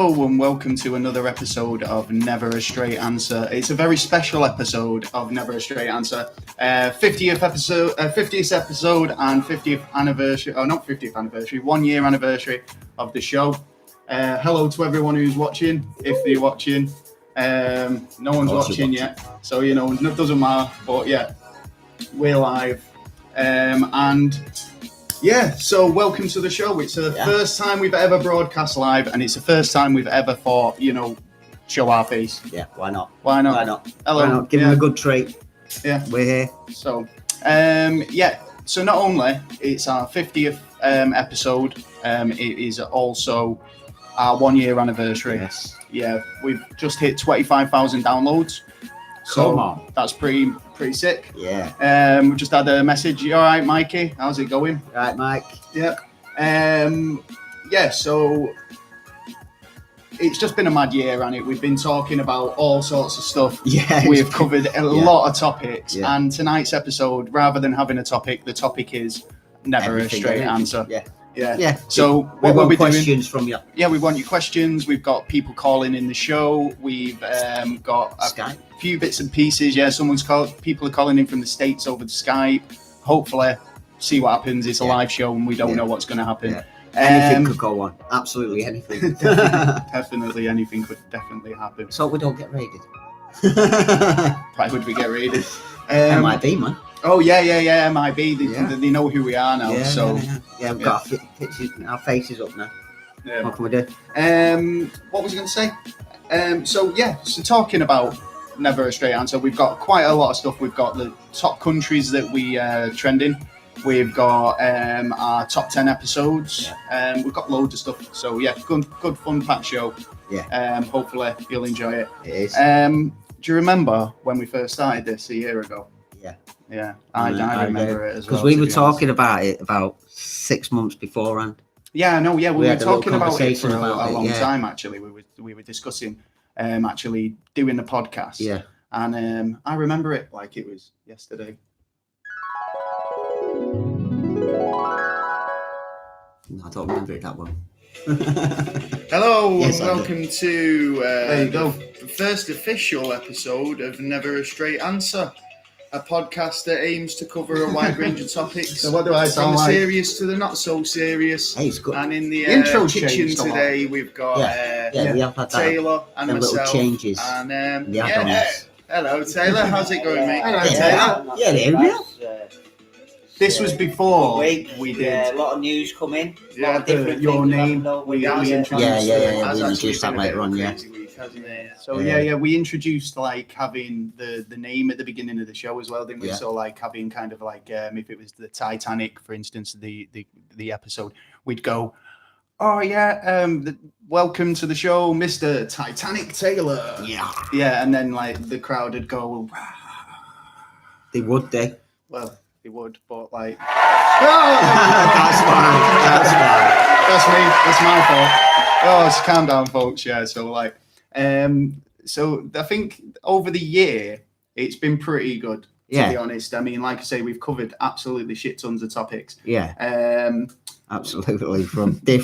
Hello and welcome to another episode of Never a Straight Answer. It's a very special episode of Never a Straight Answer. 50th episode and 50th anniversary, not 50th anniversary, 1 year anniversary of the show. Hello to everyone who's watching, if they're watching. No one's watching yet, so it doesn't matter, but yeah, we're live. So welcome to the show. It's the first time we've ever broadcast live, and it's the first time we've ever thought, show our face. Yeah, why not? Why not? Hello. Why not? Give them a good treat. Yeah. We're here. So, so not only it's our 50th episode, it is also our 1 year anniversary. Yes. Yeah, we've just hit 25,000 downloads. So Come on. That's pretty sick. Yeah. We just had a message. You all right, Mikey? How's it going? Right, Mike. Yeah. So it's just been a mad year, and we've been talking about all sorts of stuff. Yeah. We've covered a lot of topics, Yeah. and tonight's episode, rather than having a topic, the topic is never a straight answer. Yeah. Yeah. So we what we'll want be questions from you. Yeah, we want your questions. We've got people calling in the show. We've got Skype. few bits and pieces. Yeah, people are calling in from the States over the Skype. Hopefully, see what happens. It's a live show and we don't know what's going to happen. Yeah. Anything could go on. Absolutely anything. Definitely anything could definitely happen. So we don't get raided. Why would we get raided? MIB, man. Oh, yeah, MIB. They know who we are now. Yeah, we've got our faces up now. Yeah. What can we do? What was I going to say? So talking about Never a Straight Answer, we've got quite a lot of stuff. We've got the top countries that we trending. We've got our top 10 episodes. We've got loads of stuff. So yeah, good fun packed show. Yeah. Hopefully you'll enjoy it. It is. Do you remember when we first started this a year ago? Yeah. Yeah, I remember it as well. Because we were talking about it about 6 months beforehand. Yeah, no, yeah, we were talking about it for a long yeah. time. Actually, we were discussing actually doing the podcast. Yeah, and I remember it like it was yesterday. No, I don't remember it that well. Hello, yes, and welcome to there you go. The first official episode of Never a Straight Answer, a podcast that aims to cover a wide range of topics. So what do I sound from the like? Serious to the not so serious. Hey, it's good. And in the intro kitchen today, we've got we have had Taylor and myself. Little changes. And Hello, Taylor. How's it going, mate? Hello, Taylor. Yeah, there we are. This was before we did. Yeah, a lot of news coming. Yeah, your name. We introduced. Yeah. We introduced that later on. Yeah. So we introduced like having the name at the beginning of the show as well, didn't we? Yeah. So like having kind of like if it was the Titanic, for instance, the episode, we'd go, oh yeah, welcome to the show, Mr. Titanic Taylor. Yeah, and then like the crowd would go, They would. Well, they would, but like, That's fine. that's me. That's my fault. Oh, calm down, folks. Yeah, so like. So I think over the year it's been pretty good, to be honest. I mean, like I say, we've covered absolutely shit tons of topics. Yeah. Absolutely, from the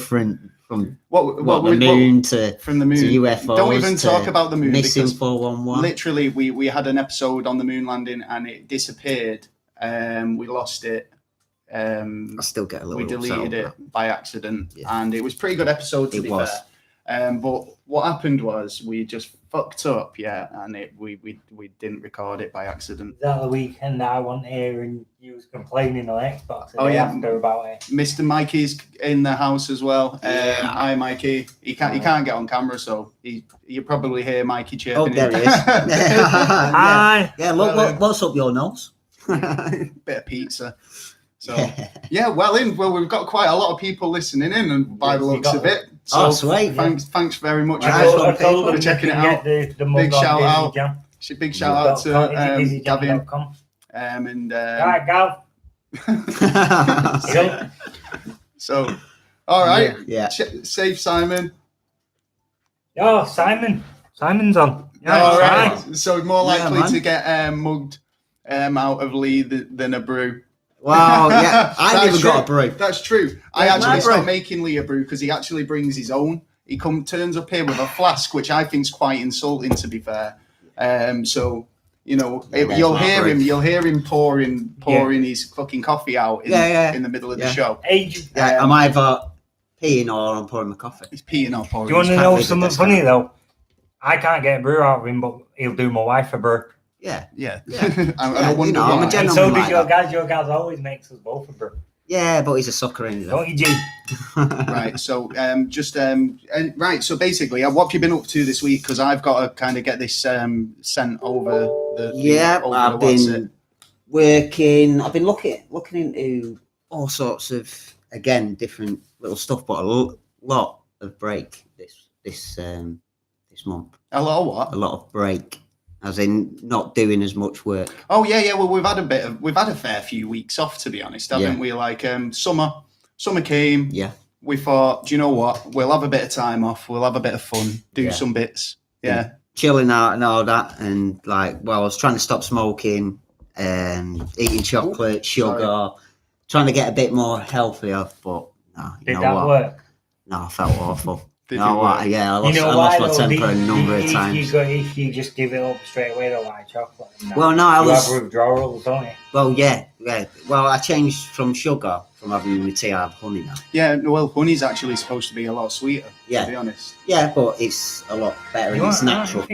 moon to UFOs. Don't even talk about the moon. Missing 411. Literally, we had an episode on the moon landing and it disappeared. We lost it. I still get a little. We deleted it by accident, and it was a pretty good episode. To be fair. But what happened was we just fucked up, and we didn't record it by accident. That the weekend I wasn't here and you was complaining on Xbox after about it. Mr. Mikey's in the house as well. Hi, Mikey. He can't get on camera, so you probably hear Mikey chirping. Oh, there he is. Hi. Yeah, look, what's up your nose? Bit of pizza. So we've got quite a lot of people listening in, and by the looks of it. So sweet. Thanks very much for checking it out. Big shout out. Big shout out to Gavin. And right, Gav. So, all right. Yeah. Save Simon. Oh, Simon's on. Yeah, all right. So more likely to get mugged out of Lee than a brew. Wow, yeah. I never got a brew. That's true. I actually stopped making Lee a brew because he actually brings his own. he turns up here with a flask, which I think is quite insulting, to be fair. So you know, you'll hear him pouring his fucking coffee out in the middle of the show. I'm either peeing or I'm pouring my coffee. He's peeing or pouring. Do you want to know something funny though? I can't get a brew out of him, but he'll do my wife a brew. Yeah. I'm a and so did your guys. Your guys always makes us both a brew. Yeah, but he's a sucker in it. Don't you, G? Right. So right. So basically, what have you been up to this week? Because I've got to kind of get this sent over I've been working. I've been looking into all sorts of different little stuff, but a lot of break this month. A lot of what? A lot of break, as in not doing as much work. Oh yeah. Well, we've had a fair few weeks off, to be honest, haven't we? Like summer came. Yeah. We thought, do you know what? We'll have a bit of time off. We'll have a bit of fun. Do some bits. Yeah. Chilling out and all that, and I was trying to stop smoking and eating chocolate, sugar, trying to get a bit more healthier. But no, Did that work? No, I felt awful. I lost my temper a number of times. If you just give it up straight away, the white chocolate. Have withdrawals, don't you? Well, yeah. Well, I changed from sugar, from having my tea, I have honey now. Yeah, well, honey's actually supposed to be a lot sweeter, to be honest. Yeah, but it's a lot better and it's natural.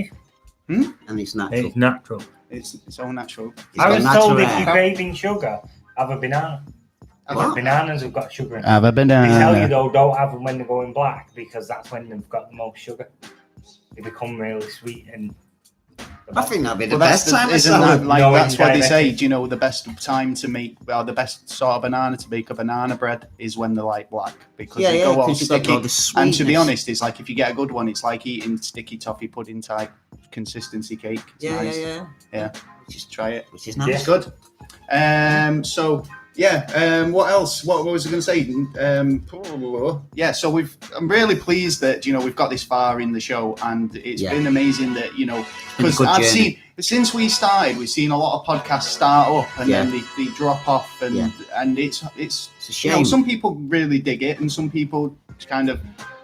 And it's natural. It's natural. It's all natural. I was told if you're craving sugar, have a banana. Bananas have got sugar in them. Have a banana. They tell you though, don't have them when they're going black because that's when they've got the most sugar. They become really sweet and. I think that'd be the best time. That's what they say. Do you know the best time to make, the best sort of banana to make a banana bread is when they're like black because they go all sticky. And to be honest, it's like if you get a good one, it's like eating sticky toffee pudding type consistency cake. It's nice. Yeah. Just try it. Which is nice. It's good. What else? What was I going to say? So I'm really pleased that we've got this far in the show, and it's been amazing that because I've seen since we started, we've seen a lot of podcasts start up and then they drop off, and it's a shame. Some people really dig it, and some people kind of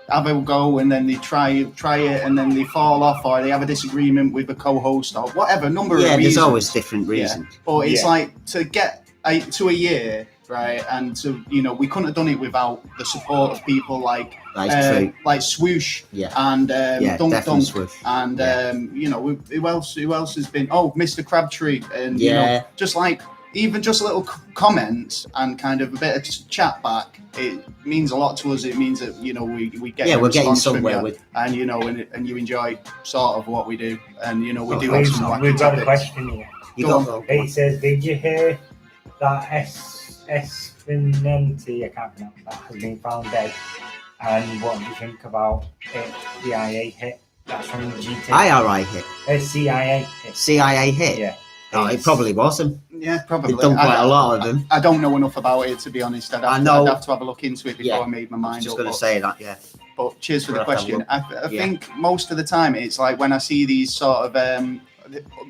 have a go and then they try it and then they fall off, or they have a disagreement with a co-host or whatever number of reasons. There's always different reasons. But it's like to get to a year, right? And to we couldn't have done it without the support of people like Swoosh and Dunk Dunk Swoosh. And who else has been? Oh, Mr. Crabtree, and just like even just little comments and kind of a bit of chat back. It means a lot to us. It means that we get we're getting somewhere with, and and you enjoy sort of what we do, and we do. We've got a question here. It says, did you hear that Espinenti, I can't pronounce that, has been found dead? And what do you think about it? CIA hit. That's from GT. IRI hit. CIA hit. CIA hit. Yeah. Oh, it probably wasn't. Yeah, probably. They've done quite a lot of them. I don't know enough about it, to be honest. I'd have to have a look into it before I made my mind up. I was just going to say that, But cheers for the question. I think most of the time it's like when I see these sort of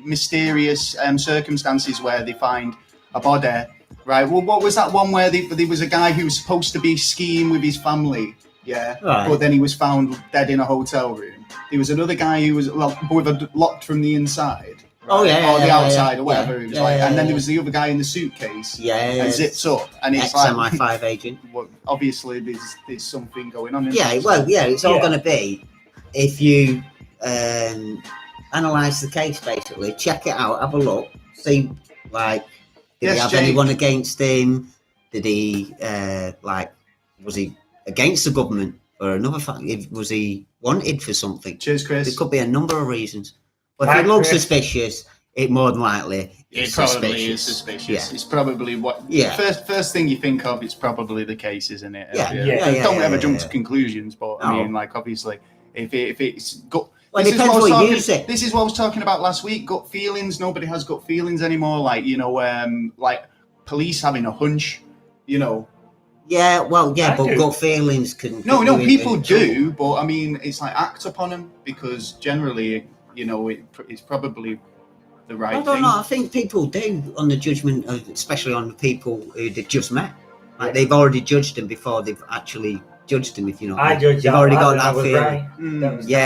mysterious circumstances where they find a body, right? Well, what was that one where there was a guy who was supposed to be skiing with his family, but then he was found dead in a hotel room. There was another guy who was locked from the inside. Right? Or the outside, or whatever it was like. And then there was the other guy in the suitcase. And zips up. And it's ex-MI5 agent. Well, obviously, there's something going on. It's all going to be if you analyse the case, basically. Check it out, have a look, see, did he have anyone against him? Did he, was he against the government or another fact? Was he wanted for something? Cheers, Chris. There could be a number of reasons. But if it looks suspicious, it more than likely is suspicious. Yeah. It's probably what first thing you think of. It's probably the case, isn't it? Don't ever jump to conclusions, but I mean, obviously, if it's gut. Well, it depends what you use it. This is what I was talking about last week. Gut feelings. Nobody has gut feelings anymore. Like police having a hunch. Yeah, but gut feelings can. No, people do, but I mean, it's like act upon them because generally. It's probably the right thing. I don't know. I think people do on the judgment, especially on the people who they've just met. They've already judged them before they've actually judged him if you know. I judged. You've already got I that was feeling. right. That was Yeah.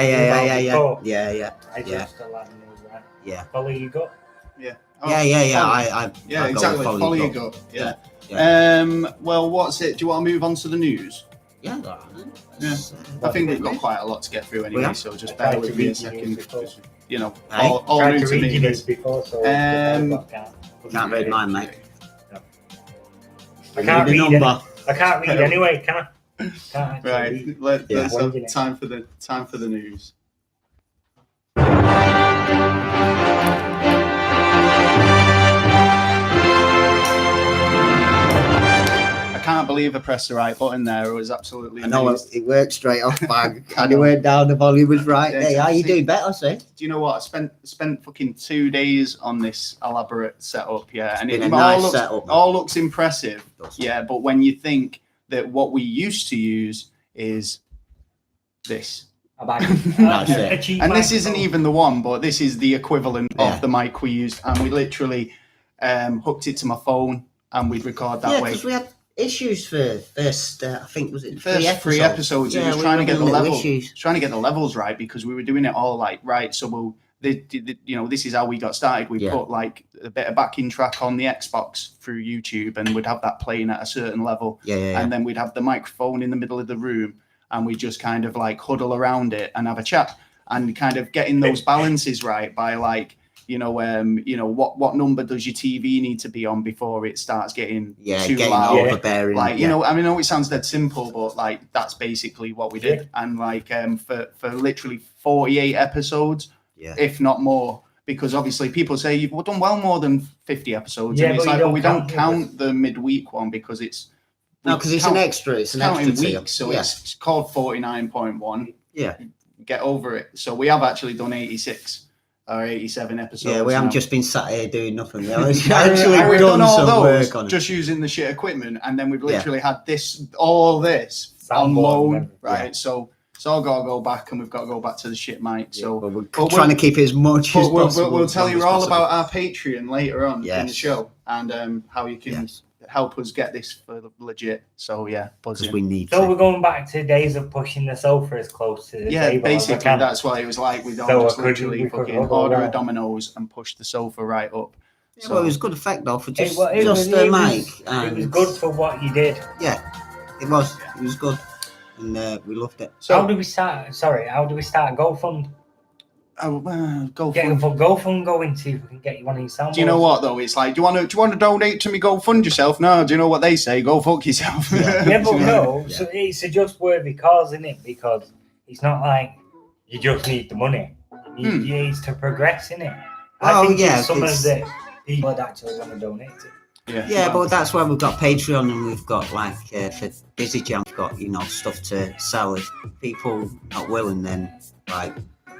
I judged the lad and he was right. Yeah. Follow your gut. Yeah. I Exactly. Follow Follow your your gut. Yeah. Yeah. Well, what's it? Do you want to move on to the news? Yeah. I think we've got quite a lot to get through anyway, Yeah. so just bear with me a second. Just, you know, Hey. all Tried new to to read me. your This. news before, so Can't read mine, mate. I can't read. number. I can't read anyway, can I? Can't Right. read. Let's Yeah. have time for the news. I can't believe I pressed the right button there. It was absolutely I know amazing. it worked straight off, bang. And it went down, the volume was right. Yeah, Hey, how you exactly. doing better, say? Do you know what? I spent fucking 2 days on this elaborate setup, yeah, and Been it a nice setup, man. all looks impressive, It does. yeah. But when you think that what we used to use is this, That's it. and this isn't even the one, but this is the equivalent Yeah. of the mic we used, and we literally hooked it to my phone and we'd record that way. because we had issues for first, I think, was it First three episodes, it was we trying to were get the having little level, issues. trying to get the levels right because we were doing it all like right. So you know, this is how we got started. We put like a bit of backing track on the Xbox through YouTube, and we'd have that playing at a certain level. And then we'd have the microphone in the middle of the room, and we just kind of like huddle around it and have a chat, and kind of getting those balances right by like. You know, what number does your TV need to be on before it starts getting too loud? Overbearing. Like, you know, I mean, I know it sounds dead simple, but like that's basically what we did. And like for literally 48 episodes, if not more, because obviously people say you've done well more than 50 episodes, and it's like, but we don't count the midweek one because it's because it's an extra. It's an extra weeks, so it's called 49.1. Yeah, get over it. So we have actually done 86. Or 87 episodes. Yeah, we haven't now. just been sat here doing nothing. We've We've done all some those work on it. just using the shit equipment, and then we've literally had all this on loan, right? Yeah. So it's all got to go back, and we've got to go back to the shit mic. So we're trying to keep it as much as possible. We'll tell you all about our Patreon later on in the show, and how you can help us get this for legit. So yeah, buzzing. We need. So we're going back to days of pushing the sofa as close to the table. Basically that's why it was like we'd almost literally fucking order a Domino's and push the sofa right up. Yeah, well, it was good effect though for just the mic. It was good for what you did. Yeah, it was. It was good, and we loved it. So how do we start? Sorry, how do we start GoFund? GoFund going to we can get you one of these soundboards. Do you know what though? It's like, do you want to donate to me? Go fund yourself. No, do you know what they say? Go fuck yourself. But no, so it's a just worthy cause, isn't it? Because it's not like you just need the money. You need to progress, innit? I think it's some of the people that actually want to donate it. Yeah, but that's why we've got Patreon, and we've got like for Busy Jam, we've got stuff to sell. If people not willing, then like.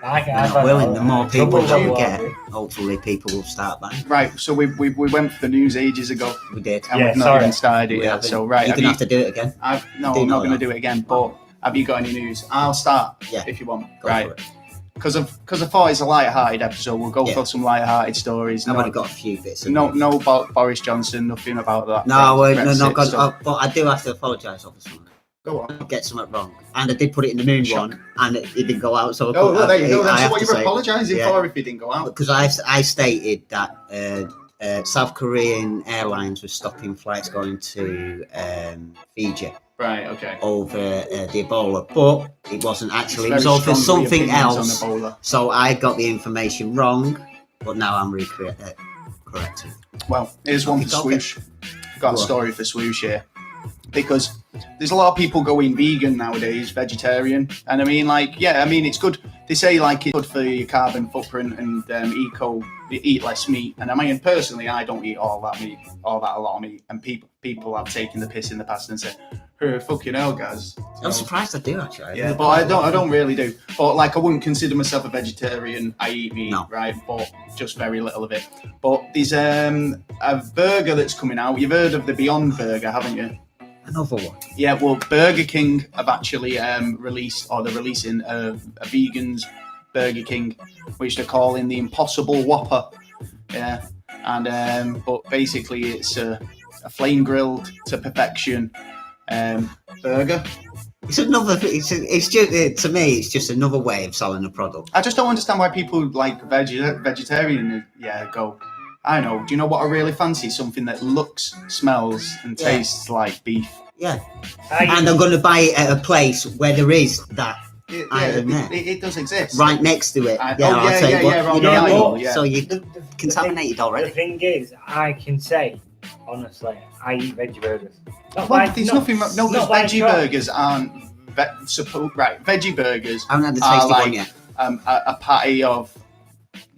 The more people that we get, hopefully people will start buying. Right, so we went for the news ages ago. We did. And we've not even started it yet. So right, you're gonna have to do it again. I'm not going to do it again. But have you got any news? I'll start if you want. Right, because I thought it's a light-hearted episode. We'll go for some light-hearted stories. I've only got a few bits. No about Boris Johnson. Nothing about that. But I do have to apologise, obviously. Go on. Get something wrong, and I did put it in the moon one, and it didn't go out. So there you go. That's what you're apologising for if it didn't go out. Because I stated that South Korean airlines were stopping flights going to Fiji. Right. Okay. Over the Ebola, but it wasn't actually. It was over something else. So I got the information wrong, but now I'm corrected. Well, here's one for Swoosh. Got a story for Swoosh here. Because there's a lot of people going vegan nowadays, vegetarian, and I mean, it's good. They say like it's good for your carbon footprint and eat less meat. And I mean, personally, I don't eat all that a lot of meat. And people have taken the piss in the past and said, "Oh, fucking hell, guys." I'm surprised I do actually. Yeah, but I don't really do. But like, I wouldn't consider myself a vegetarian. I eat meat, right? But just very little of it. But there's a burger that's coming out. You've heard of the Beyond Burger, haven't you? Another one. Yeah, well, Burger King have actually released, or they're releasing a vegan's Burger King, which they're calling the Impossible Whopper. Yeah, and but basically it's a flame grilled to perfection burger It's another. It's just to me. It's just another way of selling a product. I just don't understand why people like vegetarian. Yeah, go. I know. Do you know what I really fancy? Something that looks, smells, and tastes like beef. Yeah. And I'm going to buy it at a place where there is that item there. It does exist. Right next to it. So you contaminated already. The thing is, I can say, honestly, I eat veggie burgers. There's nothing wrong. No, because veggie burgers aren't right. Veggie burgers I haven't had the tasty like one yet. A patty of,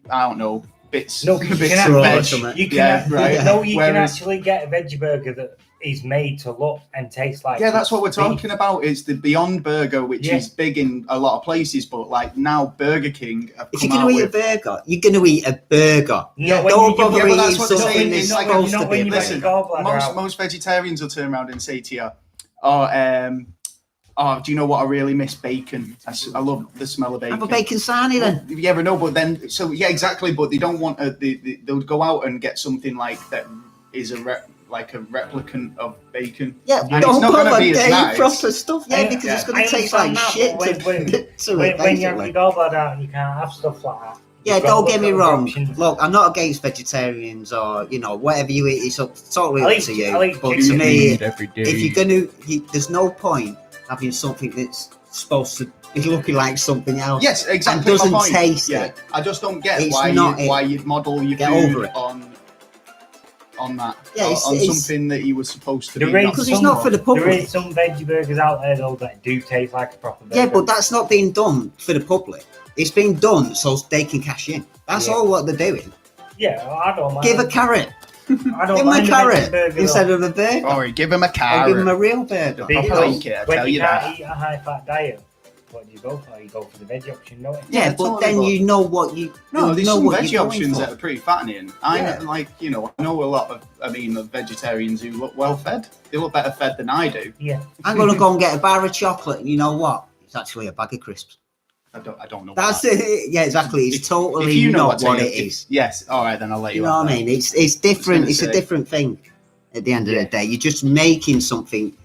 I don't know, bits. No, bits you of can, you can, right. No, you can actually get a veggie burger that is made to look and taste like. Yeah, that's what we're talking about. It's the Beyond Burger, which is big in a lot of places, but like now Burger King. If you're going to eat a burger, you're going to eat a burger. Don't bother eating something that's supposed to be. Listen, most vegetarians will turn around and say to you, "Oh, do you know what? I really miss bacon. I love the smell of bacon." Have a bacon sarnie then. Yeah, but no, but then exactly. But they don't want they'll go out and get something like that is like a replicant of bacon. Yeah, and don't it's not going to be as nice. Proper stuff. Yeah, because it's going to taste like shit. When you have your gallbladder out and you can't have stuff like that. Yeah, don't get me wrong. Look, I'm not against vegetarians or whatever you eat. It's totally up to you. But to me, if you're going to, there's no point having something that's supposed to be looking like something else. Yes, exactly. And doesn't taste it. I just don't get why you'd model your food on that. Yeah, on something that you were supposed to be. Because it's not for the public. There is some veggie burgers out there though that do taste like a proper burger. Yeah, but that's not being done for the public. It's being done so they can cash in. That's all what they're doing. Yeah, I don't mind. Give a carrot. I don't give him a carrot instead of a burger. Sorry, give him a carrot. Or give him a real burger. I'll take it, I tell you that. When you can't eat a high-fat diet, what do you go for? You go for the veggie option, don't you? Yeah, but then you know what you. No, there's some veggie options that are pretty fattening. I know a lot of vegetarians who look well fed. They look better fed than I do. Yeah. I'm gonna go and get a bar of chocolate, and you know what? It's actually a bag of crisps. I don't know. That's it. Yeah, exactly. It's totally you know not what it is. Yes. All right, then I'll let you. You know what I mean? It's different. It's a different thing. At the end of the day, you're just making something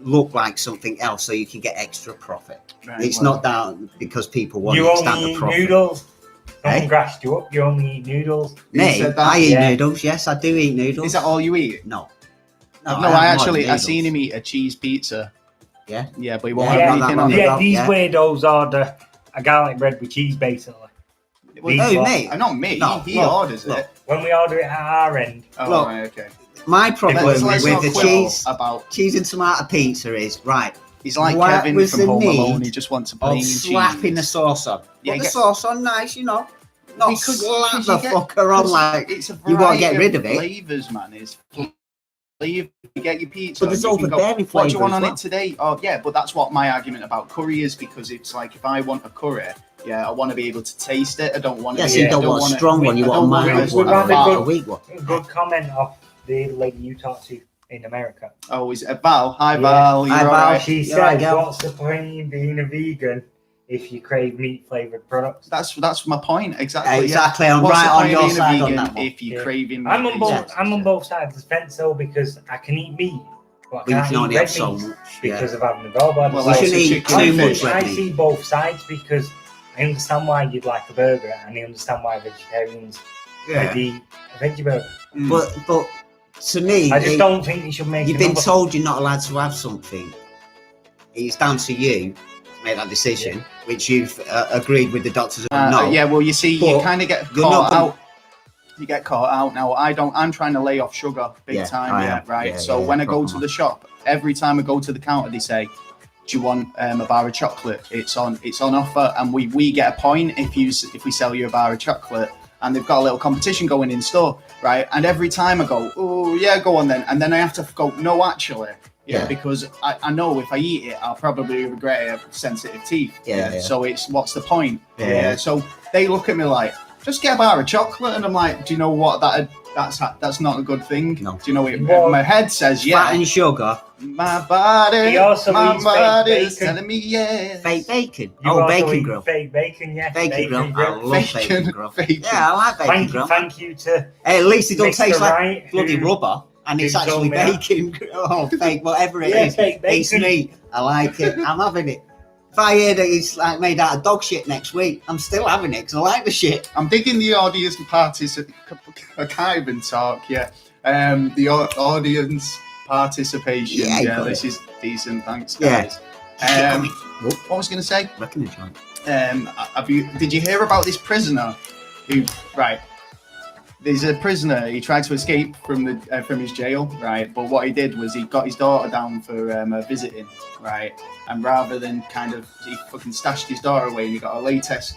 look like something else, so you can get extra profit. Right, it's not down because people want to stand the profit. Noodles. Someone grassed you up. You only eat noodles. Me, I eat noodles. Yes, I do eat noodles. Is that all you eat? No, I seen him eat a cheese pizza. Yeah, but he won't have anything on it. Yeah, these weirdos order a garlic bread with cheese, basically. Me? Not me. No, he orders it. When we order it at our end. Oh, right, okay. My problem with the cheese and tomato pizza is, right, he's like Kevin from Home Alone. He just wants a plain cheese. Slapping the sauce on. Put the sauce on nice, Not slap the fucker on like you want to get rid of it. Flavors, man. You get your pizza. But there's overbearing flavors. What do you want on it today? Oh, yeah, but that's what my argument about curry is, because it's like if I want a curry, I want to be able to taste it. I don't want to. Yes, you don't want a strong one. You want a mild one. Good comment off the lady you talked to in America. Oh, is it Val? Hi, Val. Hi, Val. She said, "What's the point in being a vegan if you crave meat-flavored products?" That's my point. Exactly. Exactly. I'm right on your side on that one. If you're craving meat, I'm on both sides of the fence though, because I can eat meat, but I can't eat red meat because of having the gallbladder. Well, you shouldn't eat too much red meat. I see both sides because I understand why you'd like a burger, and I understand why vegetarians would eat a veggie burger. But to me, I just don't think you should make. You've been told you're not allowed to have something. It's down to you to make that decision, which you've agreed with the doctors. No. Yeah, well, you see, you kind of get caught out. You get caught out now. I'm trying to lay off sugar big time. Right. So when I go to the shop, every time I go to the counter, they say, "Do you want a bar of chocolate? It's on offer," and we get a point if we sell you a bar of chocolate. And they've got a little competition going in store, right? And every time I go, "Oh yeah, go on then," and then I have to go, "No, actually." Because I know if I eat it, I'll probably regret it. I have sensitive teeth. So what's the point? So they look at me like, just get a bar of chocolate, and I'm like, do you know what? That's not a good thing. No. Do you know what? My head says fat and sugar. My body's telling me yes. Fake bacon. Bacon grill. Fake bacon, yeah. Bacon grill. I love bacon grill. Bacon. Yeah, I like bacon grill. Thank you to. Hey, at least it don't taste like bloody rubber. and it's actually bacon. Oh, fake, whatever it is. Fake bacon. It's meat. I like it. I'm having it. If I hear that it's like made out of dog shit next week, I'm still having it because I like the shit. I'm digging the audience participation. I can't even talk. Yeah, the audience participation. Yeah, this is decent. Thanks, guys. What was I going to say? Did you hear about this prisoner? There's a prisoner. He tried to escape from his jail, right? But what he did was he got his daughter down for visiting, right? And rather than he fucking stashed his daughter away, and he got a latex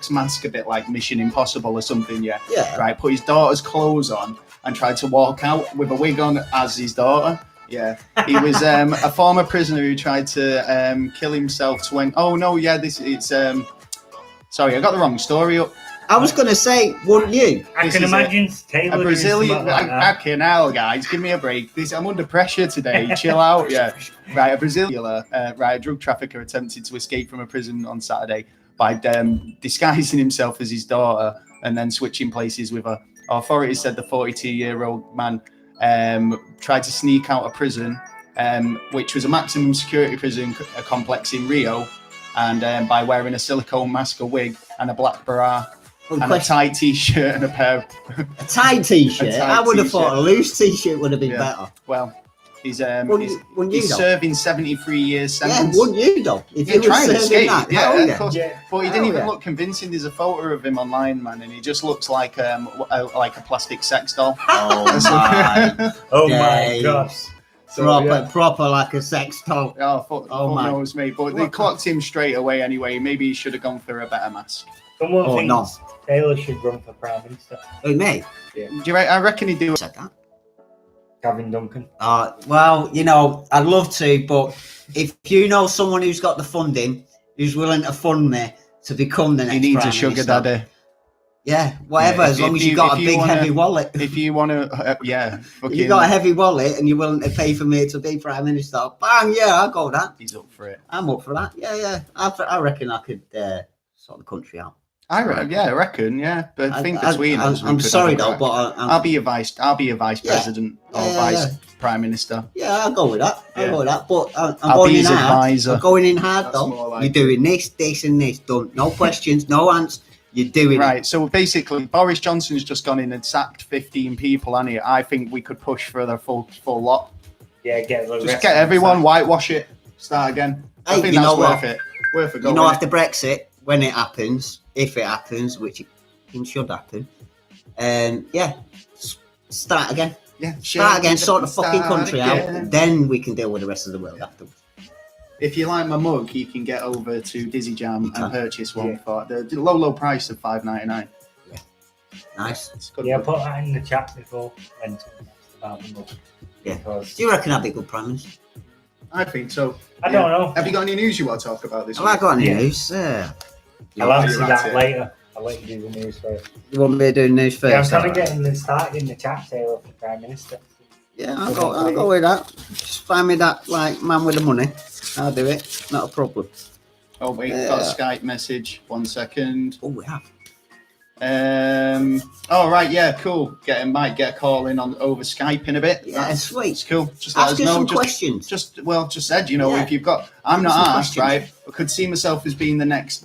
mask, a bit like Mission Impossible or something, yeah. Right. Put his daughter's clothes on and tried to walk out with a wig on as his daughter. Yeah, he was a former prisoner who tried to kill himself. Sorry, I got the wrong story up. I was going to say, wouldn't you? I can imagine Taylor. A Brazilian. Fucking hell, guys, give me a break. I'm under pressure today. Chill out. Yeah. Right, a Brazilian, a drug trafficker attempted to escape from a prison on Saturday by disguising himself as his daughter and then switching places with her. Authorities said the 42-year-old man tried to sneak out of prison, which was a maximum security prison complex in Rio, and by wearing a silicone mask, a wig, and a black bra. And a tight t-shirt and a pair of... A tight t-shirt? I would have thought a loose t-shirt would have been better. Well, he's serving 73 years sentence. Yeah, wouldn't you, though? If you trying to escape. Of course. Yeah. But he didn't even look convincing. There's a photo of him online, man, and he just looks like a plastic sex doll. Oh, my. My God. Proper like a sex doll. Fuck knows, mate. But they clocked him straight away anyway. Maybe he should have gone for a better mask. Someone thinks Taylor should run for Prime Minister. Who, me? Yeah. I reckon he'd do it. Said that. Gavin Duncan. Well, I'd love to, but if you know someone who's got the funding, who's willing to fund me to become the next He needs Prime a sugar Minister, daddy. Yeah, whatever, as long as you've got a big heavy wallet. If you want to, If you've got a heavy wallet and you're willing to pay for me to be Prime Minister, bang, I'll go with that. He's up for it. I'm up for that. Yeah. I reckon I could sort the country out. I reckon. But I think between us, I'm sorry though, but I'll be a vice president or vice prime minister. Yeah, I'll go with that. But I'm going in hard. Advisor. I'm going in hard though. Like you're doing this, and this. Done. No questions, no answers. You're doing right. It. So basically, Boris Johnson's just gone in and sacked 15 people, hasn't he? I think we could push for the full lot. Yeah, get everyone, whitewash it, start again. I think that's worth it. Worth a go. After Brexit, when it happens, if it happens, which it should happen, start again. Yeah, start again, sort the fucking country out. Then we can deal with the rest of the world afterwards. If you like my mug, you can get over to Dizzy Jam and purchase one for the low price of $5.99. Yeah, nice. Put that in the chat before and about the mug. Yeah. Because do you reckon that'd be a good Prime Minister? I think so. I don't know. Have you got any news you want to talk about this week? Have I got any news? I'll answer that later. I'll let you do the news first. You want me to do the news first? Yeah, I'm trying to get in the chat Taylor for Prime Minister. Yeah, I'll go with that. Just find me that man with the money. I'll do it. Not a problem. Oh wait, got a Skype message. 1 second. Oh, we have. Oh right, yeah, cool. Might get a call in over Skype in a bit. Yeah, sweet. It's cool. Just ask let us know. Some questions. Just said, if you've got. I'm not asked, questions. Right? I could see myself as being the next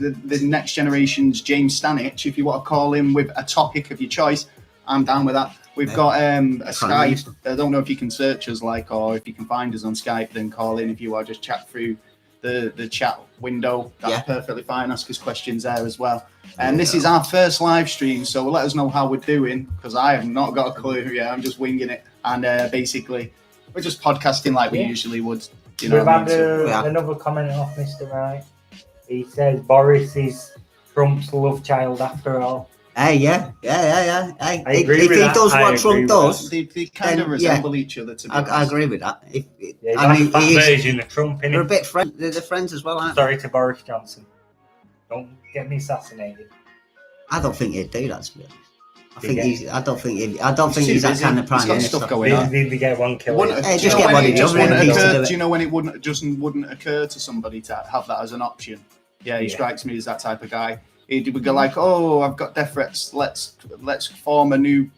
generation's James Stanich. If you want to call in with a topic of your choice, I'm down with that. We've got a Skype. I don't know if you can search us or if you can find us on Skype, then call in if you are. Just chat through the chat window. That's perfectly fine. Ask us questions there as well. And this is our first live stream, so let us know how we're doing, because I have not got a clue yet. I'm just winging it. And basically, we're just podcasting like we usually would. We've had another comment off Mr. Wright. He says Boris is Trump's love child after all. Hey, yeah. Hey, if he does what Trump does, they kind of resemble each other. To be honest. I agree with that. Version of Trump. They're a bit friends. They're friends as well, aren't they? Sorry to Boris Johnson. Don't get me assassinated. I don't think he'd do that. To be honest, I don't think he's that kind of prime minister. Stuff going on. They get one kill. Just get one. Do you know when it wouldn't occur to somebody to have that as an option? Yeah, he strikes me as that type of guy. He would go like, "Oh, I've got death threats. Let's form a new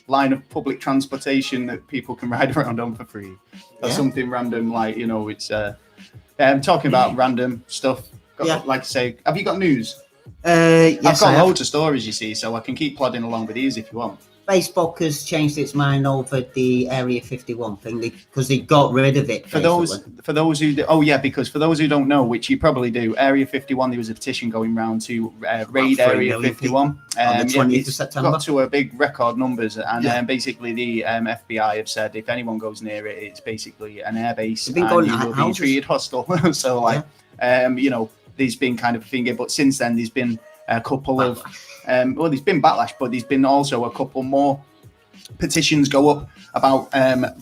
line of public transportation that people can ride around on for free," or something random like, you know. It's I'm talking about random stuff. Like I say, have you got news? Yes, I've got loads of stories, you see, so I can keep plodding along with these if you want. Facebook has changed its mind over the Area 51 thing because they got rid of it. For those who because for those who don't know, which you probably do, Area 51, there was a petition going round to raid Area 51 on the 20th of September. Got to a big record numbers, and basically the FBI have said if anyone goes near it, it's basically an airbase and you will be treated hostile. So you know, there's been kind of a thing, but since then there's been a couple of there's been backlash, but there's been also a couple more petitions go up about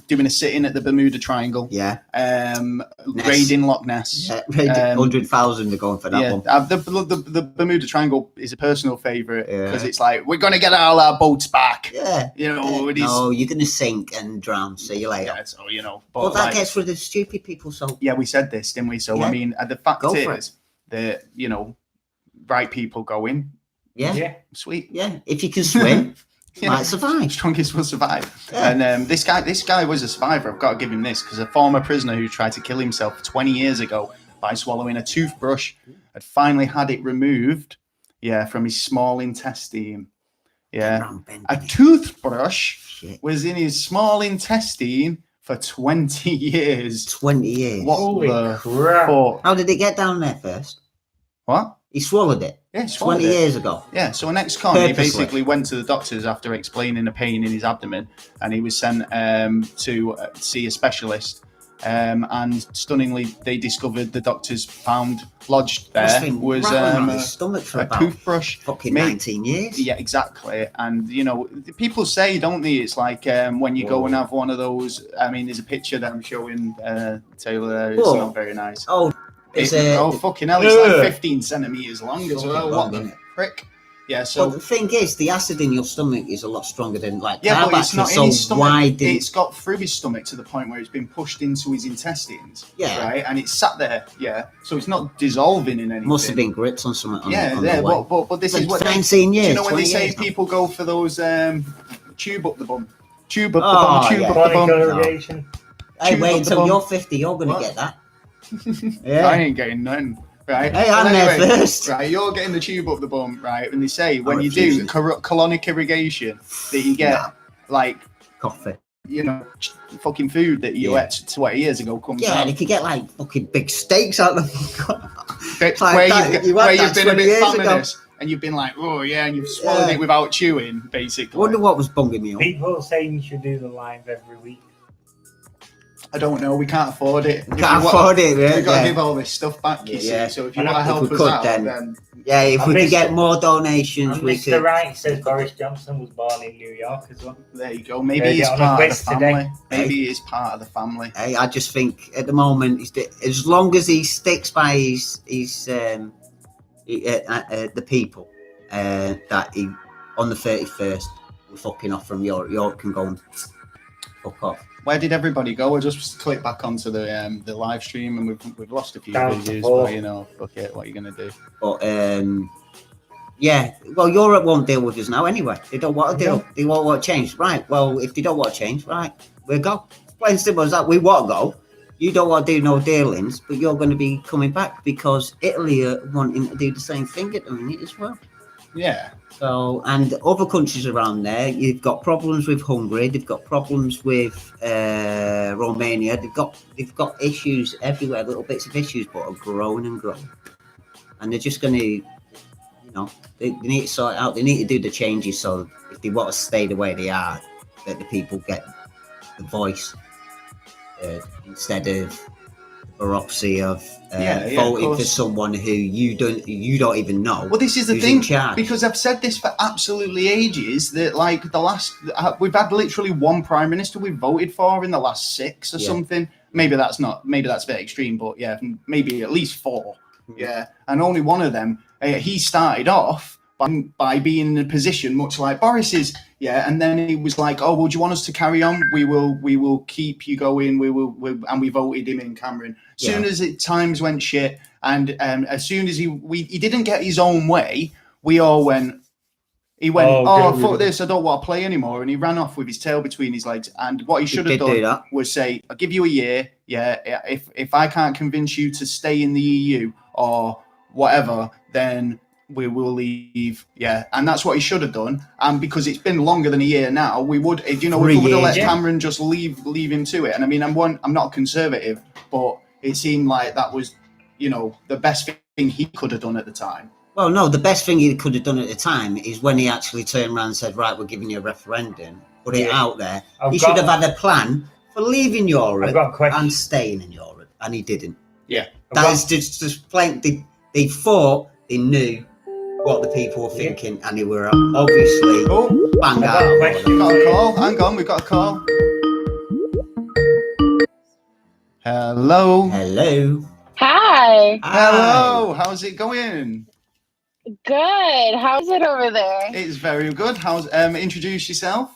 doing a sit-in at the Bermuda Triangle. Raiding Loch Ness. 100,000 are going for that one. The Bermuda Triangle is a personal favourite because it's like, we're going to get all our boats back. Yeah. You know, no, you're going to sink and drown. See you later. Yeah, so, you know. But that gets rid of stupid people. So yeah, we said this, didn't we? So, I mean, the fact is that, you know, right people go in. Yeah. Sweet. Yeah. If you can swim, might survive. Strongest will survive. Yeah. And this guy was a survivor. I've got to give him this, because a former prisoner who tried to kill himself 20 years ago by swallowing a toothbrush had finally had it removed. From his small intestine. A toothbrush was in his small intestine for 20 years. 20 years. Holy crap. How did it get down there first? What? He swallowed it. Yeah, 20 years ago. Yeah, so an ex-con, he basically went to the doctors after explaining a pain in his abdomen, and he was sent to see a specialist. And stunningly, they discovered the doctors found lodged there was a toothbrush. Fucking 19 years. Yeah, exactly. And you know, people say, don't they? It's like when you go and have one of those. I mean, there's a picture that I'm showing Taylor there. It's not very nice. Fucking hell! It's like 15 centimeters long as well. What the frick? Yeah. So the thing is, the acid in your stomach is a lot stronger than but it's not in his stomach. It's got through his stomach to the point where it's been pushed into his intestines. Yeah. Right, and it's sat there. Yeah. So it's not dissolving in anything. Must have been grips on something. But this is what 19 years. Do you know when they say people go for those tube up the bum? Tube up the bum. Hey, wait until you're 50. You're going to get that. I ain't getting none. Right. Hey, I'm there first. Right, you're getting the tube up the bum, right? And they say when you do colonic irrigation that you get like coffee, you know, fucking food that you ate 20 years ago comes out. Yeah, and you could get like fucking big steaks out of them. where you've been a bit famished and you've been like, oh yeah, and you've swallowed it without chewing, basically. I wonder what was bunging me up. People are saying you should do the live every week. I don't know. We can't afford it. We've got to give all this stuff back, you see. So if you want to help us out, then if we could get more donations, we could. Mr. Wright says Boris Johnson was born in New York as well. There you go. Maybe he's part of the family. Maybe he's part of the family. Hey, I just think at the moment, as long as he sticks by his the people that he on the 31st we're fucking off from York. York can go and fuck off. Where did everybody go? I just clicked back onto the live stream and we've lost a few views, but you know, fuck it, what are you gonna do? But well, Europe won't deal with us now anyway. They don't want to deal. They won't want to change. Right. Well, if they don't want to change, right, we'll go. Plain simple as that. We want to go. You don't want to do no dealings, but you're going to be coming back because Italy are wanting to do the same thing at the minute as well. Yeah. So, and other countries around there, you've got problems with Hungary, they've got problems with Romania, they've got issues everywhere, little bits of issues, but are growing and growing. And they're just going to, you know, they need to sort it out. They need to do the changes so if they want to stay the way they are, that the people get the voice instead of bureaucracy of voting for someone who you don't even know. Well, this is the thing, because I've said this for absolutely ages, that like we've had literally one prime minister we've voted for in the last 6 or something. Maybe that's a bit extreme, but maybe at least 4. Yeah, and only one of them, he started off by being in a position much like Boris's, and then he was like, oh, well, do you want us to carry on? We will keep you going. And we voted him in, Cameron. Soon as times went shit, and as soon as he didn't get his own way, we all went. He went, good. fuck this, I don't want to play anymore. And he ran off with his tail between his legs. And what he should have done was say, I'll give you a year. Yeah, if I can't convince you to stay in the EU or whatever, then we will leave. Yeah, and that's what he should have done. And because it's been longer than a year now, we would, if we would have let Cameron just leave him to it. And I mean, I'm not conservative, but it seemed like that was, the best thing he could have done at the time. Well, no, the best thing he could have done at the time is when he actually turned around and said, right, we're giving you a referendum, put it out there. He should have had a plan for leaving Europe and staying in Europe, and he didn't. Yeah. That's just plain, they thought they knew what the people were thinking, and they were obviously bang out. We've got a call. Hang on, we've got a call. Hello. Hello. Hi. Hello. How's it going? Good. How's it over there? It's very good. How's introduce yourself?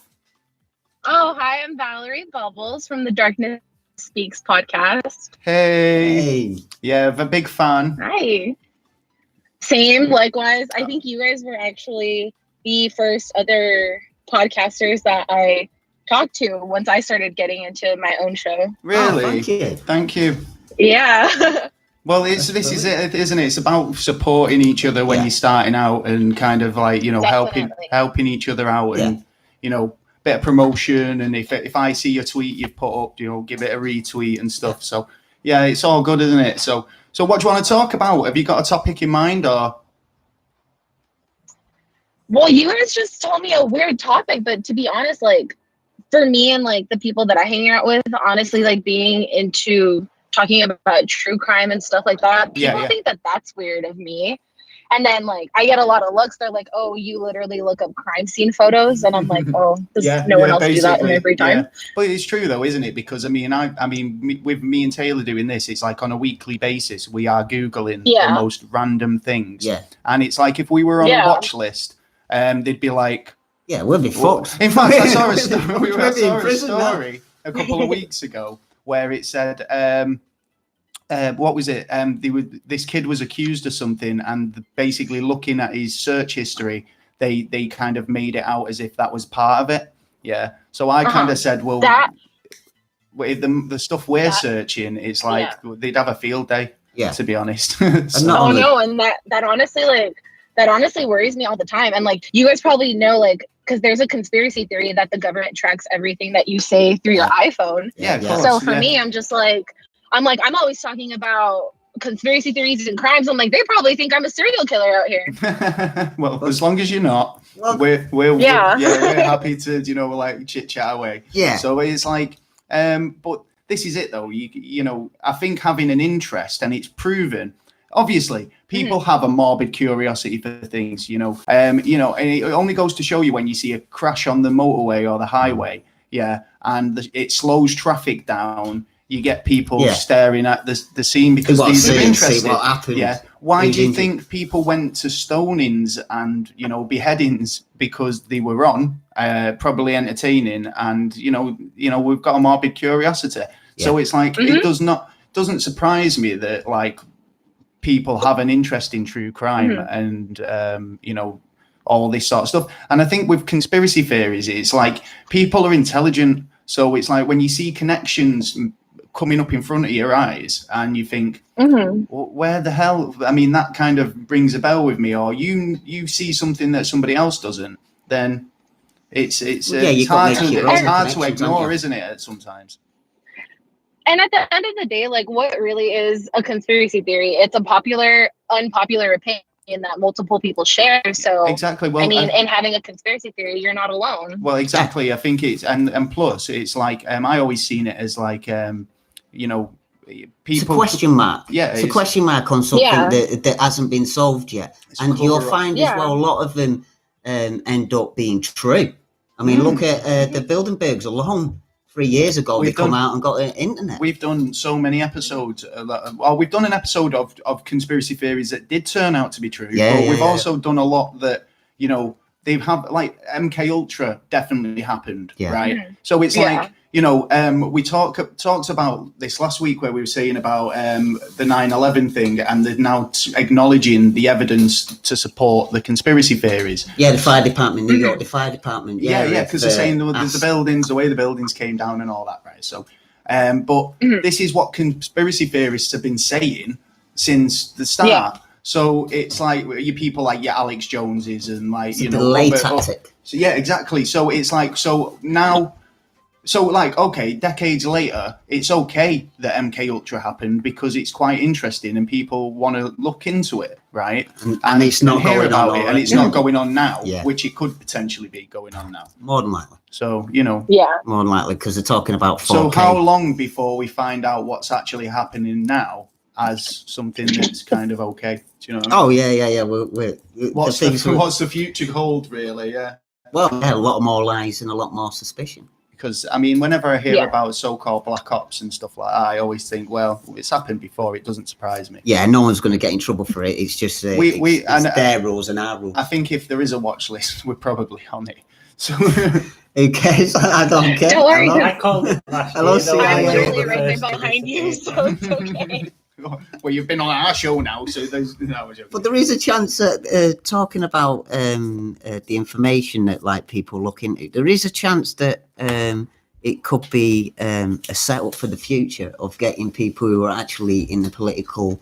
Oh, hi, I'm Valerie Bubbles from the Darkness Speaks podcast. Hey. Yeah, I'm a big fan. Hi. Same, likewise. I think you guys were actually the first other podcasters that I talked to once I started getting into my own show. Really? Oh, thank you. Yeah. Well, this is it, isn't it? It's about supporting each other when you're starting out and kind of like, helping each other out and, bit of promotion. And if I see your tweet you've put up, give it a retweet and stuff. So, yeah, it's all good, isn't it? So what do you want to talk about? Have you got a topic in mind or? Well, you guys just told me a weird topic, but to be honest, like for me and like the people that I hang out with, honestly, like being into talking about true crime and stuff like that, people think that that's weird of me. And then like I get a lot of looks. They're like, "Oh, you literally look up crime scene photos," and I'm like, "Oh, does no one else do that in their free time?" Yeah. But it's true though, isn't it? Because I mean, with me and Taylor doing this, it's like on a weekly basis we are googling the most random things. Yeah. And it's like if we were on a watch list, they'd be like, "Yeah, we'll be fucked." In fact, I saw a story a couple of weeks ago where it said. What was it? This kid was accused of something, and basically looking at his search history, they kind of made it out as if that was part of it. Yeah. So I kind of said, well, with the stuff we're searching, it's like they'd have a field day. Yeah. To be honest. So. No, and that honestly worries me all the time. And like you guys probably know, like, because there's a conspiracy theory that the government tracks everything that you say through your iPhone. Yeah. Of course, so for me, I'm always talking about conspiracy theories and crimes. I'm like, they probably think I'm a serial killer out here. Well, as long as you're not, we're happy to, like chit chat away. Yeah. So it's like, but this is it though. I think having an interest, and it's proven, obviously, people have a morbid curiosity for things, and it only goes to show you when you see a crash on the motorway or the highway. Yeah. And it slows traffic down. You get people staring at the scene because they're interested. What happened. Yeah. Why do you think people went to stonings and beheadings? Because they were on, probably entertaining, and we've got a morbid curiosity. Yeah. So it's like it doesn't surprise me that like people have an interest in true crime and all this sort of stuff. And I think with conspiracy theories, it's like people are intelligent, so it's like when you see connections coming up in front of your eyes and you think, where the hell? I mean, that kind of rings a bell with me. Or you see something that somebody else doesn't, then it's hard to ignore, isn't it? Sometimes. And at the end of the day, like what really is a conspiracy theory? It's a unpopular opinion that multiple people share. So exactly. Well, in having a conspiracy theory, you're not alone. Well, exactly. I think it's and plus it's like I always seen it as like people. It's a question mark. Yeah, it's a question mark on something that hasn't been solved yet, and you'll find as well a lot of them end up being true. I mean, look at the Bilderbergs alone. 3 years ago, they come out and got the internet. We've done so many episodes. We've done an episode of conspiracy theories that did turn out to be true. But we've also done a lot that, they've had, like MK Ultra definitely happened, right? So it's like, we talked about this last week where we were saying about the 9/11 thing, and they're now acknowledging the evidence to support the conspiracy theories. Yeah, the fire department, New York, the fire department. Yeah, because they're saying the buildings, the way the buildings came down and all that, right? So, but this is what conspiracy theorists have been saying since the start. Yeah. So it's like you people like your Alex Joneses and like it's a delay tactic. So yeah, exactly. So it's like now. So, like, okay, decades later, it's okay that MK Ultra happened because it's quite interesting and people want to look into it, right? And it's not hear going about on, it, and it's not going on now, yeah. which it could potentially be going on now. More than likely. So, more than likely because they're talking about 4K. So, how long before we find out what's actually happening now as something that's kind of okay? Do you know what I mean? Oh yeah. What's the future hold, really? Yeah. Well, a lot more lies and a lot more suspicion. Because, I mean, whenever I hear about so-called black ops and stuff like that, I always think, well, it's happened before. It doesn't surprise me. Yeah, no one's going to get in trouble for it. It's just it's their rules and our rules. I think if there is a watch list, we're probably on it. So who cares? I don't care. Don't worry. I called it last Hello, year. I'm literally right behind you, so it's okay. Well, you've been on our show now, so there's no. But there is a chance that talking about the information that like people look into, there is a chance that it could be a setup for the future of getting people who are actually in the political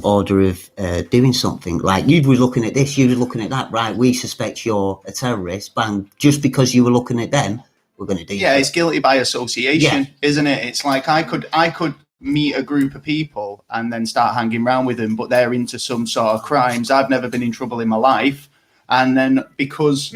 order of doing something. Like you were looking at this, you were looking at that, right? We suspect you're a terrorist. Bang! Just because you were looking at them, we're going to do. Yeah, it's guilty by association, isn't it? It's like I could meet a group of people and then start hanging around with them, but they're into some sort of crimes. I've never been in trouble in my life, and then because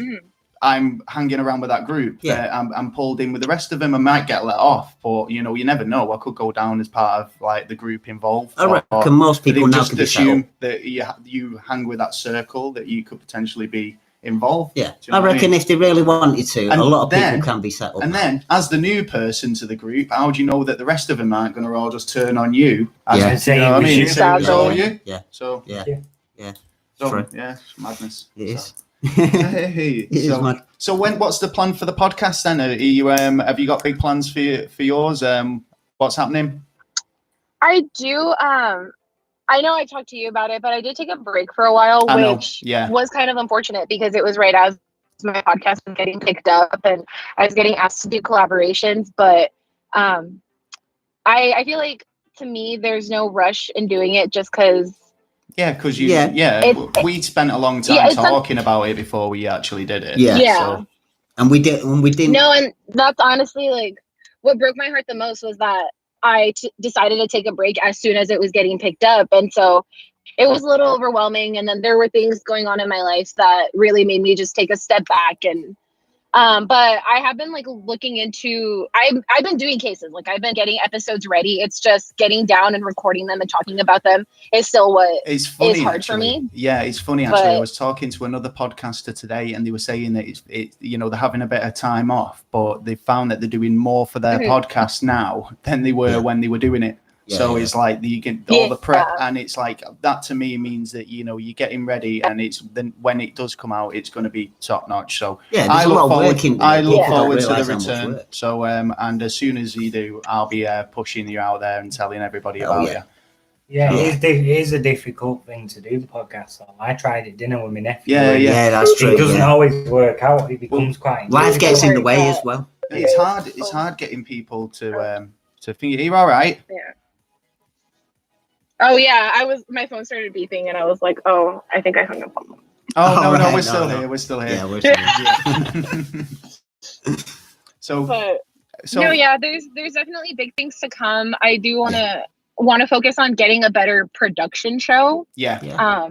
I'm hanging around with that group, I'm pulled in with the rest of them. I might get let off, but you never know. I could go down as part of like the group involved. I reckon most people now just assume that you hang with that circle that you could potentially be involved. Yeah, I reckon if they really wanted to, a lot of people can be set up. And then, as the new person to the group, how do you know that the rest of them aren't going to all just turn on you? Say it was all you. Yeah. So yeah. So, it's madness. It is. Hey, so what's the plan for the podcast then? Are you have you got big plans for yours? What's happening? I do. I know I talked to you about it, but I did take a break for a while, which was kind of unfortunate because it was right as my podcast was getting picked up and I was getting asked to do collaborations. But I feel like, to me, there's no rush in doing it just because. Yeah, because we spent a long time talking about it before we actually did it. Yeah. So. And we didn't. No, and that's honestly like what broke my heart the most was that I decided to take a break as soon as it was getting picked up. And so it was a little overwhelming. And then there were things going on in my life that really made me just take a step back. And but I have been like looking into, I've been doing cases, like I've been getting episodes ready. It's just getting down and recording them and talking about them is still what is hard for me. Yeah, it's funny actually. I was talking to another podcaster today and they were saying that they're having a bit of time off, but they found that they're doing more for their podcast now than they were when they were doing it. So it's like you get all the prep, and it's like that to me means that you're getting ready, and it's then when it does come out, it's going to be top notch. So I look forward to the return. So and as soon as you do, I'll be pushing you out there and telling everybody about you. Yeah, it is a difficult thing to do the podcast. So I tried it dinner with my nephew. Yeah, that's true. It doesn't always work out. It becomes quite. Life gets in the way as well. It's hard. It's hard getting people to think you're all right. Yeah. Oh yeah, my phone started beeping and I was like, oh, I think I hung up on them. Oh no, we're still here. We're still here. Yeah, we're still here. So no, there's definitely big things to come. I do want to focus on getting a better production show. Yeah.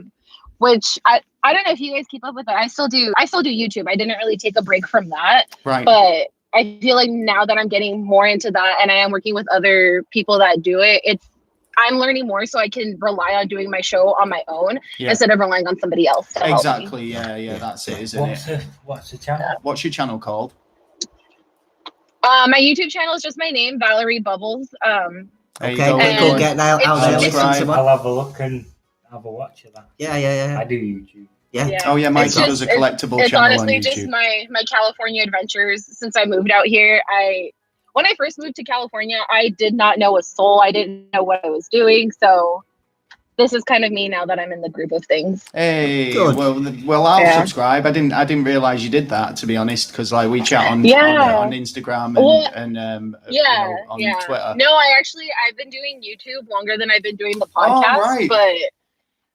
Which I don't know if you guys keep up with it. I still do YouTube. I didn't really take a break from that. Right. But I feel like now that I'm getting more into that and I am working with other people that do it, I'm learning more so I can rely on doing my show on my own instead of relying on somebody else. Exactly. Yeah. That's it, isn't it? What's the channel? What's your channel called? My YouTube channel is just my name, Valerie Bubbles. Okay, go get that out there. Listen to I'll have a look and have a watch of that. Yeah. I do YouTube. Yeah. Oh yeah, Mike does a collectible channel on YouTube. It's honestly just my California adventures. Since I moved out here, when I first moved to California, I did not know a soul. I didn't know what I was doing. So this is kind of me now that I'm in the group of things. Hey, Good. well, I'll subscribe. I didn't realize you did that, to be honest, because like we chat on Instagram and on Twitter. No, I've been doing YouTube longer than I've been doing the podcast, but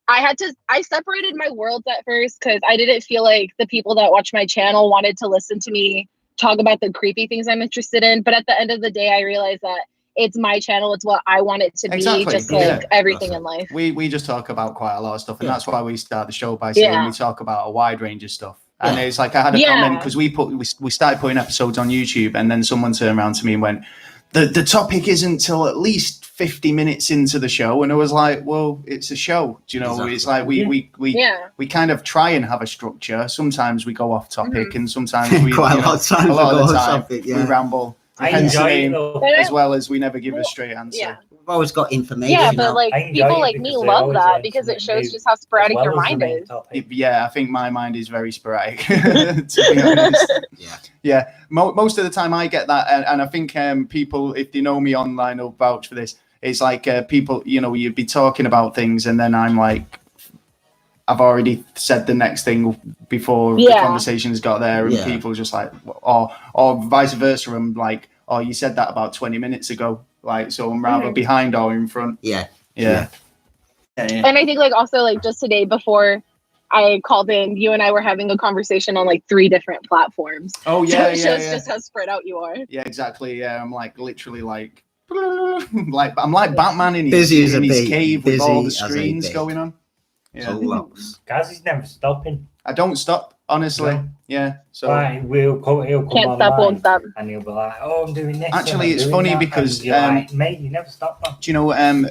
I separated my worlds at first because I didn't feel like the people that watch my channel wanted to listen to me talk about the creepy things I'm interested in. But at the end of the day, I realized that it's my channel. It's what I want it to be, just like everything in life. We just talk about quite a lot of stuff, and that's why we start the show by saying we talk about a wide range of stuff. And it's like I had a comment because we started putting episodes on YouTube, and then someone turned around to me and went, the topic isn't till at least 50 minutes into the show, and I was like, well, it's a show, do you know? Exactly. It's like we kind of try and have a structure. Sometimes we go off topic, and sometimes we quite a lot of the time we ramble. I enjoy it as well as we never give a straight answer. Yeah. We've always got information. Yeah, but like people like me love that because it shows just how sporadic your mind is. I think my mind is very sporadic, to be honest. Yeah. Most of the time I get that, and I think people, if they know me online, will vouch for this. It's like people, you'd be talking about things, and then I'm like, I've already said the next thing before the conversation's got there, and people just like, or vice versa. I'm like, oh, you said that about 20 minutes ago. Like, so I'm rather behind or in front. Yeah. And I think like also like just today before I called in, you and I were having a conversation on like 3 different platforms. Oh yeah, so it shows just how spread out you are. Yeah, exactly. Yeah, I'm like literally like I'm like Batman in his cave with all the screens going on. Yeah, guys, he's never stopping. I don't stop, honestly. No. Yeah, so he'll come can't stop, won't stop, and he'll be like, "Oh, I'm doing this." Actually, it's funny because like, mate, you never stop. Man. Do you know?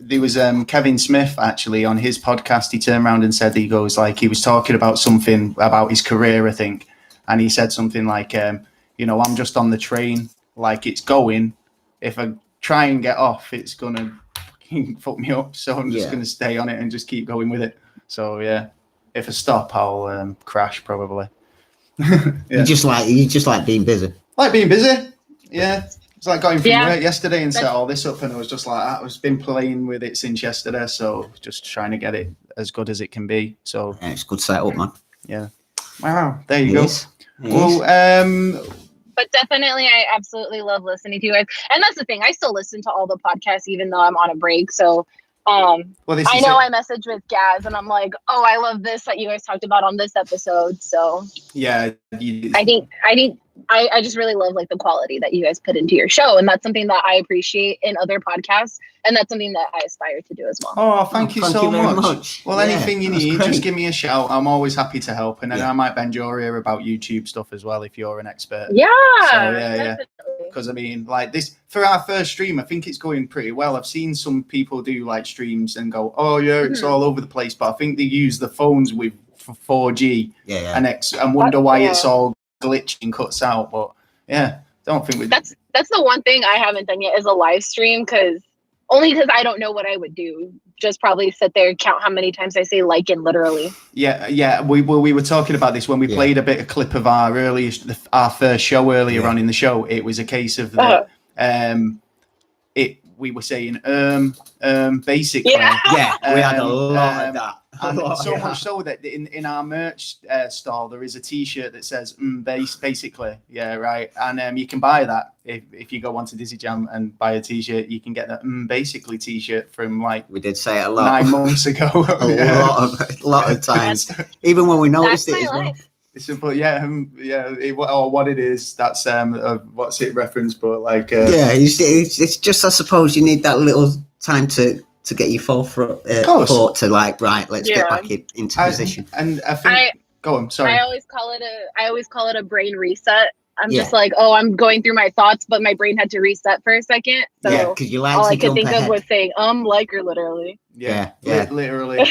There was Kevin Smith actually on his podcast. He turned around and said he goes like he was talking about something about his career, I think, and he said something like, I'm just on the train, like it's going. If I try and get off, it's gonna fuck me up. So I'm just gonna stay on it and just keep going with it. So yeah. If I stop, I'll crash probably. You just like being busy. Like being busy, yeah. It's like going from work yesterday and set all this up, and I was just like, I've been playing with it since yesterday, so just trying to get it as good as it can be. So it's good setup, man. Yeah. Wow. There you go. Well, but definitely, I absolutely love listening to you guys, and that's the thing. I still listen to all the podcasts even though I'm on a break. So. I messaged with Gaz and I'm like, oh, I love this that you guys talked about on this episode. So yeah, I just really love like the quality that you guys put into your show, and that's something that I appreciate in other podcasts, and that's something that I aspire to do as well. Oh, thank you so much. Well, anything you need, just give me a shout. I'm always happy to help, and then I might bend your ear about YouTube stuff as well if you're an expert. Yeah. So because I mean, like this for our first stream, I think it's going pretty well. I've seen some people do like streams and go, oh yeah, it's all over the place, but I think they use the phones with 4G and wonder why it's all glitching, cuts out. But don't think that's the one thing I haven't done yet is a live stream, because I don't know what I would do. Just probably sit there and count how many times I say like in literally. Yeah. We were talking about this when we played a bit of clip of our first show earlier on in the show. It was a case of that. We were saying basically. Yeah, we had a lot of that. And so much so that in our merch stall there is a T-shirt that says basically, right, and you can buy that if you go onto Dizzy Jam and buy a T-shirt. You can get that basically T-shirt from like we did say it a lot 9 months ago. a lot of times, even when we noticed it as well. What it is, that's what's it reference, but like it's just I suppose you need that little time to get your thought to like, right, let's get back into position. And I think go on, sorry. I always call it a brain reset. I'm just like, I'm going through my thoughts, but my brain had to reset for a second. So because you like all to I could think of was saying like or literally. Literally.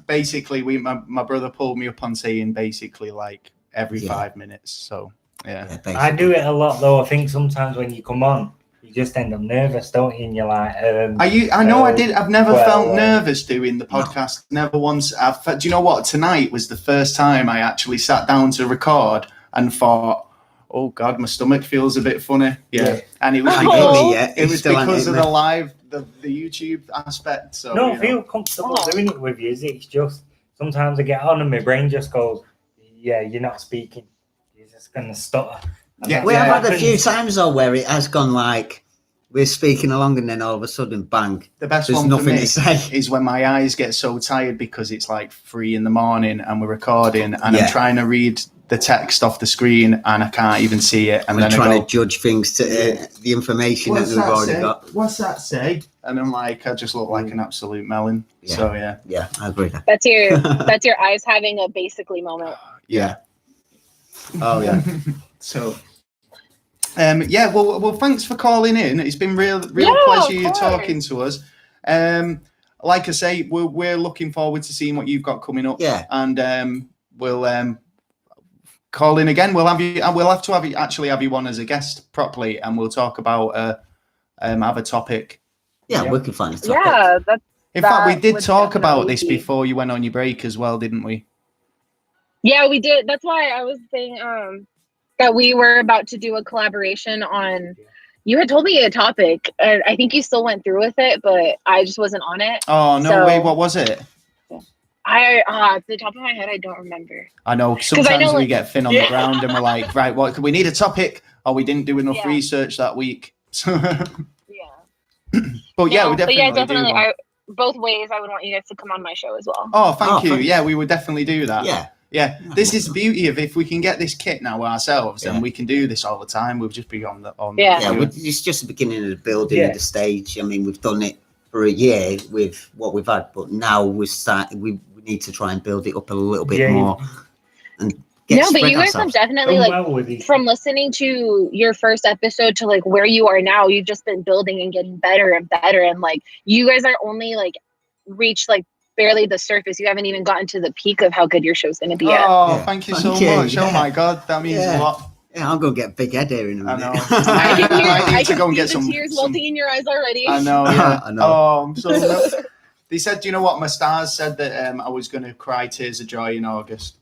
Basically, my brother pulled me up on saying basically like every 5 minutes. So I do it a lot though. I think sometimes when you come on, you just end up nervous, don't you? And you're like, I know I did. I've never felt nervous doing the podcast. No. Never once. Do you know what? Tonight was the first time I actually sat down to record and thought, oh God, my stomach feels a bit funny. Yeah. And it was because of the live, the YouTube aspect. So no, feel comfortable doing it with you. It's just sometimes I get on and my brain just goes, yeah, you're not speaking. You're just gonna stutter. Yeah, we have had a few times though where it has gone like we're speaking along and then all of a sudden, bang. The best there's one nothing for me to say is when my eyes get so tired because it's like 3 a.m. and we're recording and I'm trying to read the text off the screen and I can't even see it. And we're then trying to judge things to the information that we've already got. What's that say? And I'm like, I just look like an absolute melon. Yeah. So yeah, I agree. That's your eyes having a basically moment. Yeah. Oh yeah. So. Well, thanks for calling in. It's been real pleasure you talking to us. Like I say, we're looking forward to seeing what you've got coming up. Yeah, and we'll call in again. We'll have you. We'll have to have you on as a guest properly, and we'll talk about have a topic. Yeah, we can find a topic. Yeah, in fact, we did talk about this before you went on your break as well, didn't we? Yeah, we did. That's why I was saying that we were about to do a collaboration on. You had told me a topic, and I think you still went through with it, but I just wasn't on it. Oh no way! What was it? At the top of my head, I don't remember. I know sometimes we get thin on the ground and we're like, right, what? We need a topic, or we didn't do enough research that week. But yeah, we definitely. Both ways, I would want you guys to come on my show as well. Oh, thank you. Yeah, we would definitely do that. Yeah. This is the beauty of if we can get this kit now ourselves, and we can do this all the time. We'll just be on the. It's just the beginning of the building of the stage. I mean, we've done it for a year with what we've had, but now we need to try and build it up a little bit more. And but you guys have definitely from listening to your first episode to like where you are now, you've just been building and getting better and better, and like you guys are only like reached like barely the surface. You haven't even gotten to the peak of how good your show's going to be. Thank you so much. Yeah. Oh my God, that means a lot. Yeah, I'm going to get a big head here in a minute. I know. I need to go and get some tears welling in your eyes already. I know. Yeah. I know. Oh, I'm so. They said, you know what? My stars said that I was going to cry tears of joy in August.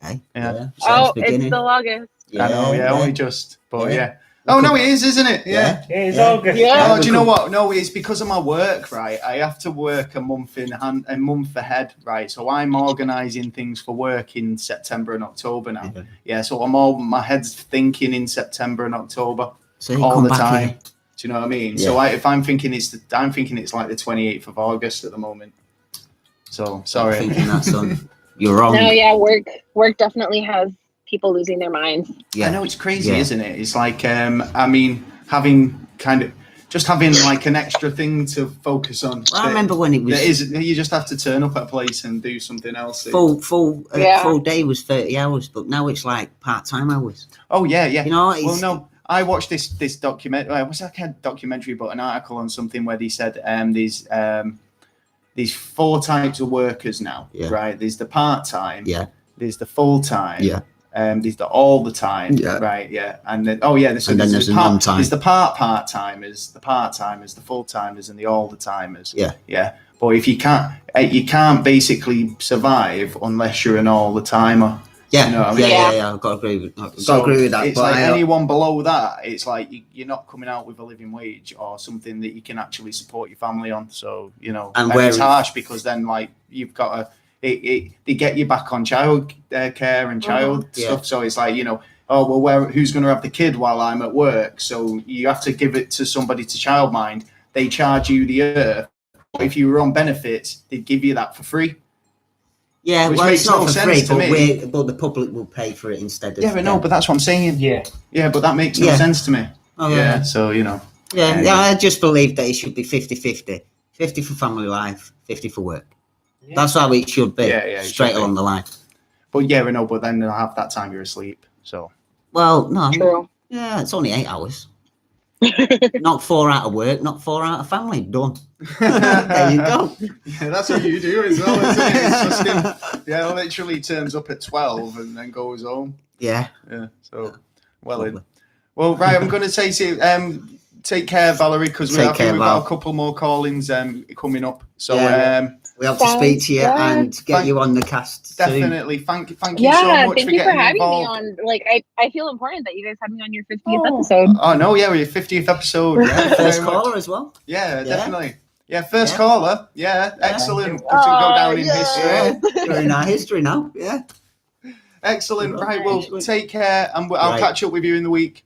Hey, it's still August. I know. Yeah, only just, but yeah. Oh no, it is, isn't it? Yeah, it is August. Yeah. Oh, do you know what? No, it's because of my work, right? I have to work a month ahead, right? So I'm organising things for work in September and October now. Yeah, so my head's thinking in September and October all the time. Here. Do you know what I mean? Yeah. So if I'm thinking it's like the 28th of August at the moment. So sorry. I'm thinking that, son. You're wrong. No, yeah, work definitely has people losing their minds. Yeah, I know, it's crazy, isn't it? It's like I mean, having like an extra thing to focus on. Well, I remember when it was. You just have to turn up at a place and do something else. Full day was 30 hours, but now it's like part-time hours. Oh yeah. You know, well, no. I watched this documentary. Was that kind of documentary, but an article on something where they said these 4 types of workers now, right? There's the part-time, there's the full-time, there's the all the time, right? Yeah, and then there's the non-time. There's the part-timers, the part-timers, the full-timers, and the all the timers. Yeah. But if you can't basically survive unless you're an all the timer. Yeah, you know what I mean? Yeah. I've got to agree with that. It's like anyone below that, it's like you're not coming out with a living wage or something that you can actually support your family on. So, you know, and it's harsh because then like you've got to, they get you back on child care and child stuff. So it's like, you know, who's going to have the kid while I'm at work? So you have to give it to somebody to childmind. They charge you the earth. If you were on benefits, they'd give you that for free. Yeah, well, it's not for free, but the public will pay for it instead of... Yeah, but no, but that's what I'm saying. Yeah, but that makes no sense to me. So, you know. Yeah, I just believe that it should be 50-50. 50 for family life, 50 for work. Yeah. That's how it should be, straight along the line. But but then half that time you're asleep, so... Well, no. True. Yeah, it's only 8 hours. Not 4 out of work, not 4 out of family. Done. There you go. Yeah, that's what you do as well, isn't it? It's just literally turns up at 12 and then goes home. Yeah. So, well, right. I'm going to say to you, take care, Valerie, because we've got a couple more callings coming up. So, We have to speak to you and get you on the cast. Definitely. Thank you so much thank for you for getting having involved. me on. Like, I feel important that you guys had me on your 50th episode. Oh no, yeah, we're your 50th episode. Yeah, first caller as well. Yeah, definitely. Yeah, first caller. Yeah, excellent. Yeah. Go down in history. We're in our history now. Yeah. Excellent. Right, well, take care, and I'll catch up with you in the week.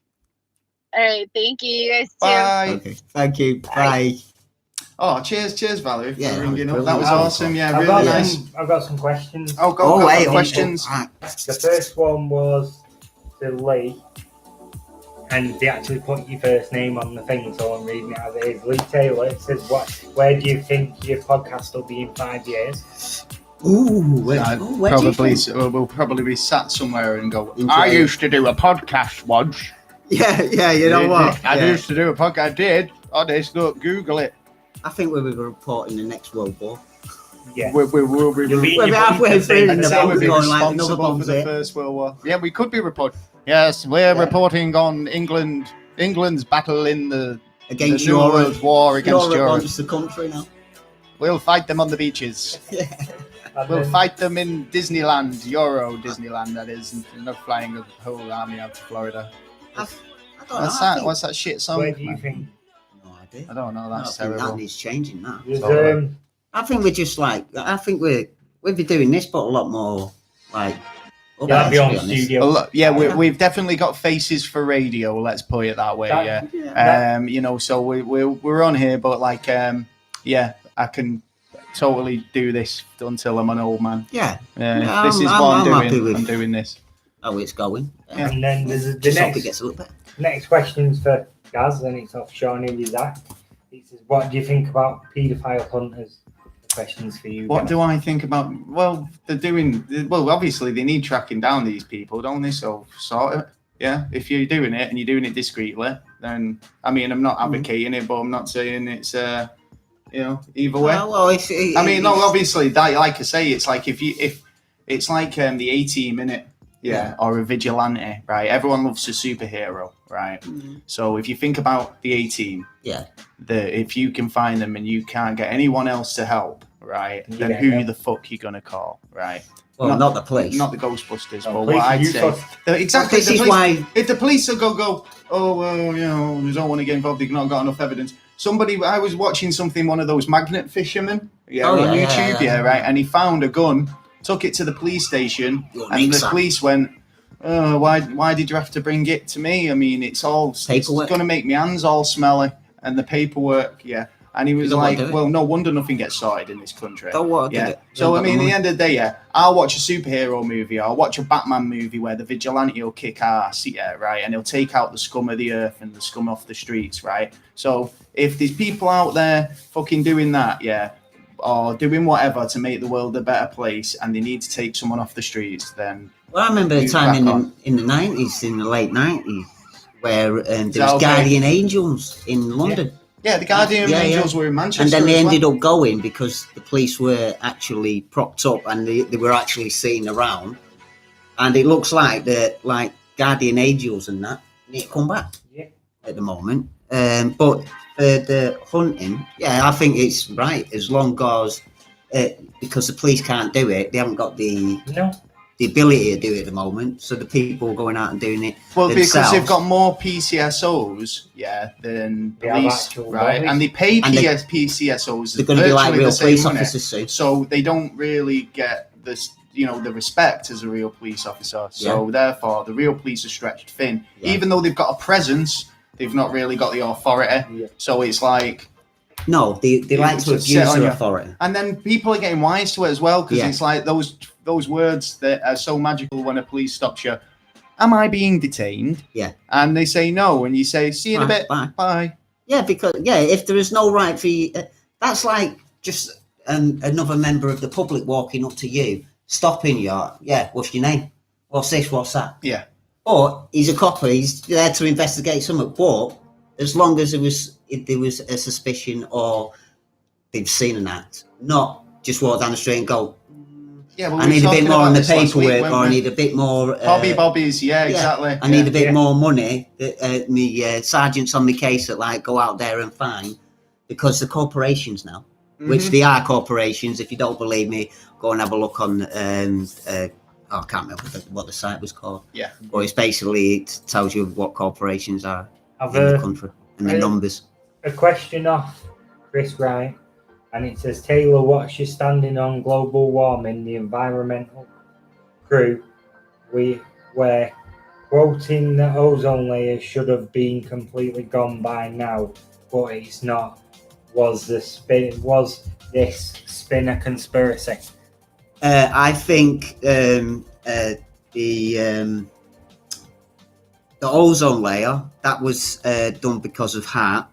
All right, thank you. You guys too. Bye. Okay. Thank you. Bye. Oh, cheers, Valerie, for ringing up. Brilliant. That was awesome. Yeah, really nice. I've got some questions. Go questions. The first one was to Lee, and they actually put your first name on the thing, so I'm reading it as it is. Lee Taylor. It says, where do you think your podcast will be in 5 years? We'll probably be sat somewhere and go, I used to do a podcast once. Yeah, you know what? I used to do a podcast. I did. Honest, look, Google it. I think we'll be reporting the next World War. Yeah. We'll be halfway through in the we'll be going like another responsible bomb for the First World War. Yeah, we could be reporting. Yes, we're reporting on England's battle in the against New World War against Europe. Wants the country now. We'll fight them on the beaches. We'll fight them in Disneyland, Euro Disneyland, that is. Not flying the whole army out to Florida. I don't know. What's that shit song? Where do you think? No idea. I don't know. That's terrible. That needs changing. That. I think we're just like. I think we'll be doing this, but a lot more like. Yeah, be on studio. We've definitely got faces for radio. Let's put it that way. So we're on here, but like, I can totally do this until I'm an old man. Yeah. This is what I'm doing. I'm doing this. Oh, it's going. Yeah. And then there's the just next. Hope it gets a little better. Next question's for Gaz, and it's off Sean and Zach. He says, "What do you think about paedophile hunters?" The question's for you. What do I think about? Well, they're doing. Well, obviously they need tracking down these people, don't they? So sort of. Yeah. If you're doing it and you're doing it discreetly, then I mean, I'm not advocating it, but I'm not saying it's either way. Obviously, that, like I say, it's like if it's like the 18-minute. Yeah, or a vigilante, right? Everyone loves a superhero, right? Mm-hmm. So if you think about the A-Team, if you can find them and you can't get anyone else to help, right? Then who the fuck you gonna call, right? Well, not the police, not the Ghostbusters, but what I'd say exactly. This is why if the police will go, oh well, we don't want to get involved. They've not got enough evidence. I was watching something, one of those magnet fishermen, on YouTube, right? And he found a gun. Took it to the police station, and the police went, "Oh, why did you have to bring it to me? I mean, it's going to make my hands all smelly." And the paperwork, And he was like, "Well, no wonder nothing gets sorted in this country." So I mean, at the end of the day, I'll watch a superhero movie, I'll watch a Batman movie where the vigilante will kick ass, right, and he'll take out the scum of the earth and the scum off the streets, right. So if there's people out there fucking doing that, or doing whatever to make the world a better place, and they need to take someone off the streets, then... Well, I remember the time in the 90s, in the late 90s, where there was Guardian Angels in London. Yeah, the Guardian Angels were in Manchester. And then they ended up going because the police were actually propped up and they were actually seen around. And it looks like the Guardian Angels and that need to come back at the moment. But the hunting, I think it's right as long as because the police can't do it, they haven't got the ability to do it at the moment. So the people going out and doing it themselves. Because they've got more PCSOs, than police, right? And they pay PCSOs. They're going to be like real police officers soon. So they don't really get this, the respect as a real police officer. So therefore, the real police are stretched thin, even though they've got a presence. They've not really got the authority, so it's like... No, they like to abuse their authority. And then people are getting wise to it as well, because it's like those words that are so magical when a police stops you. Am I being detained? Yeah. And they say no, and you say, see you in a bit, bye. Yeah, because, if there is no right for you... that's like just another member of the public walking up to you, stopping you, what's your name? What's this, what's that? Yeah. Or he's a cop, he's there to investigate something. But as long as there was a suspicion or they've seen an act, not just walk down the street and go, I need a bit more on the paperwork, or I need a bit more... Bobbies, exactly. I need a bit more money. Me sergeants on the case that go out there and find, because the corporations now, which they are corporations. If you don't believe me, go and have a look on. I can't remember what the site was called. Yeah. But it's basically, it tells you what corporations are in the country and their numbers. A question off Chris Wright, and it says, Taylor, what's your standing on global warming? The environmental crew, we're quoting the ozone layer should have been completely gone by now, but it's not. Was this spin a conspiracy? I think the ozone layer, that was done because of HARP,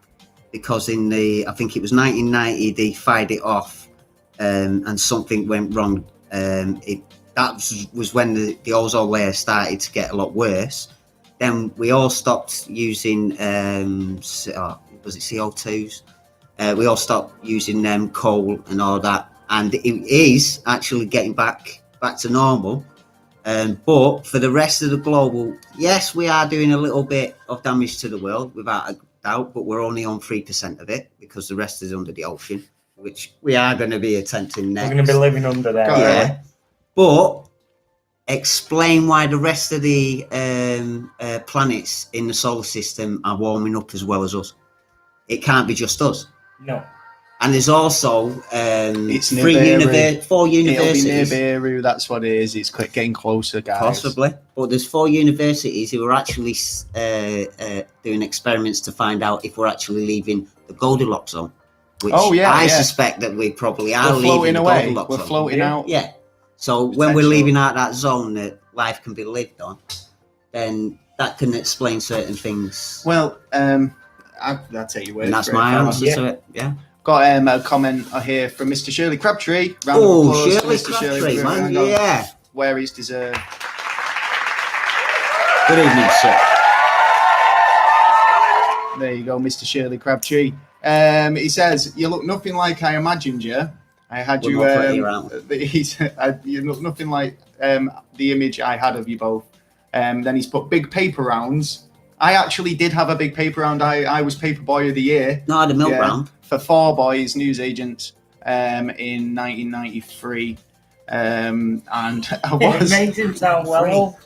because I think it was 1990 they fired it off, and something went wrong. That was when the ozone layer started to get a lot worse. Then we all stopped using was it CO2s? We all stopped using coal and all that. And it is actually getting back to normal. But for the rest of the global, yes, we are doing a little bit of damage to the world, without a doubt, but we're only on 3% of it, because the rest is under the ocean, which we are going to be attempting next. We're going to be living under there. Yeah. But explain why the rest of the planets in the solar system are warming up as well as us. It can't be just us. No. And there's also it's 4 universities. It'll be Nibiru, that's what it is. It's getting closer, guys. Possibly. But there's 4 universities who are actually doing experiments to find out if we're actually leaving the Goldilocks zone. Which I suspect that we probably are leaving the Goldilocks zone. We're floating out. Yeah. So when we're leaving out that zone that life can be lived on, then that can explain certain things. Well, I'll take your word. And that's my answer to it. Yeah. Got a comment here from Mr. Shirley Crabtree. Shirley Crabtree, man. Yeah. Where he's deserved. Good evening, sir. There you go, Mr. Shirley Crabtree. He says, you look nothing like I imagined you. I had you. He said, you look nothing like the image I had of you both. Then he's put big paper rounds. I actually did have a big paper round. I was paper boy of the year. No, I had a milk round. For 4 Boys newsagent in 1993. And I was. It makes him sound well.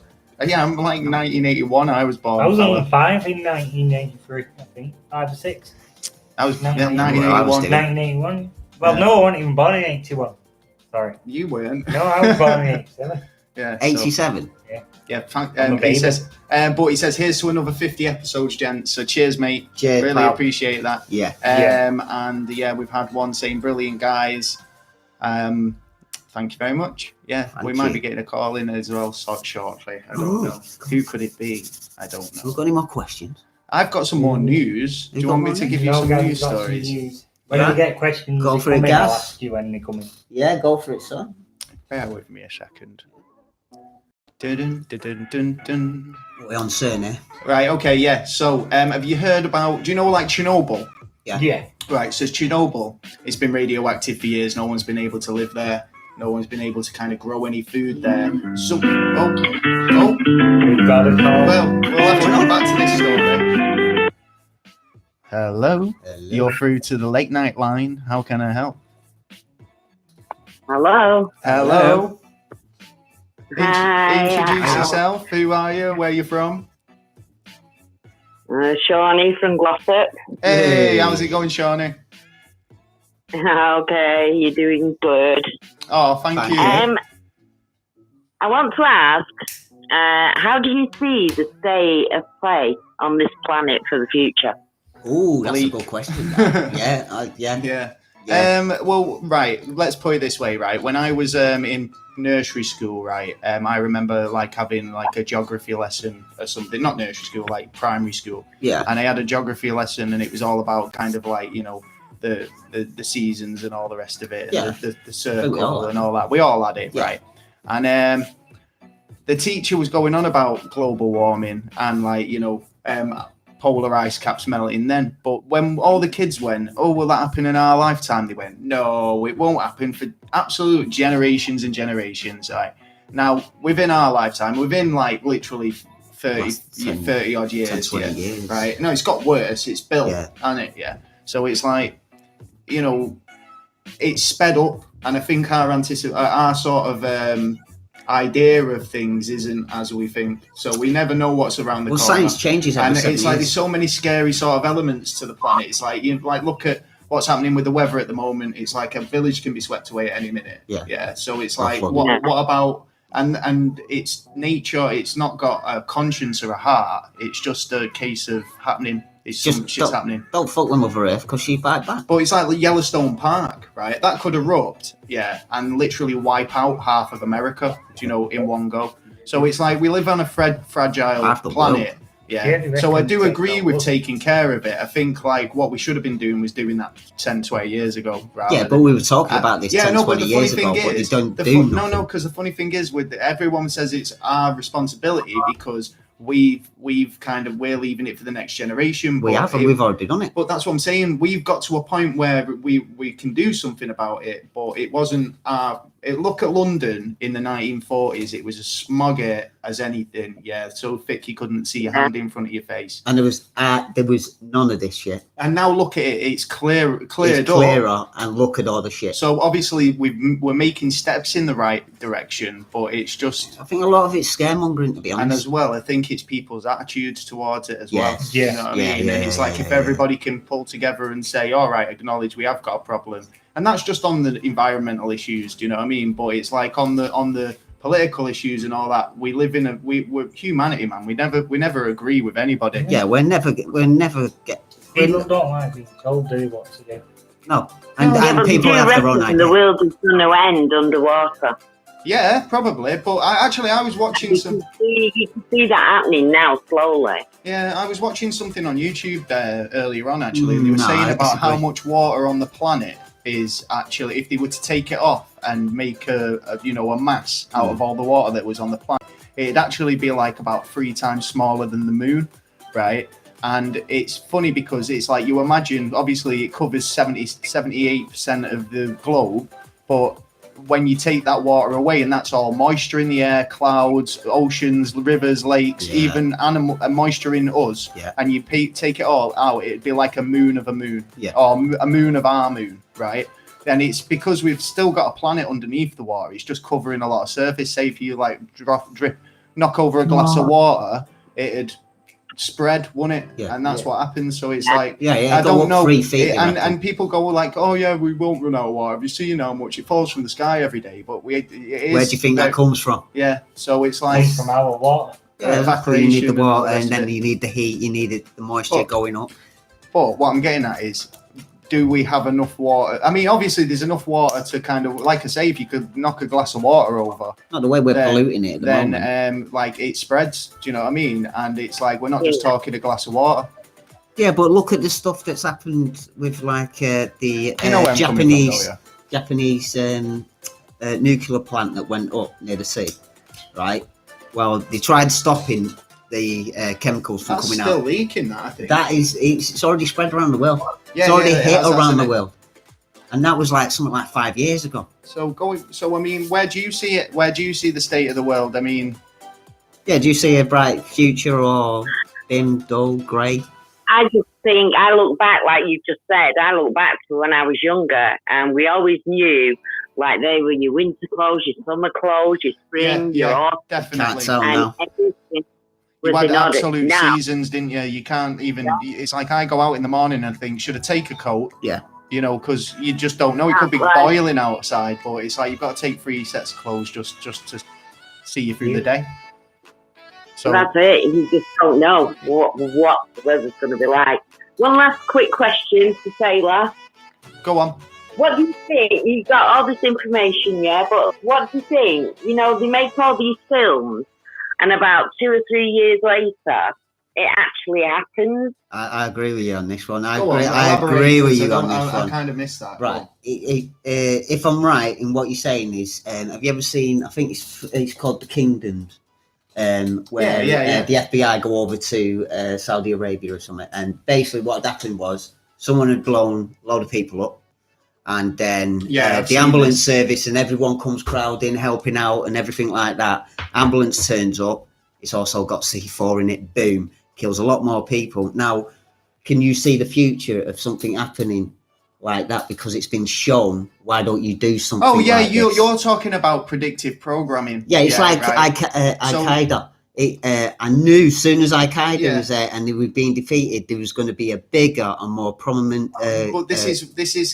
Yeah, I'm like 1981. I was born. I was only 5 in 1983, I think. 5 or 6. I was 1981. 1981. Well, no, I wasn't even born in 81. Sorry. You weren't. No, I was born in 87. Yeah. 87. Yeah. He says, but he says, here's to another 50 episodes, gents. So cheers, mate. Cheers, really pal. appreciate that. Yeah. And we've had one saying, brilliant guys. Thank you very much. Yeah, we might be getting a call in as well shortly. I don't know. Who could it be? I don't know. Have you got any more questions? I've got some more news. Do you want me to give you some news stories? When you get questions, go for it, Gaz. I'll ask you when they come in. Yeah, go for it, son. Bear with me a second. Dun, dun, dun, dun, dun. We're on Cerny. Right, okay, yeah. So, have you heard about, do you know like Chernobyl? Yeah. Right, so Chernobyl, it's been radioactive for years. No one's been able to live there. No one's been able to kind of grow any food there. So, We've got a call. Well, we'll have to come back to this story. Hello. You're through to the late night line. How can I help? Hello. Hi. Introduce yourself. Who are you? Where are you from? Shawnee from Glossop. Hey, how's it going, Shawnee? Okay, you're doing good. Oh, thank you. I want to ask, how do you see the state of play on this planet for the future? Oh, that's a good question. Yeah. Well, right. Let's put it this way, right? When I was in nursery school, right, I remember like having like a geography lesson or something. Not nursery school, like primary school. Yeah. And I had a geography lesson, and it was all about kind of like the seasons and all the rest of it. Yeah. And the circle and all that. We all had it, right? And the teacher was going on about global warming and like polar ice caps melting then. But when all the kids went, oh, will that happen in our lifetime? They went, no, it won't happen for absolute generations and generations. Right? Now, within our lifetime, within like literally 30 odd years, 10, 20 years. Right? No, it's got worse. It's built, hasn't it? Yeah. So it's like, it's sped up, and I think our sort of idea of things isn't as we think. So we never know what's around the corner. Science changes every 7 years. And it's like there's so many scary sort of elements to the planet. It's like you look at what's happening with the weather at the moment. It's like a village can be swept away at any minute. Yeah. So it's like what about and it's nature. It's not got a conscience or a heart. It's just a case of happening. It's just shit's happening. Don't fuck with Mother Earth because she fight back. But it's like Yellowstone Park, right? That could erupt, and literally wipe out half of America, in one go. So it's like we live on a fragile planet. Yeah. So I do agree with taking care of it. I think like what we should have been doing was doing that 10, 20 years ago. But we were talking about this 10, 20 years ago, but they don't do nothing. No, because the funny thing is everyone says it's our responsibility because we're leaving it for the next generation. We've already done it. But that's what I'm saying. We've got to a point where we can do something about it, but it wasn't look at London in the 1940s. It was as smoggy as anything. Yeah, so thick you couldn't see your hand in front of your face. And there was none of this shit. And now look at it. It's clearer, and look at all the shit. So obviously we're making steps in the right direction, but it's just. I think a lot of it's scaremongering, to be honest. And as well, I think it's people's attitudes towards it as well. Yeah. You know what I mean? And it's like if everybody can pull together and say, all right, acknowledge we have got a problem. And that's just on the environmental issues, do you know what I mean? But it's like on the political issues and all that. We live in we're humanity, man. We never agree with anybody. Yeah, we're never people don't like being told what to do. No, and people have their own idea. The world is going to end underwater. Yeah, probably. But I was watching some. You can see that happening now slowly. Yeah, I was watching something on YouTube earlier on. Actually, they were saying about how much water on the planet is actually, if they were to take it off and make a mass out of all the water that was on the planet, it'd actually be like about 3 times smaller than the moon, right? And it's funny because it's like you imagine, obviously it covers 78% of the globe, but when you take that water away, and that's all moisture in the air, clouds, oceans, rivers, lakes, even animal moisture in us, and you take it all out, it'd be like a moon of a moon, or a moon of our moon, right? And it's because we've still got a planet underneath the water. It's just covering a lot of surface. Say if you like knock over a glass of water, it'd spread, wouldn't it? And that's what happens. So it's like I don't know. 3 feet, and people go like, oh yeah, we won't run out of water. Have you seen how much it falls from the sky every day? But where do you think that comes from? Yeah, so it's like from our water. Evaporation. You need the water, and then you need the heat. You need the moisture going up. But what I'm getting at is, do we have enough water? I mean, obviously, there's enough water to kind of, like I say, if you could knock a glass of water over. Not the way we're polluting it at the moment. Then, like, it spreads. Do you know what I mean? And it's like, we're not just talking a glass of water. Yeah, but look at the stuff that's happened with, like, the Japanese nuclear plant that went up near the sea, right? Well, they tried stopping the chemicals from coming out. That's still leaking, that, I think. It's already spread around the world. It's already hit around the world. And that was like something like 5 years ago. So I mean, where do you see it? Where do you see the state of the world? I mean, do you see a bright future or dim, dull, grey? I just think, I look back, like you just said, I look back to when I was younger, and we always knew, like, they were your winter clothes, your summer clothes, your spring, your autumn. Definitely. Can't tell now. You had absolute seasons, didn't you? You can't even. It's like I go out in the morning and think, should I take a coat? Yeah. You know, because you just don't know. It could be boiling outside, but it's like you've got to take 3 sets of clothes just to see you through the day. So that's it. You just don't know what the weather's going to be like. One last quick question to Taylor. Go on. What do you think? You've got all this information, but what do you think? You know, they make all these films, and about 2 or 3 years later, it actually happens. I agree with you on this one. I agree with you on this one. I kind of missed that. Right. If I'm right in what you're saying is, have you ever seen, I think it's called The Kingdoms, where the FBI go over to Saudi Arabia or something, and basically what happened was someone had blown a load of people up, and then the ambulance service and everyone comes crowding, helping out and everything like that. Ambulance turns up. It's also got C4 in it. Boom. Kills a lot more people. Now, can you see the future of something happening like that because it's been shown. Why don't you do something? Oh yeah, like you're talking about predictive programming. Yeah, it's like right? Al-Qaeda. I knew as soon as Al-Qaeda was there and they were being defeated, there was going to be a bigger and more prominent. But this is.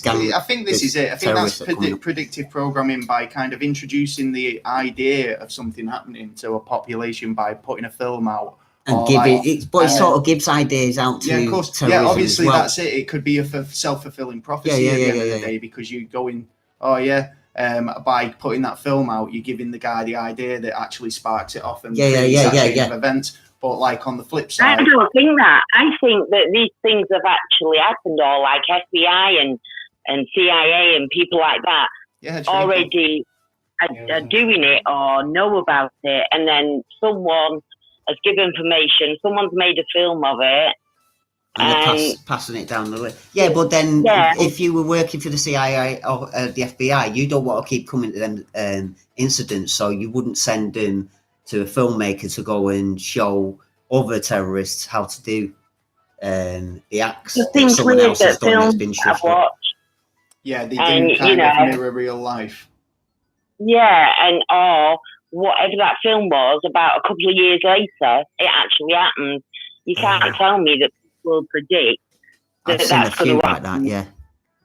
I think this is it. I think that's predictive programming by kind of introducing the idea of something happening to a population by putting a film out. And it sort of gives ideas out to of course. terrorism. Yeah, obviously as well. That's it. It could be a self-fulfilling prophecy at the end of the day because you go in. Oh yeah. By putting that film out, you're giving the guy the idea that actually sparks it off and creates that chain of events. But like on the flip side, I don't think that. I think that these things have actually happened, or like FBI and CIA and people like that already are doing it or know about it, and then someone has given information. Someone's made a film of it. And they're passing it down the list. Yeah, but then if you were working for the CIA or the FBI, you don't want to keep coming to them incidents, so you wouldn't send them to a filmmaker to go and show other terrorists how to do the acts that someone else has done that's been shot. Yeah, they do kind of mirror real life. Yeah, and or whatever that film was, about a couple of years later, it actually happened. You can't tell me that will predict that I've seen a few like that. Yeah,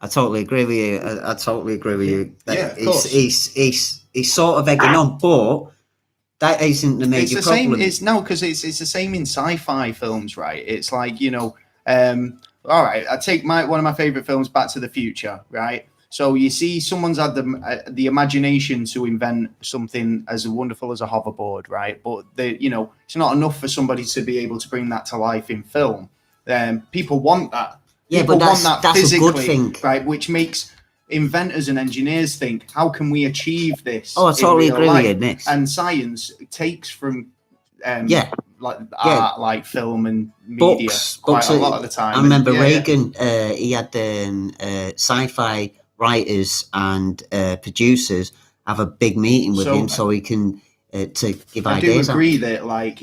I totally agree with you. I totally agree with you. He's sort of egging on, but that isn't the major problem. Because it's the same in sci-fi films, right? It's like all right. I take one of my favorite films, Back to the Future, right? So you see, someone's had the imagination to invent something as wonderful as a hoverboard, right? But it's not enough for somebody to be able to bring that to life in film. People want that. Yeah, people but want that physically, a good thing, right? Which makes inventors and engineers think, how can we achieve this? Oh, I totally agree with you, Nick. And science takes from art, like film and media, quite a lot of the time. I remember Reagan. He had sci-fi writers and producers have a big meeting with him so he can to give ideas. I do agree that, like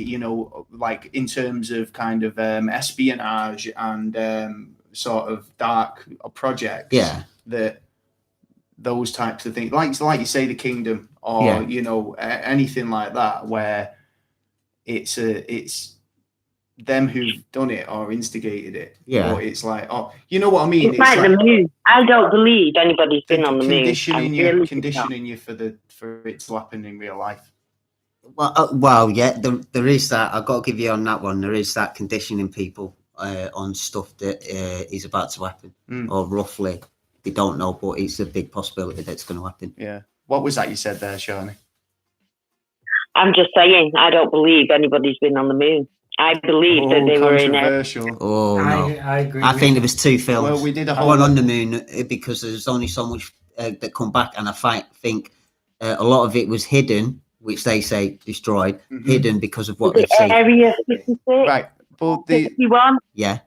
in terms of kind of espionage and sort of dark projects, that those types of things, like you say, the Kingdom, or anything like that, where it's them who've done it or instigated it. Or it's like, you know what I mean? It's like the moon. I don't believe anybody's been on the moon. Conditioning you for it to happen in real life. Well, there is that. I've got to give you on that one. There is that conditioning people on stuff that is about to happen, or roughly they don't know, but it's a big possibility that it's going to happen. Yeah. What was that you said there, Shani? I'm just saying, I don't believe anybody's been on the moon. I believe that they were in it. Oh, no. I agree. I think there was two films. Well, we did a whole one on the moon because there's only so much that come back, and I think a lot of it was hidden, which they say destroyed, hidden because of what they've seen. Area 56? Right. But 51? Yeah.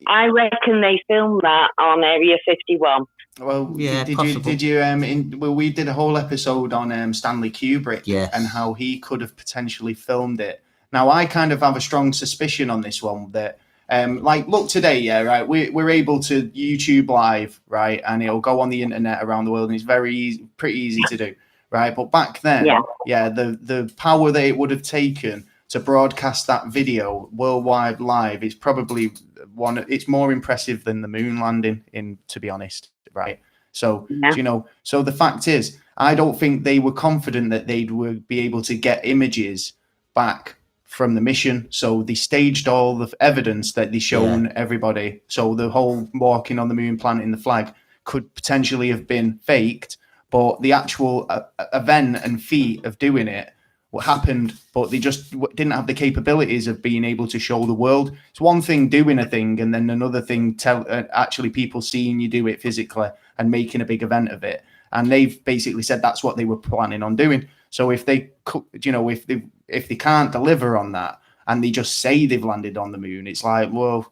I reckon they filmed that on Area 51. Well, yeah, did you we did a whole episode on Stanley Kubrick and how he could have potentially filmed it. Now, I kind of have a strong suspicion on this one that, look today, right, we're able to YouTube live, right, and it'll go on the internet around the world, and it's pretty easy to do, right? But back then, the power that it would have taken to broadcast that video worldwide live is probably it's more impressive than the moon landing, to be honest, right? So, so the fact is, I don't think they were confident that they would be able to get images back from the mission. So they staged all the evidence that they shown everybody. So the whole walking on the moon, planting the flag could potentially have been faked, but the actual event and feat of doing it what happened, but they just didn't have the capabilities of being able to show the world. It's one thing doing a thing, and then another thing actually people seeing you do it physically and making a big event of it. And they've basically said that's what they were planning on doing. So if they, if they can't deliver on that and they just say they've landed on the moon, it's like, well,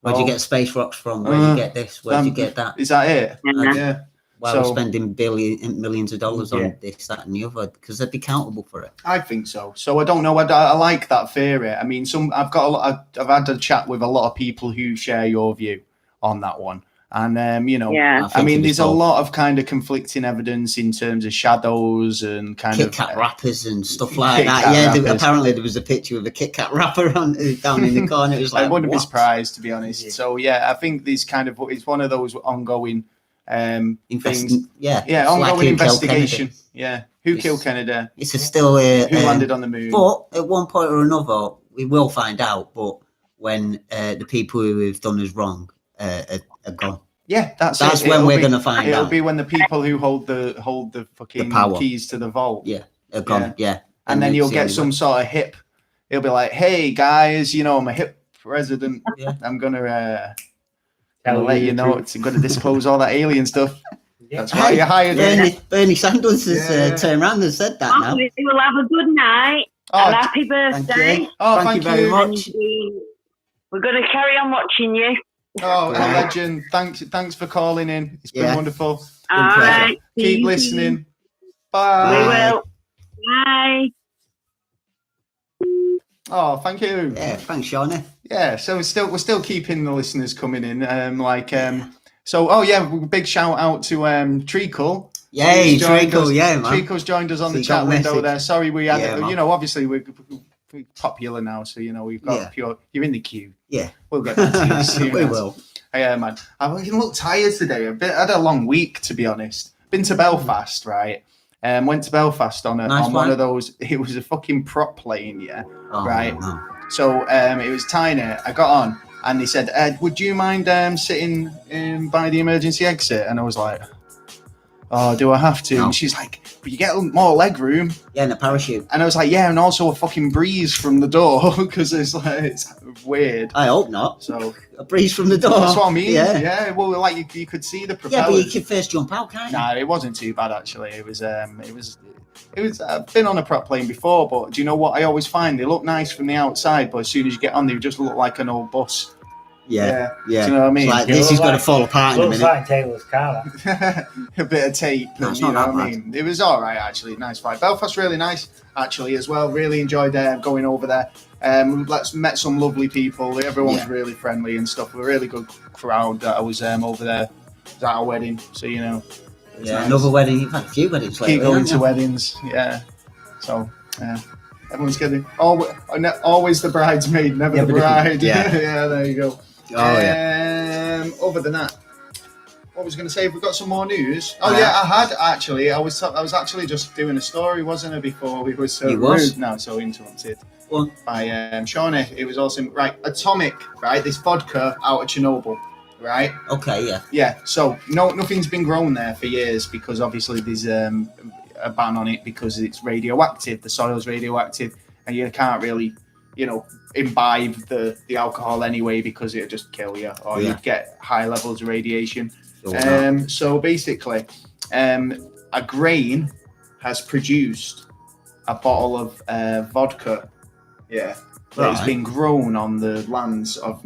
where'd you get space rocks from? Where'd you get this? Where'd you get that? Is that it? Yeah. Why we're spending millions of dollars on this, that, and the other, because they'd be accountable for it. I think so. So I don't know. I like that theory. I mean, I've had a chat with a lot of people who share your view on that one, And you know, I mean, there's a lot of kind of conflicting evidence in terms of shadows and kind Kit of Kat wrappers and stuff like that. Apparently there was a picture of a Kit Kat wrapper down in the corner. It was like, I wouldn't be surprised, to be honest. Yeah. So I think this kind of it's one of those ongoing things. Ongoing investigation. Yeah, who killed Kennedy? It's still who landed on the moon. But at one point or another, we will find out. But when the people who have done us wrong are gone. Yeah, that's when we're going to find out. It'll be when the people who hold the fucking keys to the vault. Yeah, are gone. Yeah. And then you'll get some sort of hip. He'll be like, "Hey guys, you know, I'm a hip president. I'm gonna let you know. I'm gonna disclose all that alien stuff. That's why you hired me." Bernie Sanders has turned around and said that now. You will have a good night. And happy birthday. Thank you very much. We're going to carry on watching you. Oh, a legend. Thanks for calling in. It's been wonderful. All right. Keep listening. Bye. We will. Bye. Oh, thank you. Yeah, thanks, Shawnee. Yeah, so we're still keeping the listeners coming in. Big shout out to Treacle. Yay, Treacle, man. Treacle's joined us on the chat window there. Sorry, we had obviously we're popular now, so we've got you're in the queue. Yeah, we'll get back to you soon. We will. Yeah, man. I look tired today. I had a long week, to be honest. Been to Belfast, right? Went to Belfast on one of those. It was a fucking prop plane, right? No. So it was tiny. I got on, and they said, "Ed, would you mind sitting by the emergency exit?" And I was like, "Oh, do I have to?" No. And she's like, "But you get more leg room." Yeah, and a parachute. And I was like, "Yeah, and also a fucking breeze from the door because it's weird." I hope not. So a breeze from the door. That's what I mean. Yeah. Well, like you could see the propellers. Yeah, but you could first jump out, can't you? Nah, it wasn't too bad actually. It was. I've been on a prop plane before, but do you know what I always find? They look nice from the outside, but as soon as you get on, they just look like an old bus. Yeah. Do you know what I mean? Like, this is going to fall apart in a minute. Looks like Taylor's car. A bit of tape. No, it's not that bad. I mean? It was all right, actually. Nice flight. Belfast, really nice, actually, as well. Really enjoyed going over there. Met some lovely people. Everyone's really friendly and stuff. A really good crowd that I was over there. It was at a wedding, so Yeah, nice. Another wedding. You've had a few weddings lately. Keep going to weddings, So, everyone's getting always the bridesmaid, never the bride. Yeah, there you go. Other than that, what was I going to say? Have we got some more news? I had actually. I was actually just doing a story, wasn't I? Before we were so rude, now so interrupted by Shawnee. It was awesome. Right, Atomic. Right, this vodka out of Chernobyl. Right. Okay. Yeah. Yeah. So nothing's been grown there for years because obviously there's a ban on it because it's radioactive. The soil's radioactive, and you can't really, imbibe the alcohol anyway because it'll just kill you, or you'd get high levels of radiation. So basically, a grain has produced a bottle of vodka. Yeah. That has been grown on the lands of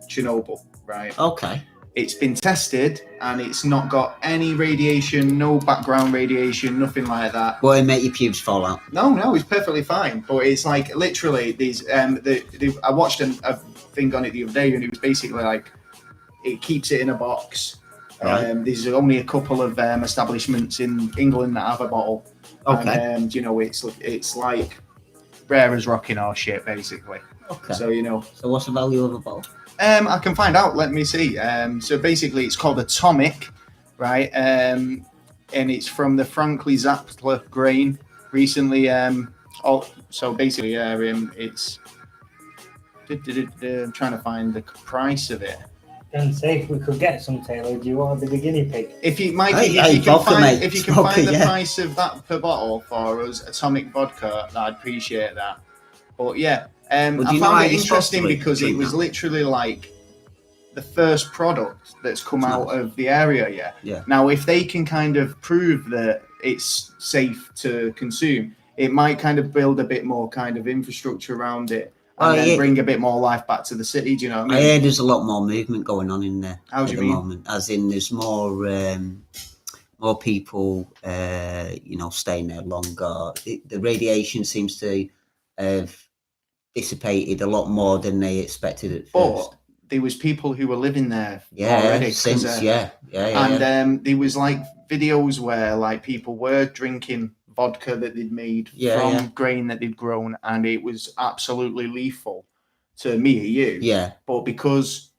Chernobyl. Right. Okay. It's been tested and it's not got any radiation, no background radiation, nothing like that. Will it make your pubes fall out? No, it's perfectly fine. But it's like literally these. I watched a thing on it the other day, and it was basically like it keeps it in a box. Right. There's only a couple of establishments in England that have a bottle. Okay. And it's like rare as rocking horse shit, basically. Okay. So So what's the value of a bottle? I can find out. Let me see. So basically, it's called Atomic, right? And it's from the Frankly Zappa grain. Recently, so basically, it's. I'm trying to find the price of it. And say if we could get some, Taylor, do you want to be the guinea pig? If you can find the price of that per bottle for us, Atomic vodka, I'd appreciate that. But yeah. I found it interesting because it was literally like the first product that's come out of the area. Yeah. Now, if they can kind of prove that it's safe to consume, it might kind of build a bit more kind of infrastructure around it and then bring a bit more life back to the city. Do you know what I mean? I heard there's a lot more movement going on in there at the moment. As in, there's more people, staying there longer. The radiation seems to have dissipated a lot more than they expected at first. there was people who were living there already. And there was like videos where like people were drinking vodka that they'd made from grain that they'd grown, and it was absolutely lethal to me or you. Yeah. But because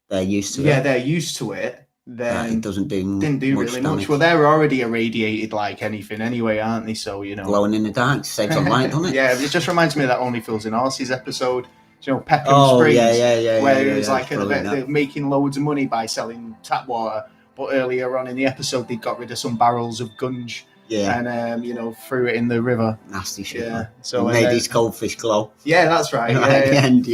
they're used to it. Yeah, they're used to it. Then it didn't do really much. Well, they're already irradiated like anything anyway, aren't they? So, you know. Glowing in the dark saves on light, doesn't it? Yeah, it just reminds me of that Only Fools and Horses episode. You know, Peckham Springs. Where it was like they're making loads of money by selling tap water. But earlier on in the episode, they got rid of some barrels of gunge. Yeah. And, you know, threw it in the river. Nasty shit. Yeah. Man. So made these goldfish glow. Yeah, that's right. At the end,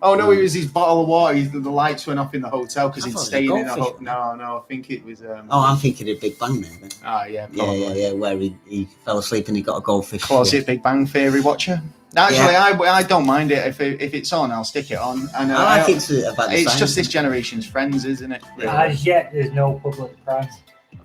Oh, no, it was his bottle of water. The lights went off in the hotel because he'd stayed in a hotel. No, I think it was... I'm thinking of Big Bang there. Then. Oh, yeah, probably. Yeah, where he fell asleep and he got a goldfish. Closet Big Bang Theory watcher. Actually, I don't mind it. If it's on, I'll stick it on. And I like it's about the It's just this generation's Friends, isn't it? Really? As yet, there's no public price.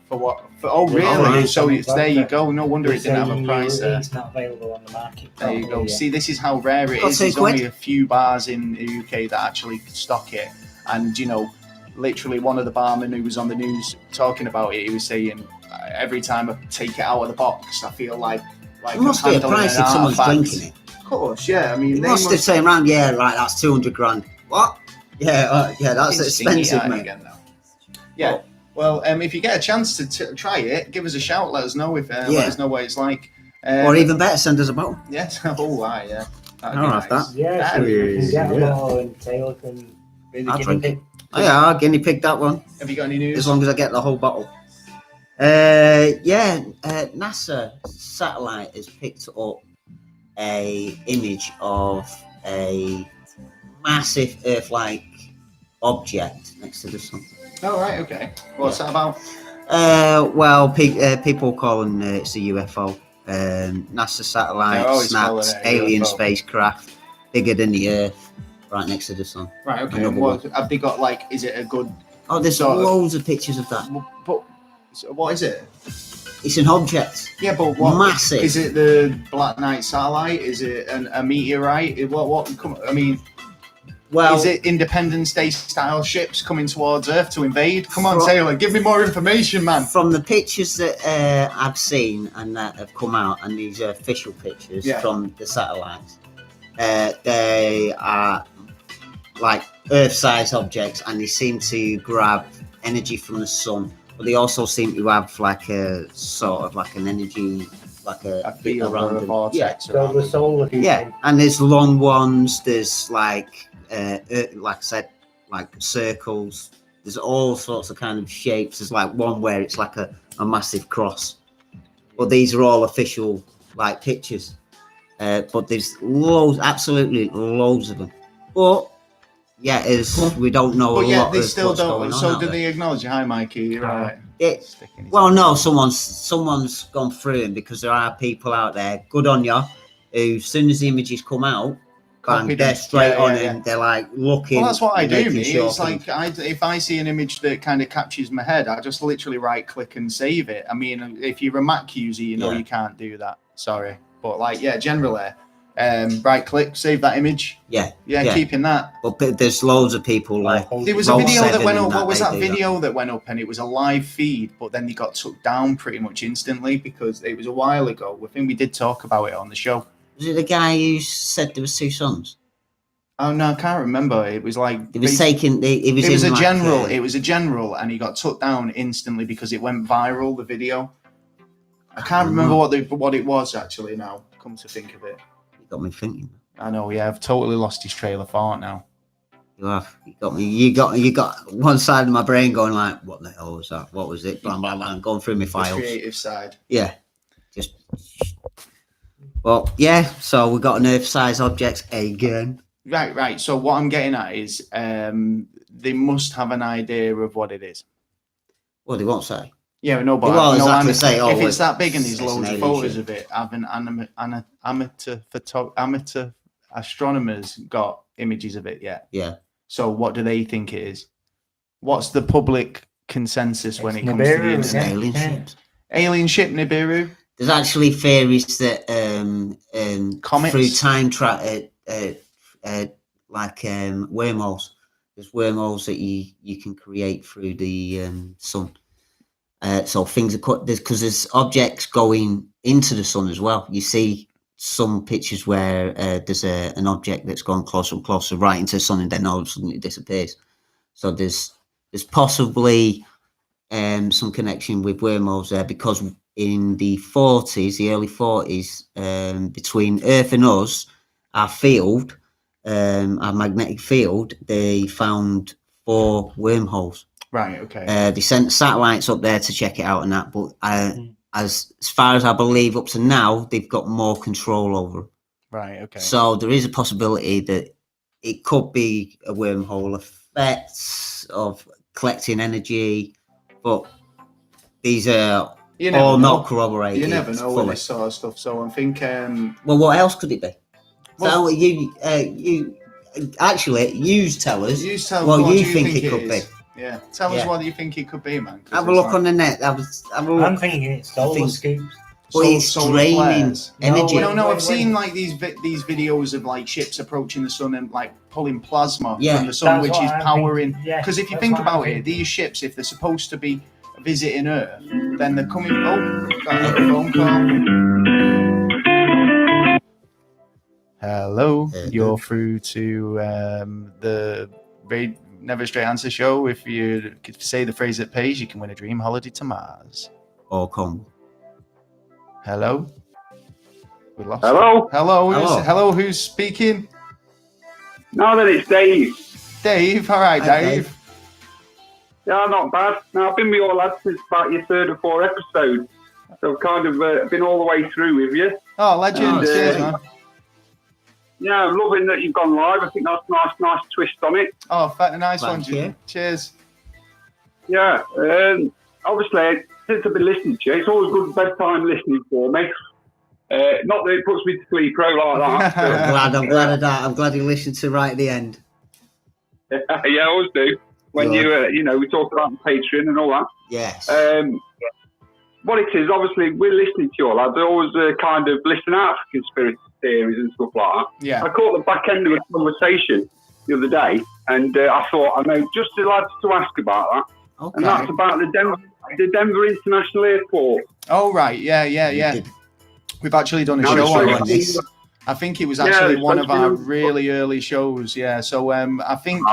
For what? Really? So there you go. No wonder it didn't have a price there. It's not available on the market. There you go. See, this is how rare it is. There's only a few bars in the UK that actually stock it. And, you know, literally one of the barmen who was on the news talking about it, he was saying, every time I take it out of the box, I feel like it must be a price if someone's drinking it. Of course, yeah. I mean, they must have turned around, that's 200 grand. What? Yeah, that's expensive, mate. Again, yeah. Well, if you get a chance to try it, give us a shout. Let us know let us know what it's like. Or even better, send us a bottle. Yes. Oh, right, yeah. I'll have that. Yeah, so you can get a bottle and Taylor can be the guinea pig. Oh, yeah, I'll guinea pig that one. Have you got any news? As long as I get the whole bottle. NASA satellite has picked up a image of a massive Earth-like object next to the sun. Oh, right, okay. What's that about? People calling it's a UFO. NASA satellite snapped alien spacecraft bigger than the Earth, right next to the sun. Right, okay. Have they got, like, is it a good... Oh, there's loads of pictures of that. But what is it? It's an object. Yeah, but what? Massive. Is it the Black Knight satellite? Is it a meteorite? What? I mean... Well, is it Independence Day style ships coming towards Earth to invade? Come on, Taylor, give me more information, man. From the pictures that I've seen and that have come out, and these are official pictures from the satellites, they are like Earth-sized objects, and they seem to grab energy from the sun, but they also seem to have like a sort of like an energy, like a field around them. So the solar. Yeah, and there's long ones. There's like I said, like circles. There's all sorts of kind of shapes. There's like one where it's like a massive cross. But these are all official like pictures. But there's absolutely loads of them. But we don't know. But a lot they of still what's don't. Going on So do they acknowledge? Hi, Mikey. You're right. No. Someone's gone through them, because there are people out there. Good on you. Who, as soon as the images come out, they're straight on it, and they're like looking. Well, that's what I do. It's like if I see an image that kind of captures my head, I just literally right click and save it. I mean, if you're a Mac user, you know you can't do that. Sorry, but generally, right click, save that image. Keeping that. But there's loads of people like. There was a video that went up. What was that video that went up? And it was a live feed, but then they got took down pretty much instantly because it was a while ago. I think we did talk about it on the show. Was it the guy who said there was two sons? Oh no, I can't remember. It was like it was taken. It was a general. It was a general, and he got took down instantly because it went viral. The video. I can't remember what it was actually. Now, come to think of it, you got me thinking. I know. Yeah, I've totally lost his trail of thought now. You have. You got me. You got one side of my brain going like, "What the hell was that? What was it?" Blah blah blah. Going through my files. The creative side. Yeah. Just. Well, so we got an Earth-sized object again. Right. So what I'm getting at is they must have an idea of what it is. Well, they won't say. Yeah, no, but if it's that big and there's loads of photos of it, having amateur astronomers got images of it yet? Yeah. So what do they think it is? What's the public consensus when it comes to the internet? Alien ships. Alien ship Nibiru. There's actually theories that comets through time like wormholes, there's wormholes that you can create through the sun. So things are cut because there's objects going into the sun as well. You see some pictures where there's an object that's gone closer and closer right into the sun, and then all of a sudden it disappears. So there's possibly some connection with wormholes there, because in the early 40s, between Earth and us, our field, our magnetic field, they found 4 wormholes. Right. Okay. They sent satellites up there to check it out and that, but as far as I believe, up to now, they've got more control over them. Right. Okay. So there is a possibility that it could be a wormhole effect of collecting energy, but these are all not corroborated. You never know with this sort of stuff. So I think. Well, what else could it be? Well, so you actually, you tell us. What you think it could be. Yeah, tell us what you think it could be, man. Have a look on the net. I'm thinking it's solar scoops. But it's draining energy. No, I've seen like these videos of like ships approaching the sun and like pulling plasma from the sun, which is powering. Because if you think about it, these ships, if they're supposed to be visiting Earth, then they're coming. Oh, got a phone call. Hello, you're through to the Never a Straight Answer show. If you say the phrase that pays, you can win a dream holiday to Mars. Or come. Hello? We lost. Hello? Hello, who's speaking? No, then it's Dave. Dave? All right, Dave. Yeah, not bad. Now, I've been with your lads since about your 3rd or 4th episode. So I've kind of been all the way through with you. Oh, legend. Cheers, man. Yeah, I'm loving that you've gone live. I think that's a nice twist on it. Oh, nice one, Jim. Cheers. Yeah, obviously, since I've been listening to you, it's always good bedtime listening for me. Not that it puts me to sleep like that. I'm glad of that. I'm glad you listened to right at the end. Yeah, I always do. When we talk about the Patreon and all that. Yes. What it is, obviously, we're listening to you all. I always kind of listen out for conspiracy theories and stuff like that. Yeah. I caught the back end of a conversation the other day, and I thought, I know just the lads to ask about that. Okay. And that's about the Denver International Airport. Oh, right. Yeah. We've actually done a show on this. I think it was actually one of our really early shows. Yeah. So I think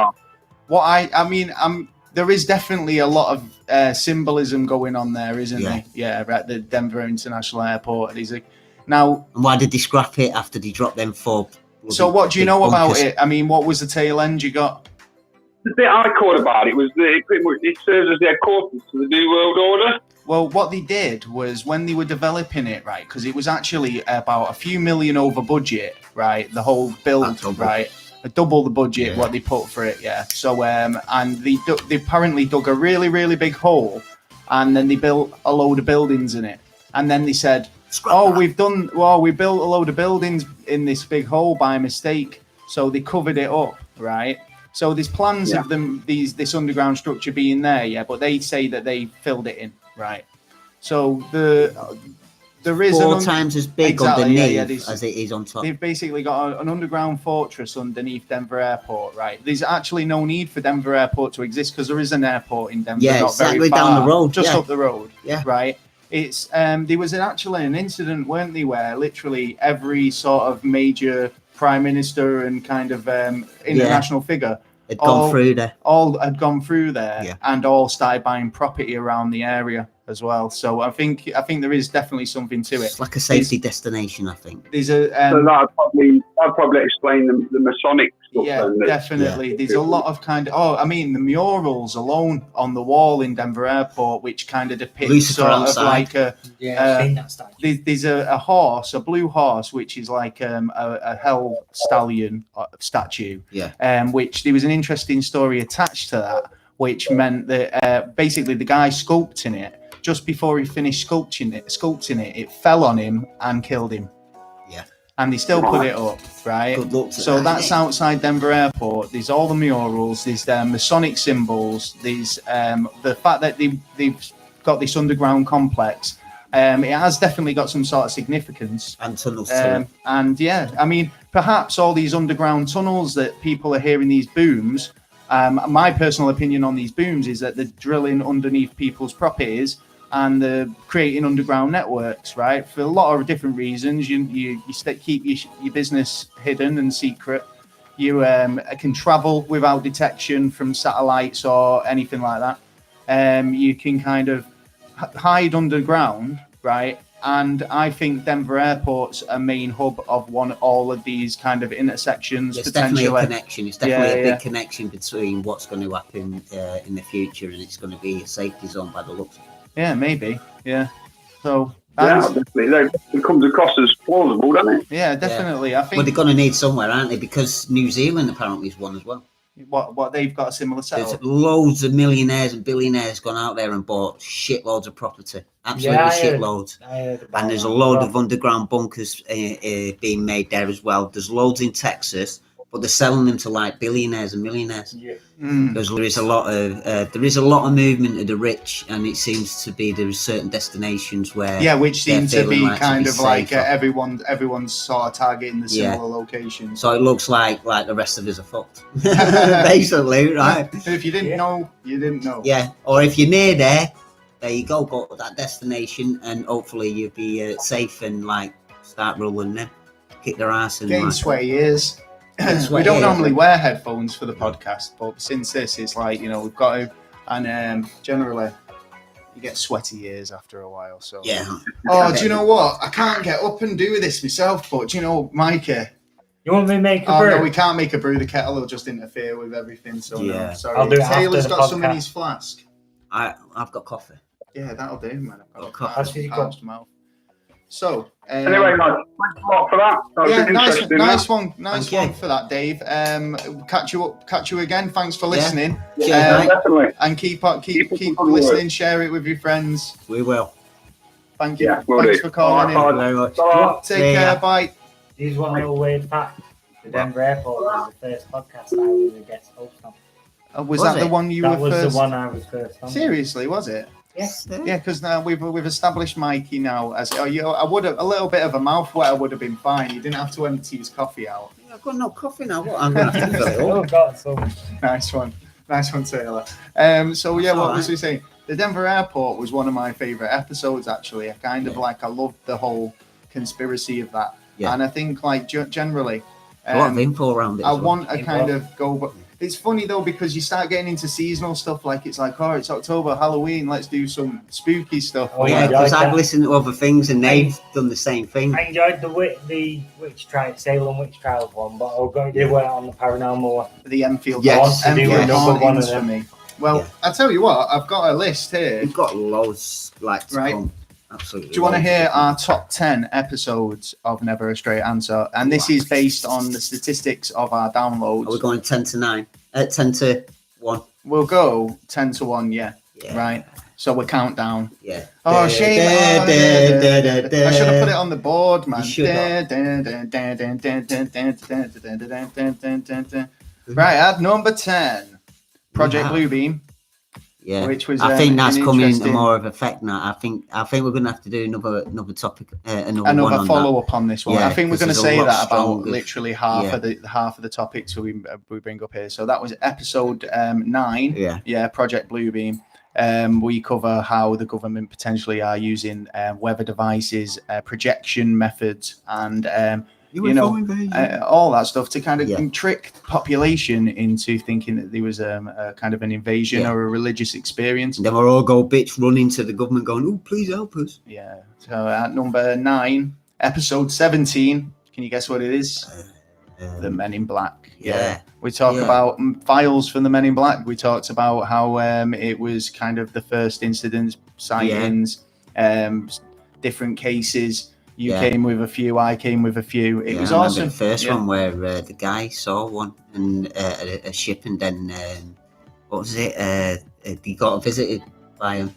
there is definitely a lot of symbolism going on there, isn't there? Yeah, at the Denver International Airport. Now, and why did they scrap it after they dropped them 4? So what do you know about it? I mean, what was the tail end you got? The bit I caught about it was it serves as their quarters to the New World Order. Well, what they did was when they were developing it, right, because it was actually about a few million over budget, right, the whole build, right, double the budget what they put for it, yeah. So and they apparently dug a really, really big hole, and then they built a load of buildings in it, and then they said, we built a load of buildings in this big hole by mistake, so they covered it up, right? So there's plans of this underground structure being there, but they say that they filled it in, right? So there is 4 times as big underneath as it is on top. They've basically got an underground fortress underneath Denver Airport, right? There's actually no need for Denver Airport to exist because there is an airport in Denver, not very far, down the road, just up the road, right? It's there was actually an incident, weren't there, where literally every sort of major prime minister and kind of international figure had gone through there. All had gone through there, and all started buying property around the area as well. So I think there is definitely something to it. It's like a safety destination, I think. There's a so I'd probably explain the Masonic stuff. Yeah, definitely. Yeah. There's a lot of the murals alone on the wall in Denver Airport, which kind of depicts sort of like there's a horse, a blue horse, which is like a hell stallion statue. Yeah. Which there was an interesting story attached to that, which meant that basically the guy sculpting it, just before he finished sculpting it, it fell on him and killed him. Yeah. And they still put it up, right? Good luck to so that's outside Denver Airport. There's all the murals, there's Masonic symbols, there's the fact that they've got this underground complex. It has definitely got some sort of significance. And tunnels too. And perhaps all these underground tunnels that people are hearing these booms My personal opinion on these booms is that they're drilling underneath people's properties and they're creating underground networks, right? For a lot of different reasons. You keep your business hidden and secret. You can travel without detection from satellites or anything like that. You can kind of hide underground, right? And I think Denver Airport's a main hub of all of these kind of intersections. It's definitely a connection. It's definitely a big connection between what's going to happen in the future, and it's going to be a safety zone by the looks of it. Yeah, maybe. Yeah. So. Definitely. It comes across as plausible, doesn't it? Yeah, definitely. Yeah. I think. Well, they're going to need somewhere, aren't they? Because New Zealand apparently is one as well. What they've got a similar setup. There's loads of millionaires and billionaires gone out there and bought shitloads of property. Absolutely shitloads. And there's a load of underground bunkers being made there as well. There's loads in Texas, but they're selling them to like billionaires and millionaires. Yeah. Because there is a lot of movement of the rich, and it seems to be there are certain destations where which seem to be kind of like everyone's sort of targeting the similar locations. So it looks like the rest of us are fucked, basically, right? If you didn't know, you didn't know. Yeah, or if you're near there you go to that destination, and hopefully you'll be safe and like start rolling them, kick their ass and getting sweaty ears. We don't normally wear headphones for the podcast, but since this, it's like, we've got to, and generally you get sweaty ears after a while. So do you know what? I can't get up and do this myself, but do you know, Mikey? You want me to make a brew? No, we can't make a brew. The kettle will just interfere with everything. So no, sorry. I'll do it. Taylor's got some in his flask. I've got coffee. Yeah, that'll do, man. I've got coffee. Mouth. So anyway, mate, thanks a lot for that. Nice one for that, Dave. Catch you again. Thanks for listening. Definitely. And keep listening. Share it with your friends. We will. Thank you. Yeah, Thanks for calling in. Very much. Take care. Bye. Here's one little weird fact. The Denver Airport was the first podcast I was a guest host on. Was that the one you were first? That was the one I was first on. Seriously, was it? Yes. Yeah, because now we've established Mikey now as I would have a little bit of a mouth wet would have been fine. He didn't have to empty his coffee out. I've got no coffee now. What? I'm gonna have to fill it up. Oh God, so nice one, Taylor. What was we saying? The Denver Airport was one of my favorite episodes. Actually, I loved the whole conspiracy of that, and I think generally a lot of info around it. I want to kind of go, but. It's funny though because you start getting into seasonal stuff, like it's October, Halloween, let's do some spooky stuff. Oh yeah, because I've listened to other things and they've done the same thing. I enjoyed the Salem witch trials one, but I'll go do it on the paranormal one. The Enfield. Yes, another one for me. Well, I'll tell you what, I've got a list here. We've got loads to come. Absolutely. Do you want to hear our top 10 episodes of Never a Straight Answer? And this is based on the statistics of our downloads. Are we going 10 to 9? 10 to 1? We'll go 10 to 1, yeah. Right. So we'll count down. Yeah. Oh, shame. I should have put it on the board, man. Right, at number 10, Project Bluebeam. Yeah, which was, I think that's coming into more of effect now. I think we're going to have to do another topic, another follow up on this one. Yeah, I think we're going to say that about stronger. Literally half of the topics we bring up here. So that was episode 9. Yeah, Project Bluebeam. We cover how the government potentially are using weather devices, projection methods, and all that stuff to kind of trick the population into thinking that there was a kind of an invasion or a religious experience. And then we'll all go bitch running to the government going, oh, please help us. Yeah. So at number 9, episode 17, can you guess what it is? The Men in Black. Yeah. We talk about files from the Men in Black. We talked about how it was kind of the first incidents, sightings, different cases. You came with a few, I came with a few. It was awesome. The first one where the guy saw one and a ship, and then what was it? He got visited by him.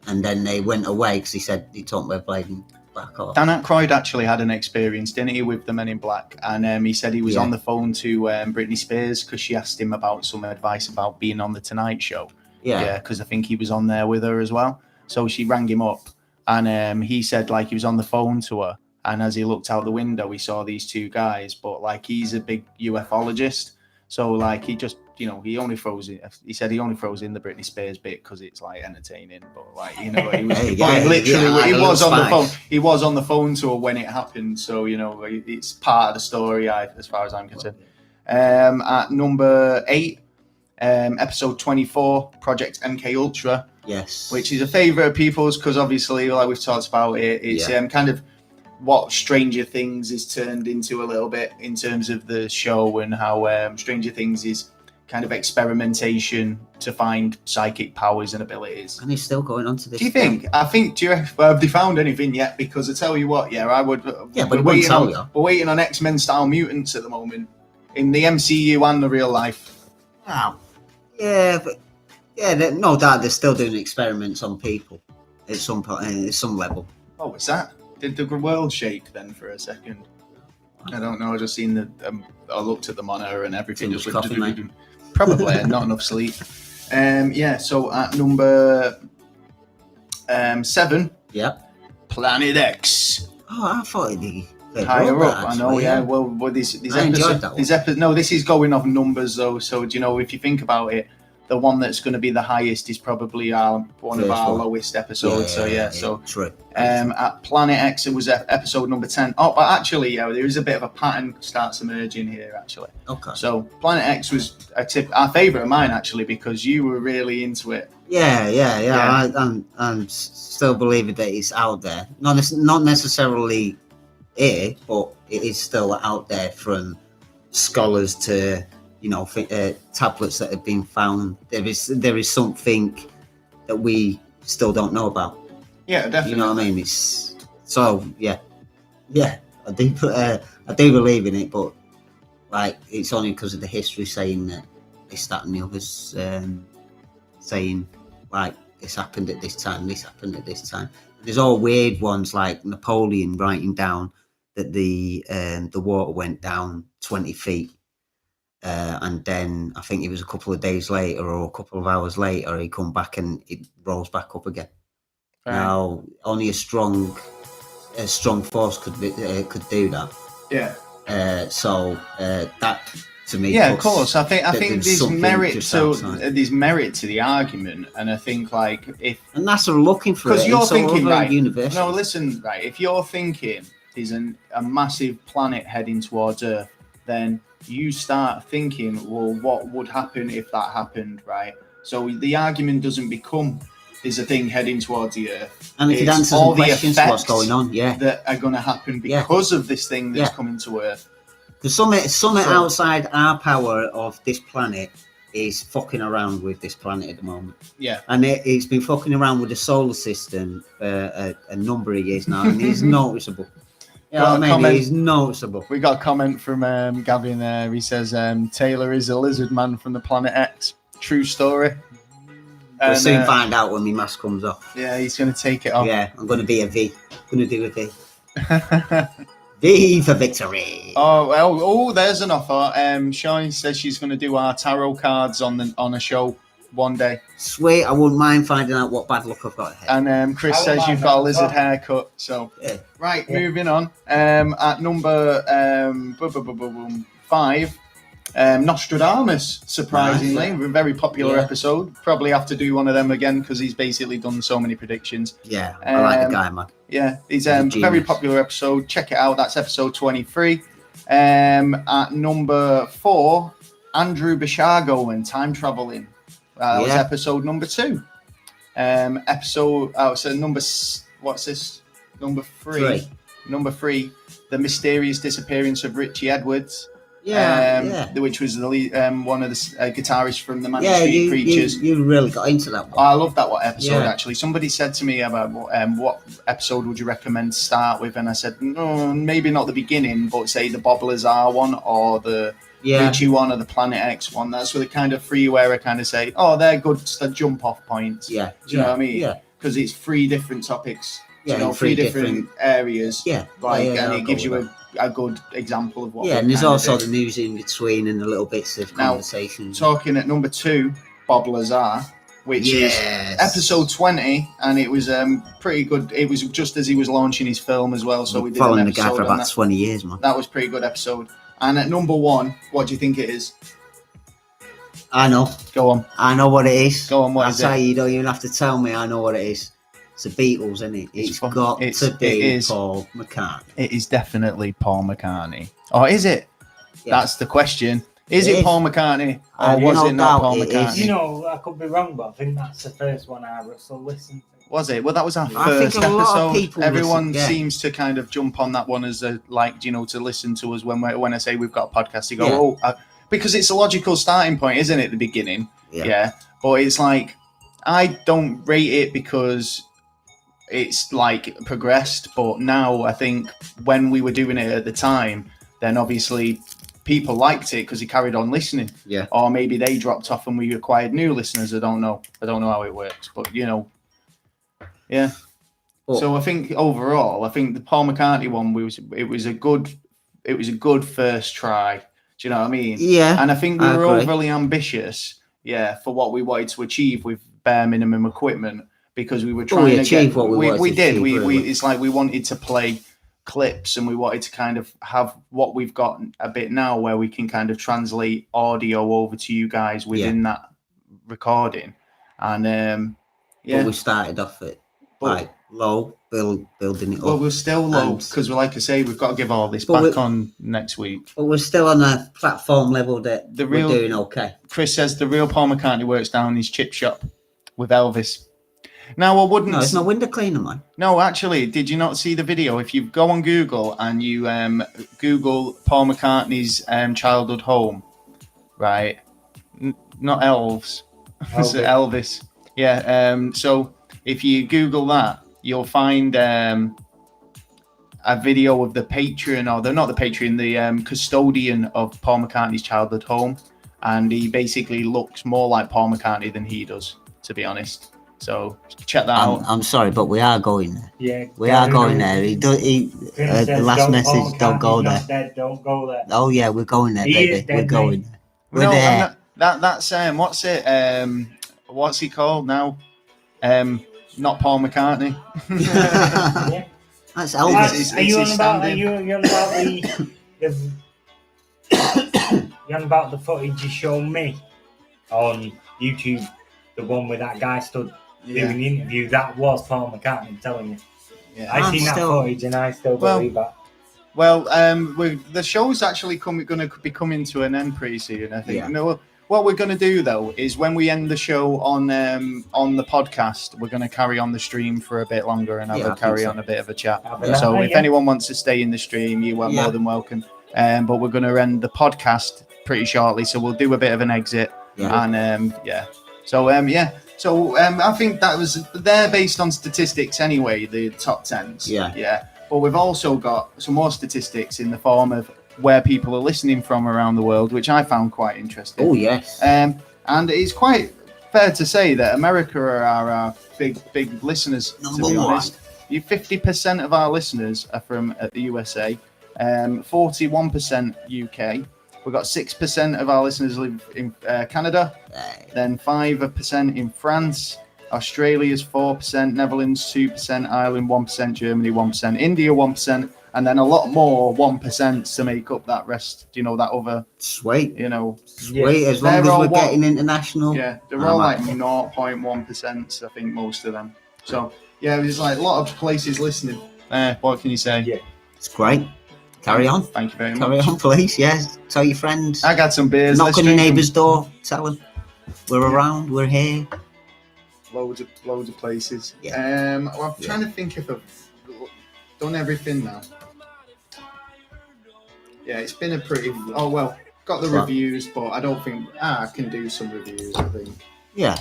And then they went away because he said he told me blading back off. Dan Aykroyd actually had an experience, didn't he, with the Men in Black? And he said he was on the phone to Britney Spears because she asked him about some advice about being on the Tonight Show. Yeah, because I think he was on there with her as well. So she rang him up. And he said, he was on the phone to her. And as he looked out the window, he saw these two guys. But, he's a big ufologist. So like he just, he only throws it. He said he only throws in the Britney Spears bit because it's like entertaining. But like he was, he was on the phone. He was on the phone to her when it happened. So it's part of the story, as far as I'm concerned. At number 8, episode 24, Project MK Ultra. Yes. Which is a favourite of people's because obviously, like we've talked about it, it's kind of what Stranger Things is turned into a little bit in terms of the show, and how Stranger Things is kind of experimentation to find psychic powers and abilities. And he's still going on to this. Do you think? Have they found anything yet? Because I tell you what, I would. Yeah, but we're waiting on X-Men style mutants at the moment in the MCU and the real life. Wow. Yeah, but no doubt they're still doing experiments on people at some point, at some level. What was that? Did the world shake then for a second? I don't know. I just seen I looked at the monitor and everything just coffee, mate. Probably not enough sleep. So at number 7, Planet X. Oh, I thought it'd be higher up. Actually, I know. Yeah. Well, this episode. No, this is going off numbers though. So if you think about it, the one that's going to be the highest is probably one of our lowest episodes. True. At Planet X, it was episode number 10. Oh, but actually, there is a bit of a pattern starts emerging here, actually. Okay. So Planet X was our favourite of mine, actually, because you were really into it. Yeah. I'm still believing that it's out there. Not necessarily here, but it is still out there from scholars to... tablets that have been found. There is something that we still don't know about. Yeah, definitely. You know what I mean? It's so yeah. I do believe in it, but like it's only because of the history saying that this, that, and the others, saying like this happened at this time, this happened at this time. There's all weird ones like Napoleon writing down that the water went down 20 feet. And then I think it was a couple of days later or a couple of hours later, he come back and it rolls back up again. Right. Now, only a strong force could do that. Yeah. So that to me. Yeah, of course. I think there's merit to the argument, and I think like and NASA are looking for it. Because you're thinking right. No, listen, right. If you're thinking there's a massive planet heading towards Earth, then you start thinking, well, what would happen if that happened, right? So the argument doesn't become there's a thing heading towards the Earth. And if it answers all the questions what's going on, that are going to happen because of this thing that's coming to Earth. Because something outside our power of this planet is fucking around with this planet at the moment. Yeah. And it's been fucking around with the solar system for a number of years now, and it's noticeable. He's noticeable. We got a comment from Gavin there. He says Taylor is a lizard man from the Planet X. True story. We'll soon find out when my mask comes off. Yeah, he's going to take it off. Yeah, I'm going to be a V. I'm going to do a V. V for victory. Oh, there's an offer. Shawnee says she's going to do our tarot cards on a show one day. Sweet, I wouldn't mind finding out what bad luck I've got ahead. And Chris says you've got a lizard haircut. So right, moving on. At number 5, Nostradamus. Surprisingly, a very popular episode. Probably have to do one of them again because he's basically done so many predictions. Yeah, I like the guy, man. Yeah, he's a very popular episode. Check it out. That's episode 23. At number 4, Andrew Bishago and time traveling. That was episode number 2. What's this? Number 3. Number 3, the mysterious disappearance of Richie Edwards. Which was the one of the guitarists from the Manic Street Preachers. You really got into that one. I love that episode, actually. Somebody said to me about what episode would you recommend to start with, and I said, no, maybe not the beginning, but say the Bobblers R one or the Richie one or the Planet X one. That's where the kind of free where I kind of say, oh, they're good jump off points. Yeah. Do you know what I mean? Yeah. Because it's 3 different topics. Yeah, 3 different areas. Yeah. And it gives you a good example of what. Yeah, and there's also the news in between and the little bits of conversation. Talking at number 2, Bob Lazar, which is episode 20, and it was pretty good. It was just as he was launching his film as well, so we did following the guy for about 20 years, man. That was a pretty good episode. And at number 1, what do you think it is? I know. Go on. I know what it is. Go on, what is it? I'll tell you don't even have to tell me. I know what it is. It's the Beatles, isn't it? It's got to be Paul McCartney. It is definitely Paul McCartney. Or is it? Yeah. That's the question. Is it Paul McCartney? Or was it not Paul McCartney? You know, I could be wrong, but I think that's the first one I listened to. Was it? Well, that was our first episode. Everyone seems to kind of jump on that one as a, like, you know, to listen to us when I say we've got a podcast. They go, because it's a logical starting point, isn't it, at the beginning? Yeah. But it's like, I don't rate it because it's like progressed. But now I think when we were doing it at the time, then obviously people liked it because he carried on listening. Yeah. Or maybe they dropped off and we acquired new listeners. I don't know how it works, but you know. Yeah. So I think overall, the Paul McCartney one it was a good first try. Do you know what I mean? Yeah. And I think we were overly ambitious, for what we wanted to achieve with bare minimum equipment because we were trying to achieve what we wanted. We did. It's like we wanted to play clips and we wanted to kind of have what we've got a bit now where we can kind of translate audio over to you guys within that recording. And but we started off at like low, building it up. Well, we're still low because, like I say, we've got to give all this back on next week. But we're still on a platform level that we're doing okay. Chris says the real Paul McCartney works down in his chip shop with Elvis. Now, I wouldn't... No, it's no window cleaner, man. No, actually, did you not see the video? If you go on Google and you Google Paul McCartney's childhood home, right? Not elves. Elvis. Yeah, so... If you Google that, you'll find a video of the patron, the custodian of Paul McCartney's childhood home. And he basically looks more like Paul McCartney than he does, to be honest. So check that out. I'm sorry, but we are going there. Yeah. We are going there. The last message, don't go there. Dead, don't go there. Oh, yeah, we're going there, baby. We're going there. We're there. That's, what's it? What's he called now? Not Paul McCartney. Yeah. That's Elvis. Are you on about the footage you showed me on YouTube? The one where that guy stood doing the interview. That was Paul McCartney telling you. Yeah, I seen that footage and I still believe that. Well, the show's actually going to be coming to an end pretty soon. I think. Yeah. No, what we're going to do though is when we end the show on the podcast, we're going to carry on the stream for a bit longer and carry on a bit of a chat. So if anyone wants to stay in the stream, you are more than welcome. But we're going to end the podcast pretty shortly, so we'll do a bit of an exit and So I think that was they're based on statistics anyway, the top 10s. Yeah. But we've also got some more statistics in the form of where people are listening from around the world, which I found quite interesting. Oh, yes. And it's quite fair to say that America are our big listeners, to be honest. 50% of our listeners are from the USA, 41% UK. We've got 6% of our listeners live in Canada, then 5% in France, Australia's 4%, Netherlands 2%, Ireland 1%, Germany 1%, India 1%, and then a lot more 1% to make up that rest. Do you know that other? Sweet. You know, sweet. As long as we're getting international. Yeah, they're all like 0.1%. I think most of them. So yeah, there's like a lot of places listening. What can you say? Yeah, it's great. Carry on. Thank you very much. Carry on, please. Yes. Tell your friends. I got some beers. Knock on your neighbour's door. Tell them we're around. We're here. Loads of places. Yeah. I'm trying to think if I've done everything now. Yeah, it's been a pretty. Oh well, got the reviews, but I don't think I can do some reviews. I think. Yeah.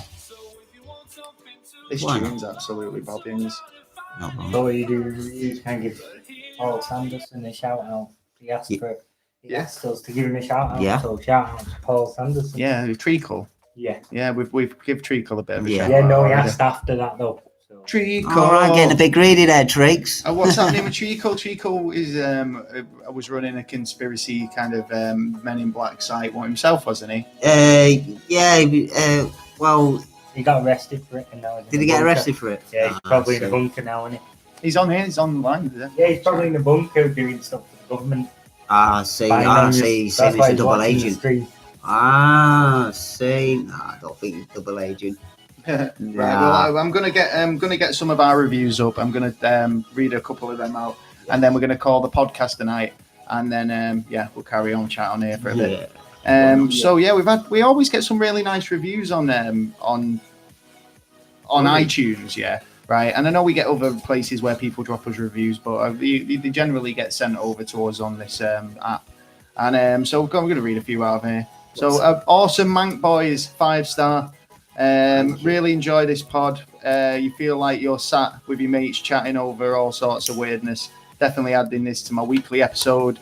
This tune's absolutely bobbins. Not wrong. So you can give Paul Sanderson a shout out. He asked us to give him a shout out. Yeah. So shout out to Paul Sanderson. Yeah, Treacle. Yeah. Yeah, we've give Treacle a bit of a shout out. Yeah, no, he asked after that though. So. Treacle. All right, getting a bit greedy there, Treaks. What's happening with Treacle? Treacle is I was running a conspiracy kind of Men in Black site himself, wasn't he? Well, he got arrested for it. And now did he get arrested for it? Yeah, he's probably in the bunker now, isn't he? He's on here. He's on the line. Yeah, he's probably in the bunker doing stuff for the government. I see. He's saying he's a double agent. See. No, I don't think it's double agent. Right. Well, I'm gonna get some of our reviews up. I'm gonna read a couple of them out, and then we're gonna call the podcast tonight, and then we'll carry on chat on here for a bit. So we always get some really nice reviews on iTunes, right. And I know we get other places where people drop us reviews, but they generally get sent over to us on this app. And so I'm going to read a few out of here. So awesome Mank Boys, 5-star. Really enjoy this pod. You feel like you're sat with your mates chatting over all sorts of weirdness. Definitely adding this to my weekly episode.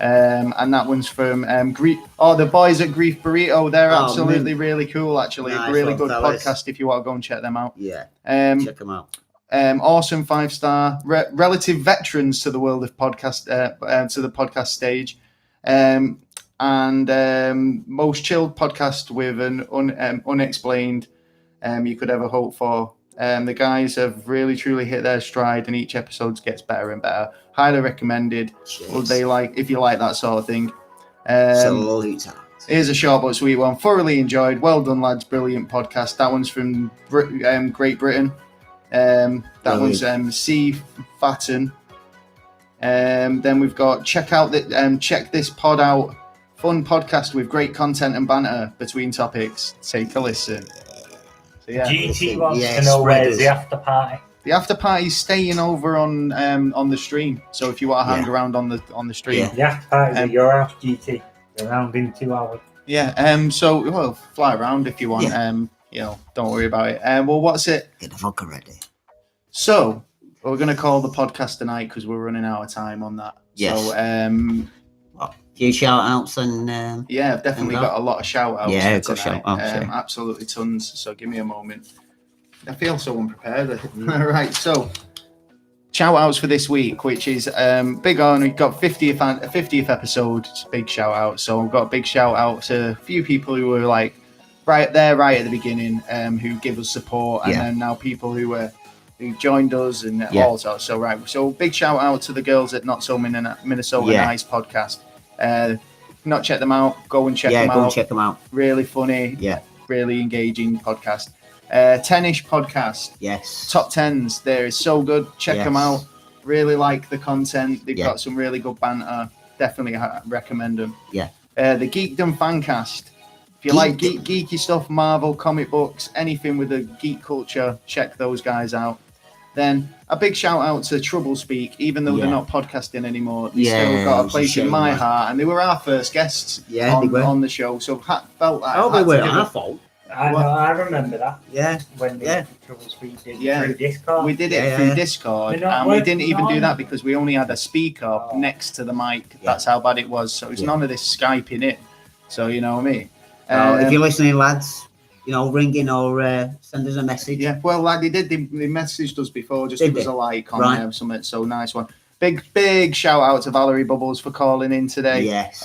And that one's from the boys at Grief Burrito. They're absolutely really cool, actually. Nice, really good podcast if you want to go and check them out. Yeah, check them out. Awesome 5-star. Relative veterans to the world of podcast, to the podcast stage. And most chilled podcast with an unexplained you could ever hope for. The guys have really truly hit their stride, and each episode gets better and better. Highly recommended. Well, if you like that sort of thing. Here's a short but sweet one. Thoroughly enjoyed. Well done, lads. Brilliant podcast. That one's from Great Britain. That one's C. Fatten. Then we've got check this pod out. Fun podcast with great content and banter between topics. Take a listen. So, GT wants to know where's the after party. The after party's staying over on the stream. So if you want to hang around on the stream, the after party's at your house, GT. You're around in 2 hours. Yeah. So fly around if you want. Don't worry about it. Well, what's it? Get the vodka ready. So we're going to call the podcast tonight because we're running out of time on that. Yes. So a few shout outs and I've definitely got a lot of shout outs. Yeah, got shout outs. Absolutely tons. So give me a moment. I feel so unprepared. Right, so shout outs for this week, which is big on. We've got 50th episode. It's a big shout out. So I've got a big shout out to a few people who were like right at the beginning, who give us support, and then now people who joined us and all sorts. So big shout out to the girls at Not So Minnesota Nice podcast. Not check them out. Go and check them out. Go and check them out. Really funny. Yeah. Really engaging podcast. 10ish podcast. Yes. Top 10s. They're so good. Check them out. Really like the content. They've got some really good banter. Definitely recommend them. Yeah. The Geekdom Fancast. If you like geeky stuff, Marvel, comic books, anything with the geek culture, check those guys out. Then a big shout out to Trouble Speak, even though they're not podcasting anymore. They still got a place in my heart, and they were our first guests on the show. So felt like they weren't our fault. I remember that. Yeah. When the Trouble Speak did through Discord. We did it through Discord, and we didn't even do that because we only had a speaker next to the mic. Yeah. That's how bad it was. So it's none of this Skyping in. So you know what I mean. If you're listening, lads, ring in or send us a message. Yeah, well, like they messaged us before, just give us a like on something. So nice one. Big shout out to Valerie Bubbles for calling in today. Yes.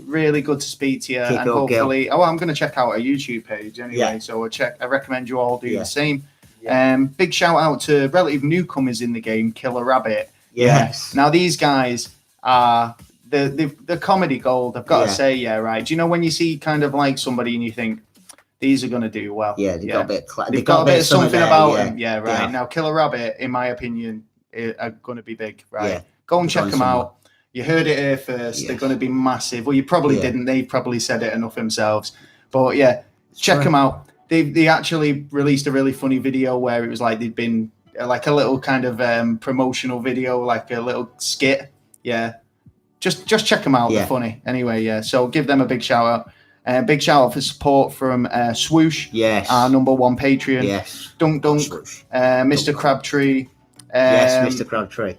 Really good to speak to you. And hopefully, I'm going to check out our YouTube page anyway. Yeah. So I recommend you all do the same. Yeah. Big shout out to relative newcomers in the game, Killer Rabbit. Yes. Now these guys are the comedy gold. I've got to say, right. Do you know when you see kind of like somebody and you think these are going to do well? Yeah, they've got a bit of something about them. Yeah, right. Yeah. Now Killer Rabbit, in my opinion, are going to be big, right? Yeah. Go and check them out. You heard it here first. Yes. They're going to be massive. Well, you probably didn't. They probably said it enough themselves. But check them out. They actually released a really funny video where it was like they'd been like a little kind of promotional video, like a little skit. Yeah. Just check them out. They're funny. Anyway, so give them a big shout out. Big shout out for support from Swoosh. Yes. Our number 1 Patreon. Yes. Dunk. Mr. Crabtree. Yes, Mr. Crabtree.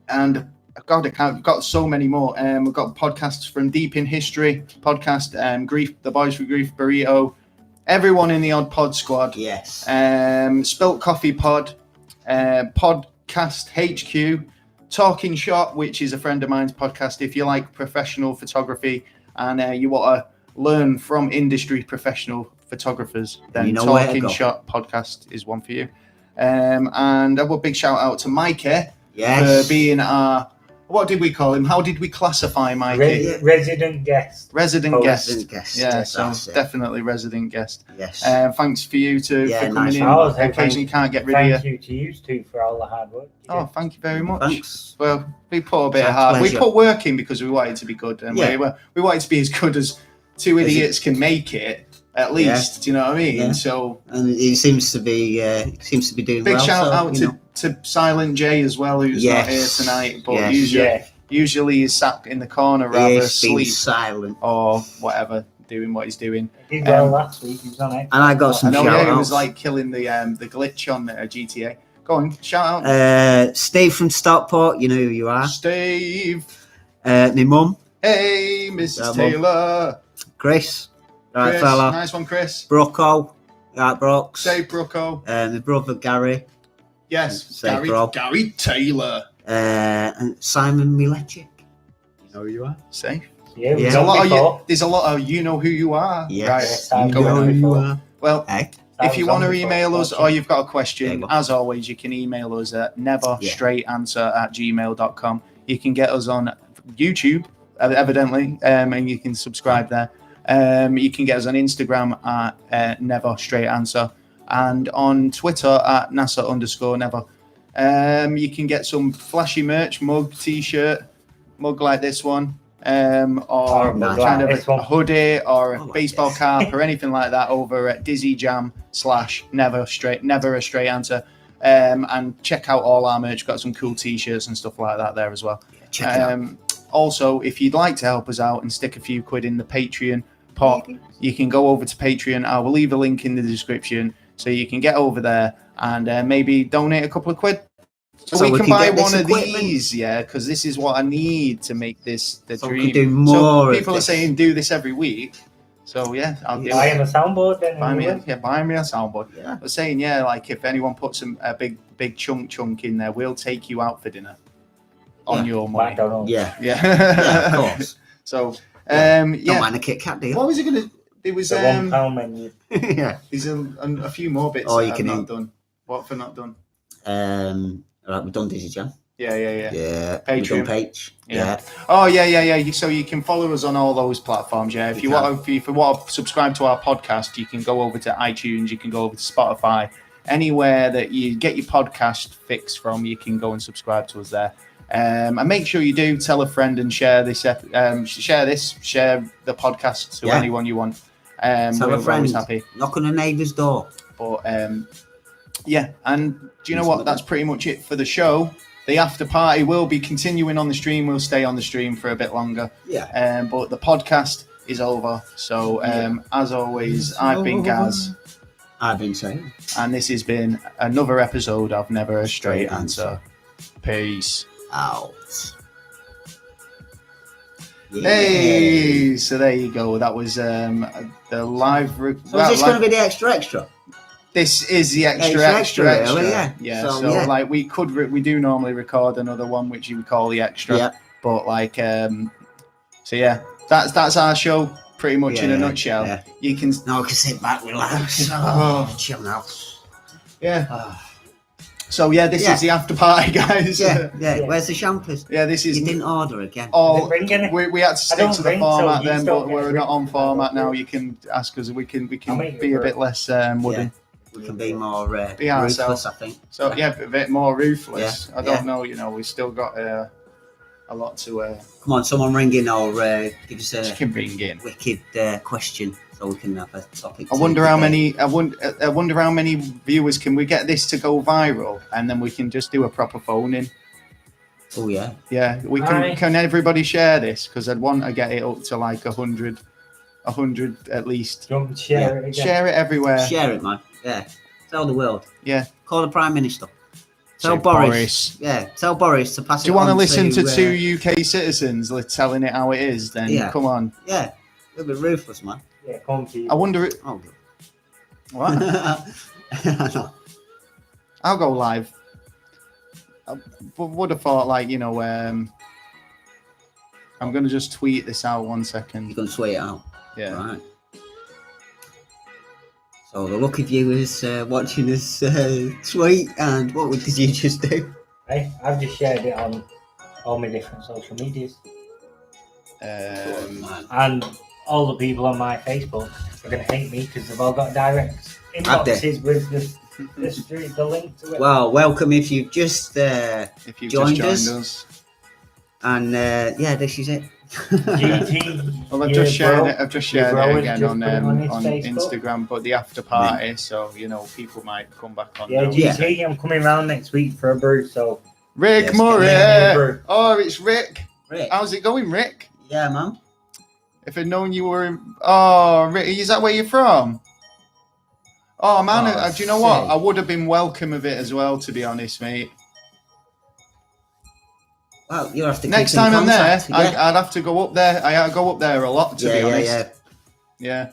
And God, I've got so many more. We've got podcasts from Deep in History podcast, Grief, the boys for Grief Burrito, everyone in the Odd Pod Squad. Yes. Spilt Coffee Pod, Podcast HQ, Talking Shop, which is a friend of mine's podcast. If you like professional photography and you want to learn from industry professional photographers, then Talking Shop podcast is one for you. And a big shout out to Mikey for being our what did we call him? How did we classify Mikey? Resident guest. Resident guest. Yeah, yes, so definitely resident guest. Yes. Thanks for you for coming nice in. Occasionally can't get rid of you. Thank you to you two for all the hard work. Thank you very much. Thanks. Well, we put a bit of hard. We put work in because we wanted to be good, and we wanted to be as good as two idiots can make it. At least, do you know what I mean? Yeah. So, and he seems to be doing big well. Big shout out to Silent J as well, who's not here tonight, but usually he's sat in the corner rather asleep, silent or whatever, doing what he's doing. He did well last week. He was on it. And I got some shout outs. He was like killing the glitch on GTA. Go on, shout out. Steve from Stockport, you know who you are. Steve. My mum. Hey, Mrs. Taylor. Chris. Right, Chris, fella. Nice one, Chris. Brooko. Right, Brooks. Say Brooko. My brother Gary. Yes, Gary Taylor. And Simon Milechik. You know who you are? Safe. Yeah, there's a lot of you know who you are. Yes. Right. You know who you are. Well, if you want to email us or you've got a question, as always, you can email us at neverstraightanswer@gmail.com. You can get us on YouTube, evidently, and you can subscribe there. You can get us on Instagram at Never Straight Answer and on Twitter at NASA_never. You can get some flashy merch, mug, t-shirt, mug like this one, or kind of a hoodie or a baseball cap or anything like that over at Dizzy Jam / Never a Straight Answer. And check out all our merch. We've got some cool t-shirts and stuff like that there as well. Check it out. Also, if you'd like to help us out and stick a few quid in the Patreon pot, you can go over to Patreon. I will leave a link in the description so you can get over there and maybe donate a couple of quid so we can buy one of these, because this is what I need to make this the dream. We can do more. So people are saying do this every week. So I'll do buy him a soundboard then. Buy me a soundboard. Yeah. I'm saying like if anyone puts a big chunk in there, we'll take you out for dinner on your money. Yeah, of course. So don't mind a Kit Kat deal. What was it gonna? It was the £1 menu. There's a few more bits that I've not done. What have I not done? Right, we've done Dizzy Jam. Yeah. Patreon. Page. Yeah. Oh yeah. So you can follow us on all those platforms. Yeah. If you want to subscribe to our podcast, you can go over to iTunes. You can go over to Spotify. Anywhere that you get your podcast fix from, you can go and subscribe to us there. And make sure you do tell a friend and share this. Share the podcast to anyone you want. Tell a friend. Always happy. Knock on a neighbour's door. But and do you know what? That's pretty much it for the show. The after party will be continuing on the stream. We'll stay on the stream for a bit longer. Yeah. But the podcast is over. So as always, I've been Gaz. I've been Shane. And this has been another episode of Never a Straight Answer. Peace out. Hey, so there you go. That was the live. So is this going to be the extra? This is the extra. Really, yeah. So we do normally record another one, which you would call the extra. Yeah. But that's our show pretty much in a nutshell. Yeah. You can sit back, relax. Chill now. Yeah. So this is the after party, guys. Yeah. Where's the champers? Yeah, this is. You didn't order again. Oh, we had to stick to the format then, but we're not on format now. You can ask us. We can be a bit less wooden. We can be more ruthless, I think. So a bit more ruthless. I don't know. We've still got a lot to. Come on, someone ring in or give us a wicked question. So we can have a topic. I wonder how many viewers can we get this to go viral, and then we can just do a proper phone in. Oh yeah. Yeah, we can. Can everybody share this? Because I'd want to get it up to like 100 at least. Share it again. Share it everywhere. Share it, man. Yeah. Tell the world. Yeah. Call the Prime Minister. Tell Boris. Yeah. Tell Boris to pass it on. Do you want to listen to two UK citizens telling it how it is? Then come on. Yeah. A little bit ruthless, man. Yeah, come on, I wonder. What? I'll go live. I would have thought, I'm going to just tweet this out 1 second. You're going to tweet it out? Yeah. Right. So the lucky viewers watching us tweet, and what did you just do? I've just shared it on all my different social medias. Um, And all the people on my Facebook are going to hate me because they've all got direct inboxes with the link to it. Well, welcome if you've just joined us. And yeah, this is it. GT. Well, I've just shared it again on Instagram, but the after party, so you know people might come back on. Yeah, GT. I'm coming round next week for a brew. So Rick Murray. Oh, it's Rick. How's it going, Rick? Yeah, man. If I'd known you were Rick, is that where you're from? Oh man, do you know what? I would have been welcome of it as well, to be honest, mate. Well, you have to. Next time I'm there, I'd have to go up there. I go up there a lot, to be honest. Yeah.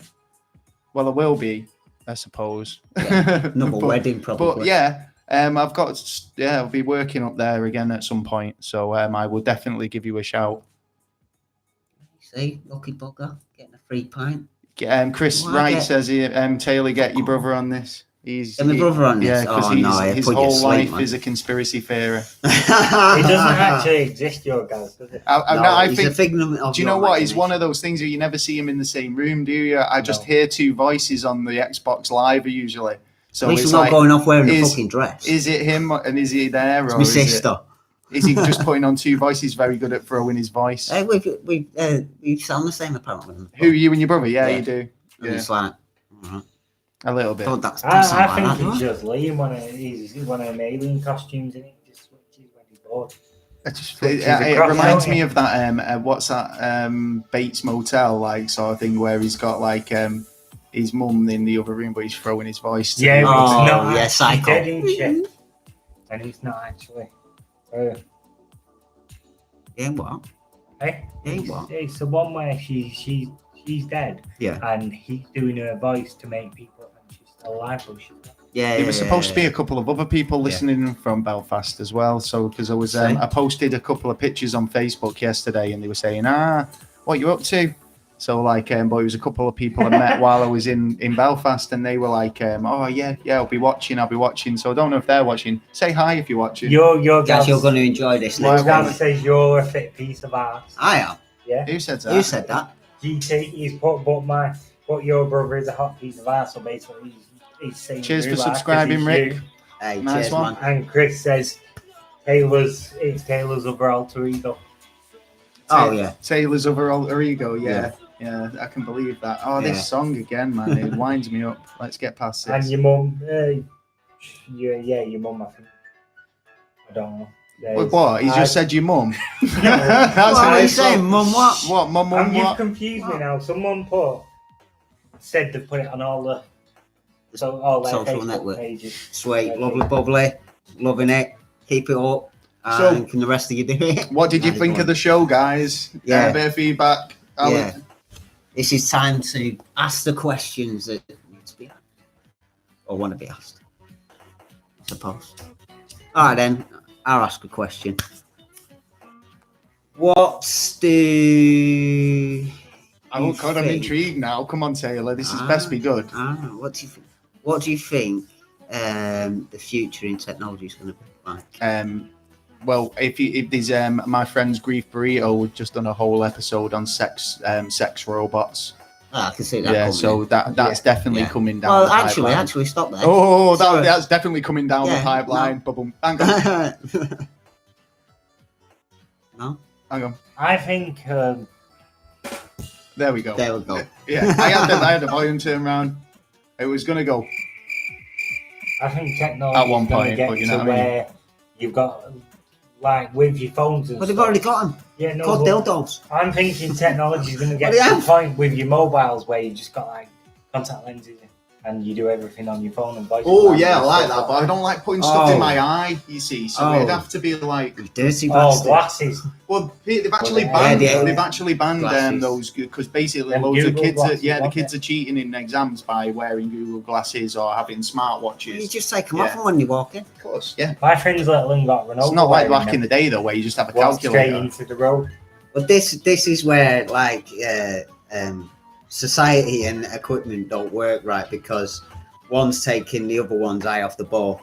Well, I will be, I suppose. Yeah. Another wedding, probably. But yeah, I'll be working up there again at some point. So I will definitely give you a shout. See, lucky bugger, getting a free pint. Chris Wright says here, Taylor, get your brother on this. Get my brother on this? Yeah, because his whole life is a conspiracy theory. It doesn't actually exist, your guys, does it? I he's think, a figment of do you know what? He's one of those things where you never see him in the same room, do you? I just hear two voices on the Xbox Live usually. So at least he's not going off wearing a fucking dress. Is it him and is he there? It's or my sister. Is he just putting on two voices? He's very good at throwing his voice. Hey, we sound the same apparently. Who, you and your brother? Yeah. You do. Yeah. It's like a little bit. I think he's just Liam he's one of them alien costumes and he just switches when he's bored. It reminds me of that what's that Bates Motel like sort of thing where he's got like his mum in the other room but he's throwing his voice to psycho. Dead in shit. And he's not actually. Yeah, what? Hey? Yeah, what? It's the one where she's dead. Yeah. And he's doing her voice to make people think she's still alive. Yeah. There was supposed to be a couple of other people listening from Belfast as well. So because I posted a couple of pictures on Facebook yesterday and they were saying, what you up to? So like, but it was a couple of people I met while I was in Belfast, and they were like, I'll be watching. So I don't know if they're watching. Say hi if you're watching. You're going to enjoy this. My dad says you're a fit piece of art. I am. Yeah. Who said that? Who said that? GT. He's put your brother is a hot piece of art. So basically, he's saying. Cheers for subscribing, Rick. Hey, nice cheers, one. Man. And Chris says Taylor's other alter ego. Oh yeah, Taylor's other alter ego. Yeah. Yeah, I can believe that. Oh, this song again, man. It winds me up. Let's get past this. And your mum, your mum, I think. I don't know. What? He just said your mum? That's what are you saying? Mum what? What? Mum what? You've confused me now. Someone said to put it on all their social Facebook network pages. Sweet, lovely, bubbly, loving it. Keep it up. And can the rest of you do it? What did you think of the show, guys? Yeah. A bit of feedback. Yeah. This is time to ask the questions that need to be asked or want to be asked, I suppose. All right, then. I'll ask a question. Oh, God, I'm intrigued now. Come on, Taylor. This is best be good. What do you think? What do you think the future in technology is going to be like? Well, if there's my friend's Grief Burrito just done a whole episode on sex robots. I can see that. Yeah, so that's definitely coming down. Well, the pipeline. actually, stop there. Oh, that's definitely coming down the pipeline. No. Hang on. No. Hang on. I think. There we go. There we go. Yeah, I had the volume turned around. It was gonna go. I think technology at one point, get but you know to what I mean? where you've got. Like with your phones and But they've already got them. Yeah, no. Called dildos. I'm thinking technology is going to get to the point with your mobiles where you just got like contact lenses and you do everything on your phone and voice. Oh yeah, I like that, but I don't like putting stuff in my eye. You see, so it'd have to be like dirty bastard. Glasses. Well, they've actually banned those because basically loads of kids, the kids are cheating in exams by wearing Google glasses or having smartwatches. You just take them off when you walk in. Of course, yeah. My friend's little one got run over. It's not like back in the day though, where you just have a calculator. Straight into the road. But this is where like society and equipment don't work right because one's taking the other one's eye off the ball.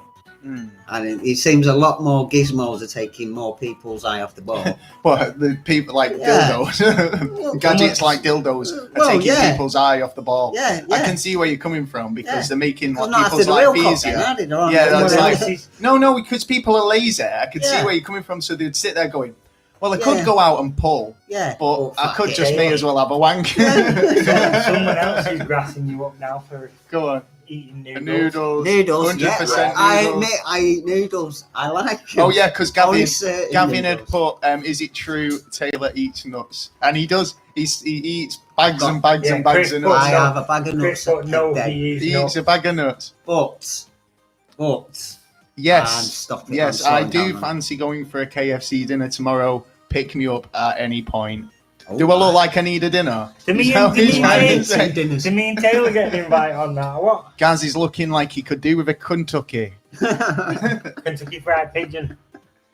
And it seems a lot more gizmos are taking more people's eye off the ball. But the people like dildos, gadgets like dildos are taking people's eye off the ball. Yeah. I can see where you're coming from because they're making not people's life easier. That's like, no, because people are lazy. I can see where you're coming from. So they'd sit there going, well, I could go out and pull, but I could just may as well have a wank. Someone else is grassing you up now for eating noodles. Noodles, 100% I noodles. admit I eat noodles. I like them. Oh yeah, because Gavin had put, is it true Taylor eats nuts? And he does. He eats bags and bags and bags of nuts. I have a bag of nuts. He eats a bag of nuts. But yes, I do fancy going for a KFC dinner tomorrow. Pick me up at any point. Do I look like I need a dinner? Do me and Taylor get an invite on that? What? Gaz is looking like he could do with a Kentucky. Kentucky Fried Pigeon.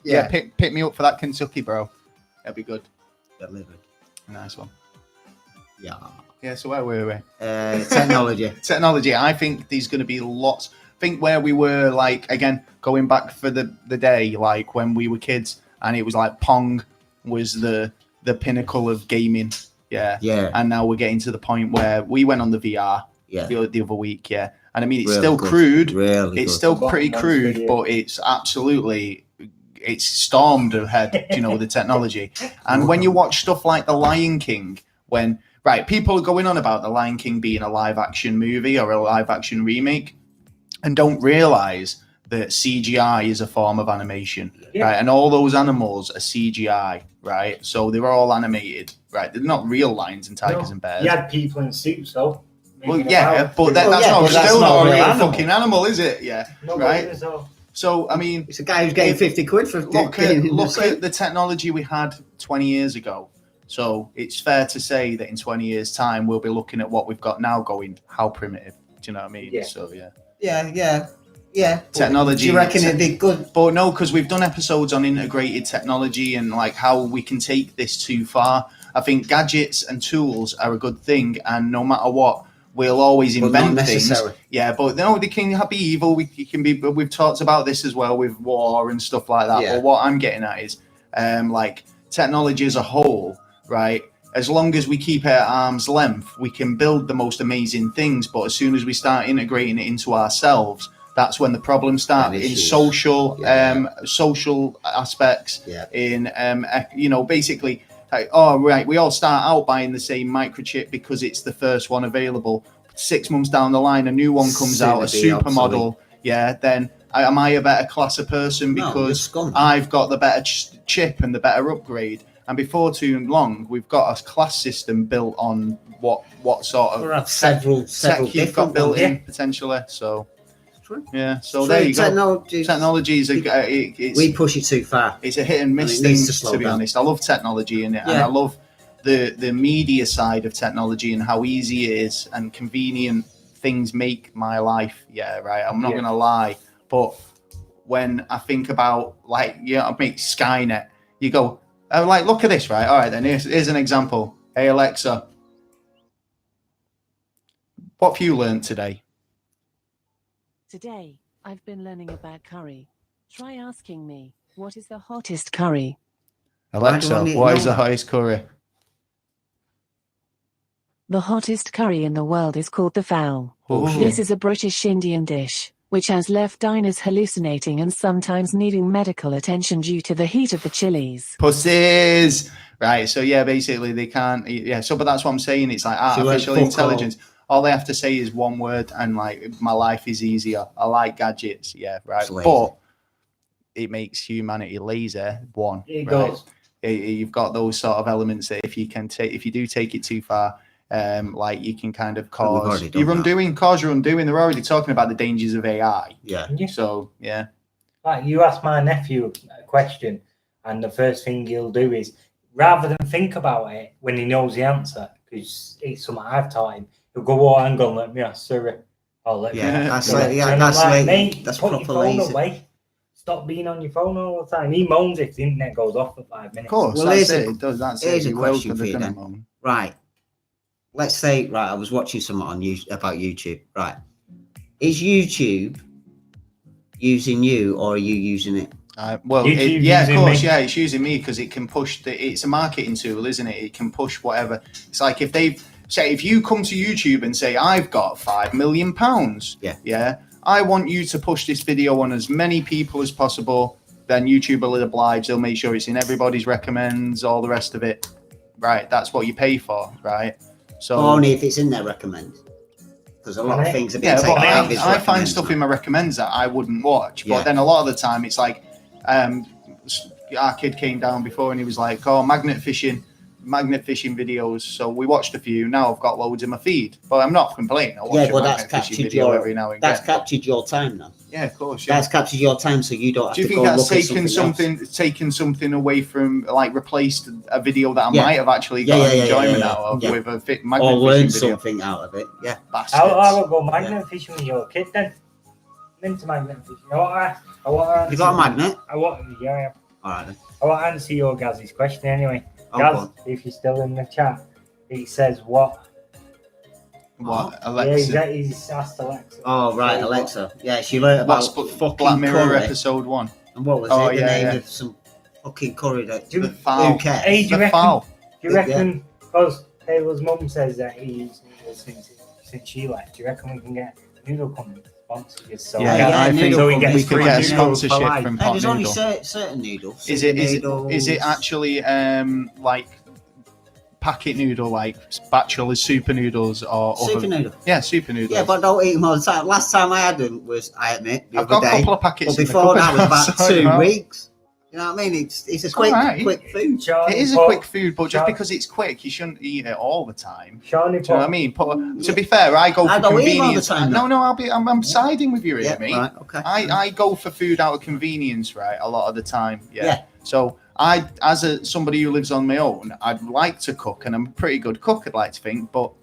Yeah, pick me up for that Kentucky, bro. That'd be good. Delivered. Nice one. Yeah, so where were we? Technology. I think there's going to be lots. I think where we were, like, again, going back for the day, like when we were kids, and it was like Pong was the pinnacle of gaming. Yeah. And now we're getting to the point where we went on the VR the other week. Yeah. And I mean, it's really still crude. It's still pretty crude, but it's absolutely, it's stormed ahead, the technology. And when you watch stuff like The Lion King, people are going on about The Lion King being a live action movie or a live action remake and don't realize that CGI is a form of animation, right? And all those animals are CGI, right? So they're all animated, right? They're not real lions and tigers and bears. You had people in suits, though. Well, but that's still not a real fucking animal, is it? Yeah, right? So, I mean... It's a guy who's getting 50 quid for... Look at the technology we had 20 years ago. So it's fair to say that in 20 years' time, we'll be looking at what we've got now going, how primitive. Do you know what I mean? Yeah. So, Yeah. Technology. Do you reckon it'd be good? But no, because we've done episodes on integrated technology and like how we can take this too far. I think gadgets and tools are a good thing, and no matter what, we'll always invent things. Yeah, but no, they can be evil. We've talked about this as well with war and stuff like that. Yeah. But what I'm getting at is, like technology as a whole, right? As long as we keep it at arm's length, we can build the most amazing things. But as soon as we start integrating it into ourselves, that's when the problems start in social aspects. Yeah. In basically, like, we all start out buying the same microchip because it's the first one available. 6 months down the line, a new one comes out, a supermodel. Yeah, then am I a better class of person because I've got the better chip and the better upgrade? And before too long, we've got a class system built on what sort of several you've got built in potentially. So. Yeah, so there you go. Technology is we push it too far. It's a hit and miss thing, to be honest. I love technology in it, and I love the media side of technology and how easy it is and convenient things make my life. Yeah, right. I'm not gonna lie, but when I think about I make Skynet, you go, look at this, right? All right, then here's an example. Hey Alexa, what have you learned today? Today, I've been learning about curry. Try asking me, what is the hottest curry? Alexa, what is the hottest curry? The hottest curry in the world is called the fowl. This is a British Indian dish, which has left diners hallucinating and sometimes needing medical attention due to the heat of the chilies. Pussies! Right, so basically they can't eat. Yeah, so but that's what I'm saying. It's like artificial intelligence. All they have to say is one word, and my life is easier. I like gadgets, right. But it makes humanity lazy. It goes. You've got those sort of elements that if you do take it too far, you can kind of cause your undoing. They're already talking about the dangers of AI. Yeah. So Like you ask my nephew a question, and the first thing he'll do is rather than think about it when he knows the answer, because it's something I've taught him. He'll go, hang on, let me ask Siri. That's put your phone away. Stop being on your phone all the time. He moans if the internet goes off for 5 minutes. Of course, here's a question for you then. Right. Let's say, I was watching something about YouTube. Right. Is YouTube using you, or are you using it? Well, yeah, of course, yeah, it's using me because it can push. It's a marketing tool, isn't it? It can push whatever. It's like if you come to YouTube and say, I've got £5 million, yeah, I want you to push this video on as many people as possible, then YouTube will oblige. They'll make sure it's in everybody's recommends, all the rest of it. Right, that's what you pay for, right? So only if it's in their recommends. Because a lot of things are being taken out of his I find stuff in my recommends that I wouldn't watch. But then a lot of the time it's like, our kid came down before and he was like, oh, magnet fishing videos. So we watched a few. Now I've got loads in my feed. But I'm not complaining. I watch a magnet fishing video every now and again. That's captured your time now. Yeah, of course. Yeah. That's captured your time, so you don't have to go look at something. Do you think that's taken something away from, like, replaced a video that I might have actually got enjoyment out of with a magnet fishing or learn video. something out of it? Yeah. I would go magnet fishing with your kid then. I'm into magnet fishing. You want you got a magnet? I want. Yeah. All right then. I want to answer your Gaz's question anyway. Gaz, if you're still in the chat, he says what? What? Alexa? Yeah, he's asked Alexa. Oh, right, Alexa. Yeah, she learned about fucking Black Mirror curry. episode 1. And what was it? The name of some fucking curry that... The fowl. Hey, do you reckon, because Taylor's mum says that he used noodles since she left, do you reckon we can get noodle company to sponsor you? So I think we could get a sponsorship from Pot There's Noodle. only certain noodles. Is it actually like packet noodle, like Bachelor's super noodles or super noodle? Yeah, super noodles. Yeah, but don't eat them all the time. Last time I had them was, I admit, the I've got other day. a couple of packets. But before that was about 2 weeks. You know what I mean? It's a quick food. It is a quick food, but just because it's quick, you shouldn't eat it all the time. Do you know what I mean? To be fair, I go for convenience. All the time, I'm siding with you here, mate. Right, okay. I go for food out of convenience, right? A lot of the time, yeah. So as somebody who lives on my own, I'd like to cook, and I'm a pretty good cook, I'd like to think, but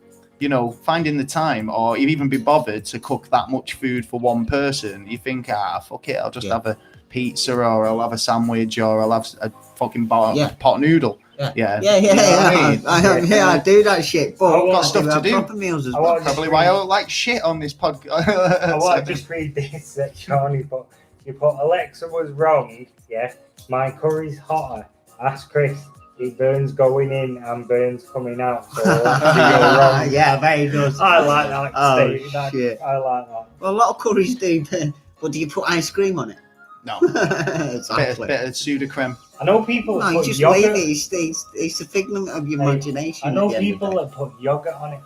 finding the time or even be bothered to cook that much food for one person, you think, fuck it, I'll just have a pizza, or I'll have a sandwich, or I'll have a fucking pot noodle. Yeah. I do that shit. But I've got stuff to do. Proper meals as well. Probably why I like shit on this podcast. I want to just read this that Shawnee put. You put Alexa was wrong. Yeah, my curry's hotter. Ask Chris. It burns going in and burns coming out. So you're wrong. Yeah, very good. I like that. Shit. I like that. Well, a lot of curries do burn, but do you put ice cream on it? No. Exactly. Bit of pseudocreme. I know people that put just yogurt. It's a figment of your imagination. I know people that put yogurt on it.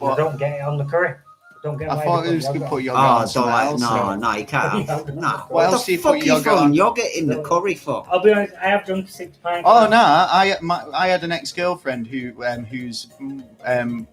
But don't get it on the curry. Don't get. I thought it was to put yogurt on something else. No, you can't. No. What else do you put yogurt on? Yogurt in the curry for? I'll be honest. I have drunk 6 pints. Oh no! I had an ex-girlfriend whose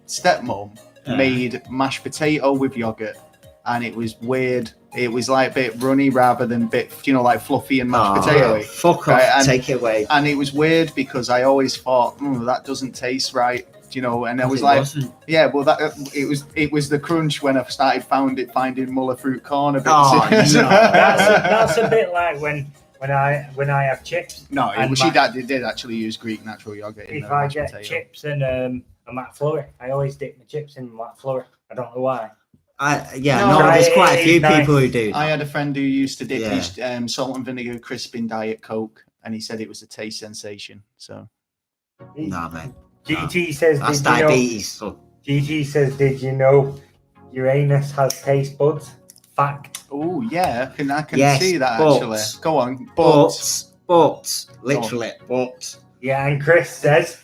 stepmom made mashed potato with yogurt, and it was weird. It was like a bit runny rather than like fluffy and mashed potato. Fuck off, take it away. And it was weird because I always thought, that doesn't taste right, and I was like, wasn't. yeah, well, it was the crunch when I started finding Muller fruit corn a bit. That's a bit like when I have chips. No, she did actually use Greek natural yogurt. If I get chips and a McFlurry, I always dip my chips in McFlurry. I don't know why. There's quite a few people who do. I had a friend who used to dip his salt and vinegar crisp in Diet Coke, and he said it was a taste sensation. So, nah, man. GT says that's diabetes. GT says, did you know Uranus has taste buds? Fact. Oh yeah, I can see that actually. Go on, but literally, but. Yeah, and Chris says,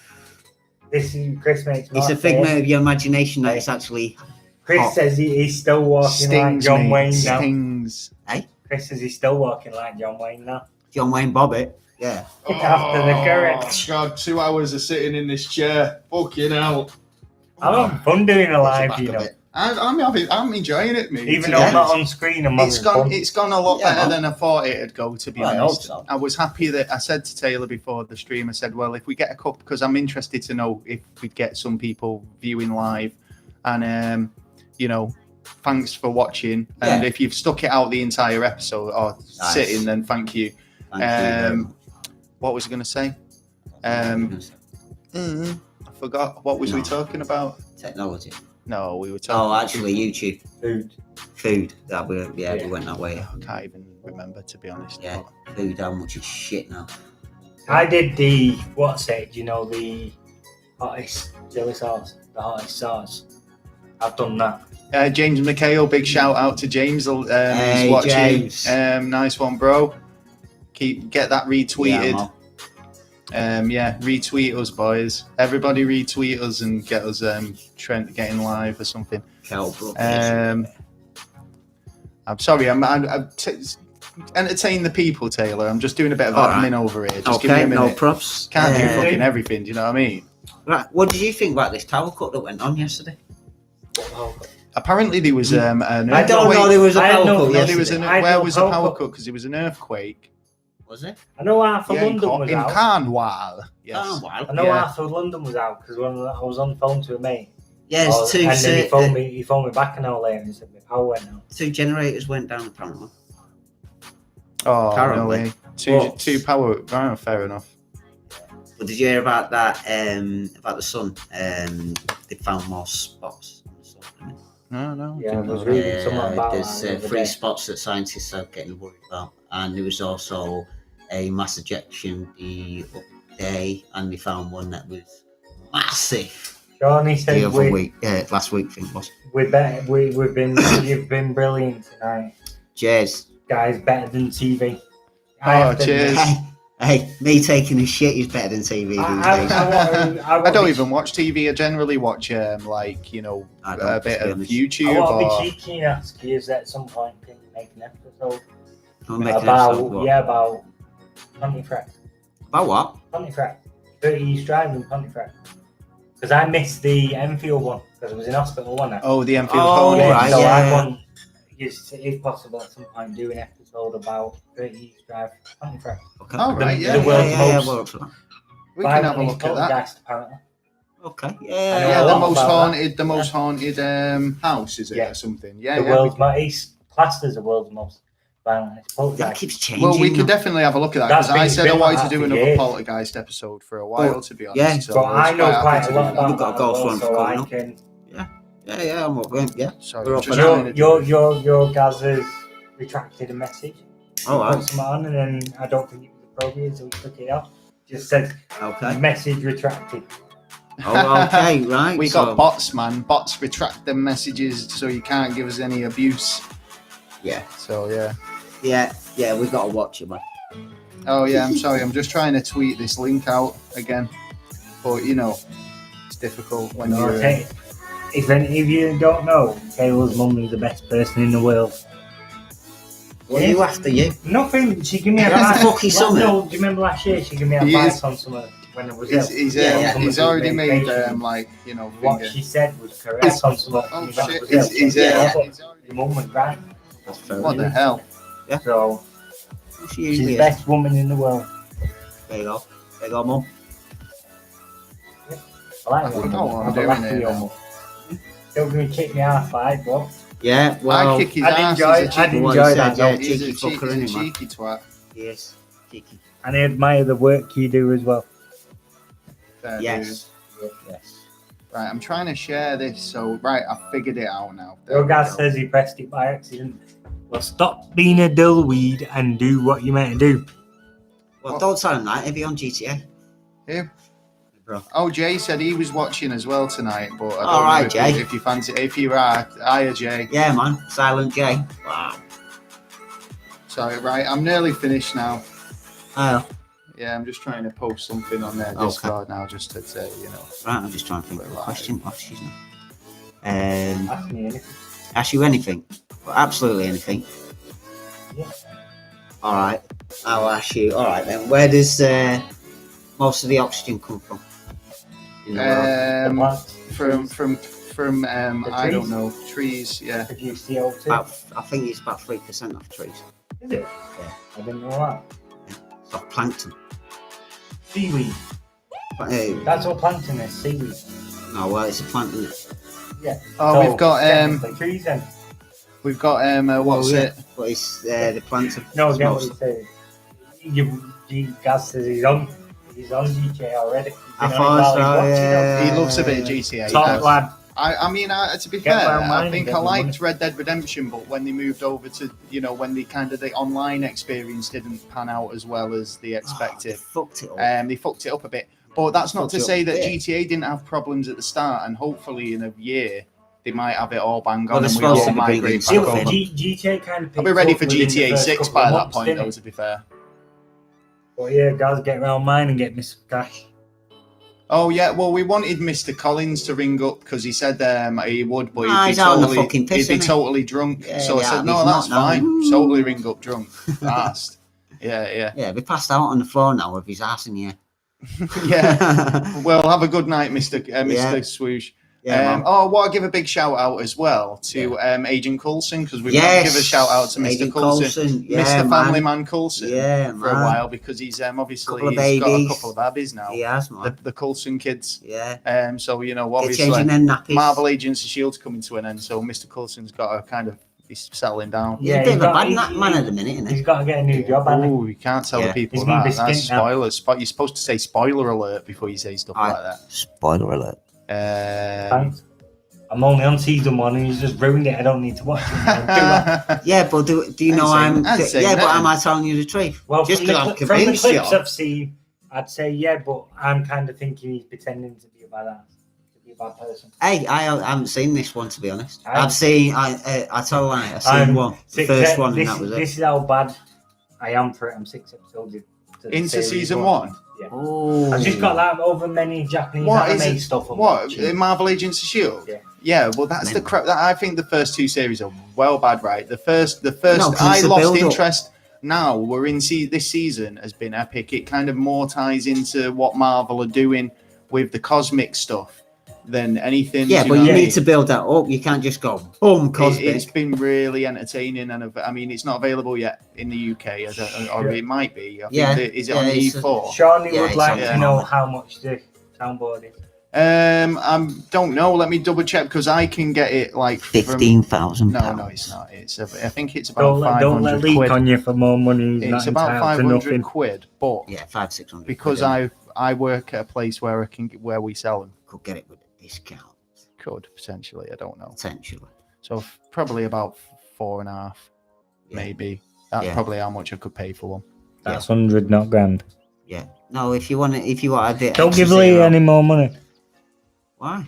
Chris makes. It's a figment of your imagination that it's actually. Chris says he's still walking like John Wayne now. Hey? Chris says he's still walking like John Wayne now. John Wayne Bobbitt, yeah. After the current. God, 2 hours of sitting in this chair. Fucking hell. I'm having fun doing a live, I'm enjoying it, mate. Even though I'm not on screen, it's gone a lot better than I thought it'd go, to be honest. I was happy that I said to Taylor before the stream, I said, well, if we get a couple, because I'm interested to know if we get some people viewing live, and thanks for watching. And if you've stuck it out the entire episode or sitting, then thank you. What was I going to say? I forgot. What was we talking about? Technology. No, we were talking. Oh, actually, YouTube. Food. That we went that way. I can't even remember, to be honest. Yeah, food. How much is shit now? I did the the hottest chili sauce, the hottest sauce. I've done that. James McHale, big shout out to James. Hey, he's watching. James. Nice one, bro. Get that retweeted. Retweet us, boys. Everybody retweet us and get us Trent getting live or something. I'm sorry, I'm entertain the people, Taylor. I'm just doing a bit of admin over here. Just give me a minute. No props. Can't do fucking everything. Do you know what I mean? Right. What did you think about this tower cut that went on yesterday? Apparently there was an earthquake. I don't know there was a power cut yesterday. Where was the power cut? Because it was an earthquake. Was it? I know half of London was out. In Cornwall. Yes. Cornwall. I know half of London was out because when I was on the phone to a mate. Yeah, it's two. And then he phoned me back an hour later and he said my power went out. 2 generators went down apparently. Oh, apparently. No way. Two power. Oh, fair enough. But did you hear about that? About the sun? They found more spots. No. Yeah, I was reading something about there's 3 spots that scientists are getting worried about, and there was also a mass ejection the other day, and they found one that was massive. Johnny said the other week, last week, I think it was. You've been brilliant tonight. Cheers, guys. Better than TV. Cheers. Hey, me taking a shit is better than TV these days. I don't even watch TV. I generally watch a bit of YouTube. I want to be cheeky and ask you, is at some point can you make an episode about Pontefract? About what? Pontefract. 30 East Drive in Pontefract. Because I missed the Enfield one because I was in hospital one. Oh, the Enfield one. Right, so I want, if possible, at some point do an episode about 30 East Drive, Pontefract. Okay. Oh, right, the world's most we can have a look at that. Apparently. Okay. The most haunted house, is it, or something? Yeah. The world's most classed as the world's most violent. That keeps changing. Well, we could definitely have a look at that because I said I wanted to do another poltergeist episode for a while, to be honest. Yeah, so but I know quite a lot about you've got to go for so I can. Yeah, I'm going. Yeah. Sorry, your Gaz's retracted a message. Oh, right. Put some on, and then I don't think it was appropriate, so we took it off. Just said, message retracted. Oh, okay, right. We got bots, man. Bots retract them messages, so you can't give us any abuse. Yeah. So yeah. Yeah, we got to watch it, man. Oh yeah, I'm sorry. I'm just trying to tweet this link out again, but it's difficult when you're. If any of you don't know, Taylor's mum is the best person in the world. What are you after, you? Nothing. She gave me advice. Fucky summer. No, do you remember last year? She gave me advice on something when I was ill. He's already made what she said was correct on something. Oh shit! Your mum was right. That's fair. What the hell? Yeah. So she's the best woman in the world. There you go, mum. I like her. I'm doing it. Don't give me kick me ass, like, but. Yeah, well, I kick his ass. I enjoy that. Yeah, he's cheeky fucker, a cheeky twat. Yes, cheeky. And I admire the work you do as well. Yes. Right, I'm trying to share this. So, I figured it out now. Your guy says he pressed it by accident. Well, stop being a dullweed and do what you're meant to do. Well, don't sound like heavy on GTA. Who? Bro. Oh, Jay said he was watching as well tonight, but I don't know Jay. If you fancy, if you are, hiya, Jay. Yeah, man, Silent Jay. Wow. Sorry, right, I'm nearly finished now. Oh. Yeah, I'm just trying to post something on their Discord now, just to say, Right, I'm just trying to think of a question. Ask me anything. Ask you anything? Well, absolutely anything. Yeah. All right, I'll ask you. All right then, where does most of the oxygen come from? From I don't know, trees. Yeah. Produce CO2. I think it's about 3% of trees. Is it? Yeah. I didn't know that. It's like plankton. Seaweed. That's what plankton is. Seaweed. No, well, it's a plant, isn't it? Yeah. Oh, we've got trees then. We've got what's it? But it's the plankton. No, I get what you're saying. Gaz says he's on GTA already. He loves a bit of GTA. Top lad. I mean, to be fair, I think I liked Red Dead Redemption, but when they moved over to, when the online experience didn't pan out as well as they expected, they fucked it up a bit. But that's not to say that GTA didn't have problems at the start, and hopefully in a year they might have it all bang on and we all migrate back over. GTA kind of I'll be ready for GTA 6 by that point, though, to be fair. But yeah, guys, get around mine and get Mr. Cash. Oh yeah, well we wanted Mr. Collins to ring up because he said he would, but he'd be totally drunk. Yeah, so I said, no, that's fine. Totally ring up drunk. Fast. Yeah. Yeah, we passed out on the floor now with his ass in here. Yeah. Well, have a good night, Mr. Swoosh. Yeah, I'll give a big shout out as well to Agent Coulson, because we've got to give a shout out to Mr. Coulson, Mr. Family Man Coulson, for a while, because he's obviously he's got a couple of babies now. He has, man. The Coulson kids. Yeah. So obviously Marvel Agents of Shield's coming to an end, so Mr. Coulson's got to kind of he's settling down. Yeah, he's a bit of a bad man at the minute, isn't he? He's got to get a new job. Oh, you can't tell the people that. That's spoilers. You're supposed to say spoiler alert before you say stuff like that. Spoiler alert. Thanks. I'm only on season 1 and he's just ruined it. I don't need to watch it. Yeah, but do you know am I telling you the truth? Well, just from the clips I've seen, I'd say but I'm kind of thinking he's pretending to be a bad person. Hey, I haven't seen this one, to be honest. I seen one, the first one, and that was it. This is how bad I am for it. I'm 6 episodes into season 1. Yeah. Oh. I've just got that over many Japanese anime stuff. Marvel Agents of Shield? Yeah. Well, that's the crap. I think the first 2 series are well bad, right? The first. I lost interest. Now we're in this season has been epic. It kind of more ties into what Marvel are doing with the cosmic stuff than anything. Yeah, but you need to build that up. You can't just go boom cosmic. It's been really entertaining, and I mean, it's not available yet in the UK, or it might be. Is it on E4? Shawnee would like to know how much the soundboard is. I don't know. Let me double check, because I can get it like £15,000. No, it's not. I think it's about 500 don't let leak quid. On you for more money. It's about 500 quid, but 500-600. Because I work at a place where we sell them. Could get it with a discount. Could potentially. I don't know. Potentially. So probably about 4.5, maybe. That's probably how much I could pay for one. That's 100, not grand. Yeah. No, if you want a bit. Don't give Lee any more money. Why?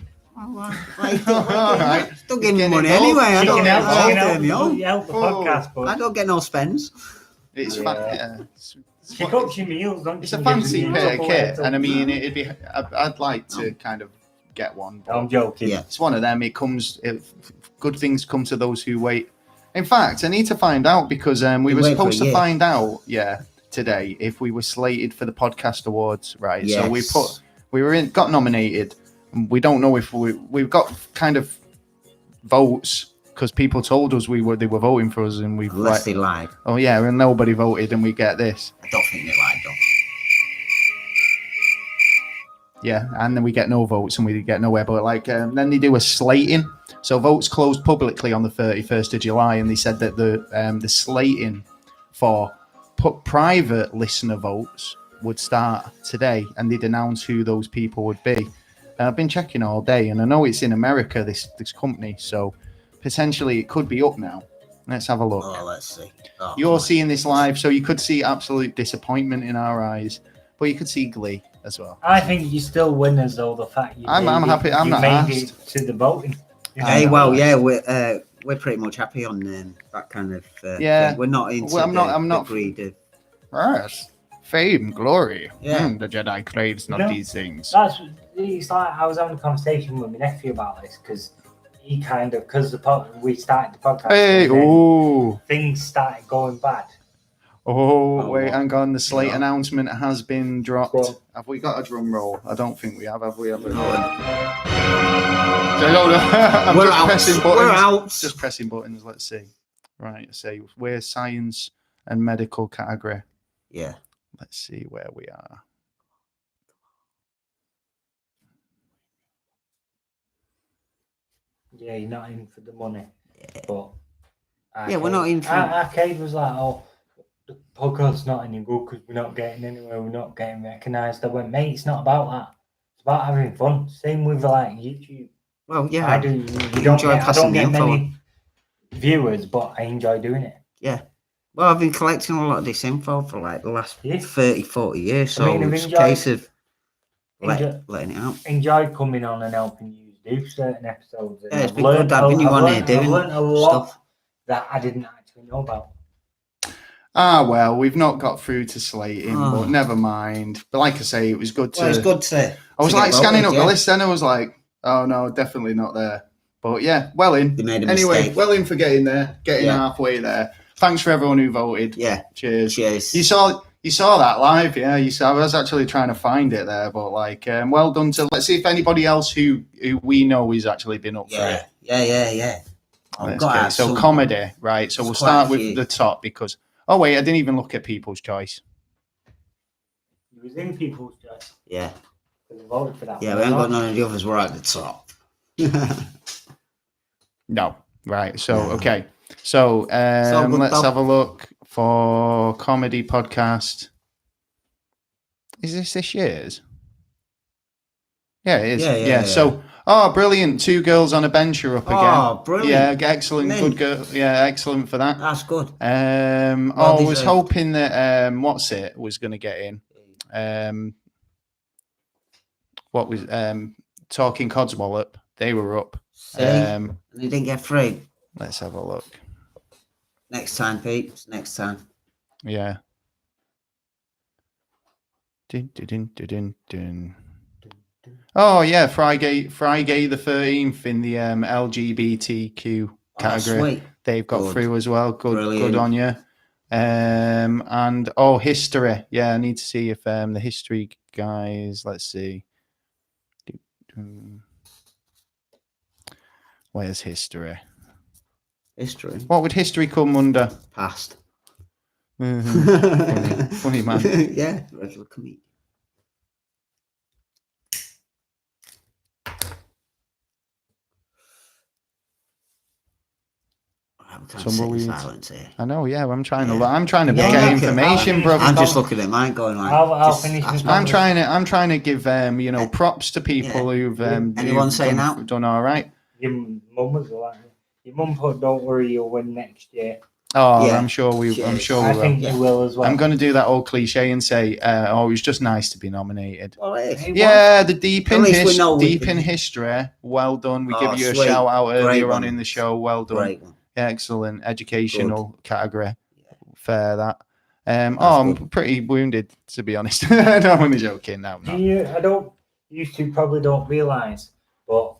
Don't give me money anyway. I don't help the podcast, but I don't get no spends. It's she cooks your meals, don't it's a fancy pair of kit, and I mean, I'd like to kind of get one. I'm joking. Yeah. It's one of them. Good things come to those who wait. In fact, I need to find out, because we were supposed to find out, today, if we were slated for the podcast awards, right? Yes. So got nominated. We don't know if we've got kind of votes, because people told us they were voting for us, and they lied. Oh yeah, and nobody voted, and we get this. I don't think they lied, though. Yeah, and then we get no votes, and we get nowhere. But then they do a slating. So votes closed publicly on the 31st of July, and they said that the slating for private listener votes would start today, and they'd announce who those people would be. I've been checking all day, and I know it's in America, this company, so potentially it could be up now. Let's have a look. Oh, let's see. You're seeing this live, so you could see absolute disappointment in our eyes, but you could see glee as well. I think you're still winners, though. The fact I'm happy. I'm not made it to the voting. Hey, we're pretty much happy on that kind of. Thing. We're not into. I'm not greed of. Yes. Fame, glory. The Jedi craves not these things. It's like I was having a conversation with my nephew about this, because he because we started the podcast. Hey, things started going bad. Wait, hang on. The slate announcement has been dropped. Have we got a drum roll? I don't think we have. Have we? We're out. Just pressing buttons. Let's see. Right. Say we're science and medical category. Yeah. Let's see where we are. Yeah, you're not in for the money. Yeah. But we're not in for. Arcade was like, the podcast's not any good because we're not getting anywhere. We're not getting recognised. I went, mate, it's not about that. It's about having fun. Same with YouTube. Well, yeah. I do. I don't get many viewers, but I enjoy doing it. Yeah. Well, I've been collecting a lot of this info for like the last 30, 40 years. So it's a case of letting it out. Enjoy coming on and helping you do certain episodes. Yeah, it's been good having you on here doing I've learned a lot stuff that I didn't actually know about. Well, we've not got through to slating, but never mind. But like I say, it was good to. Well, it's good to. I was like scanning up the list, and I was like, "Oh no, definitely not there." But yeah, well in. They made a anyway, mistake. well in for getting there, halfway there. Thanks for everyone who voted. Yeah. Cheers. Cheers. You saw that live, yeah. I was actually trying to find it there, but like, well done to. Let's see if anybody else who we know has actually been up for it. Yeah. Okay, so comedy, right? So we'll start with the top because. Oh wait, I didn't even look at People's Choice. It was in People's Choice. Yeah. We voted for that. Yeah, we ain't got none of the others. We're at the top. No, right. So okay. So let's have a look for comedy podcast. Is this year's? Yeah, it is. Yeah. So, brilliant. 2 girls on a bench are up again. Oh, brilliant. Yeah, excellent. Good girl. Yeah, excellent for that. That's good. I was hoping that what's it was going to get in. What was Talking Codswallop? They were up. They didn't get through. Let's have a look. Next time, peeps. Next time. Yeah. Dun. Oh yeah, Friday the 13th in the LGBTQ category. They've got through as well. Good on you. And history. Yeah, I need to see if the history guys. Let's see. Where's history? History. What would history come under? Past. Funny man. Yeah, regular comedian. Silence here. I know, yeah. I'm trying to get information, bro. I'm just looking at mine, going like. I'm trying to give props to people who've anyone saying that done all right. Your mum was like, your mum put, "Don't worry, you'll win next year." Oh, yeah. I'm sure we will. I think you will as well. I'm going to do that old cliche and say, it was just nice to be nominated. Well, the deep in history. Well done. We give you a shout out earlier on in the show. Well done. Great one. Yeah, excellent. Educational category. Fair that. I'm pretty wounded, to be honest. No, I'm only joking now. Probably don't realise, but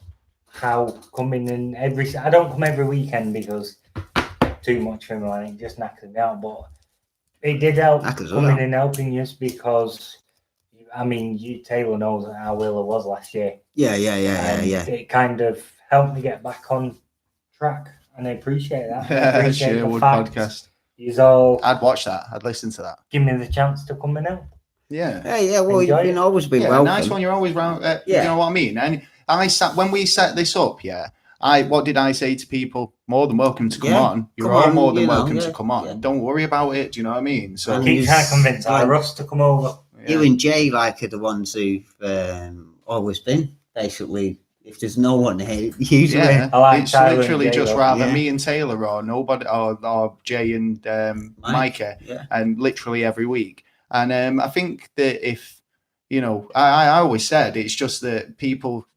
how coming in I don't come every weekend because too much for me, and it just knacks me out. But it did help coming and helping us because, Taylor knows how ill I was last year. Yeah. It kind of helped me get back on track, and I appreciate that. Sherwood podcast. I'd watch that. I'd listen to that. Give me the chance to come and help. Yeah. Yeah. Well, you've always been welcome. Nice one. You're always round. You know what I mean? And when we set this up, what did I say to people? More than welcome to come on. You're all more than welcome to come on. Don't worry about it. Do you know what I mean? So keep trying to convince Russ to come over. You and Jay are the ones who've always been basically. If there's no one here, usually it's literally just rather me and Taylor or nobody or Jay and Micah, and literally every week. And I think that if I always said it's just that people.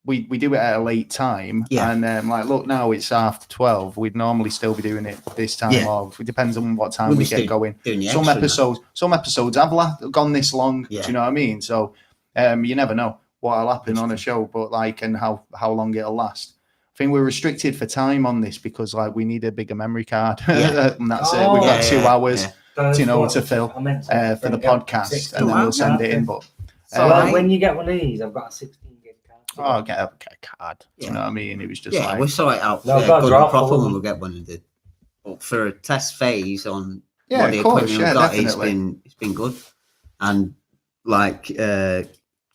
We do it at a late time, and look, now it's 12:30. We'd normally still be doing it this time, or it depends on what time we get going. Some episodes have gone this long. Do you know what I mean? So you never know what'll happen on a show, but and how long it'll last. I think we're restricted for time on this because we need a bigger memory card, and that's it. We've got 2 hours, to fill for the podcast, and then we'll send it in. But when you get one of these, I've got a 16. I'll get a card. You know what I mean? It was just we'll sort it out. Good and proper when we'll get one and do. But for a test phase on what the equipment we've got, it's been good. And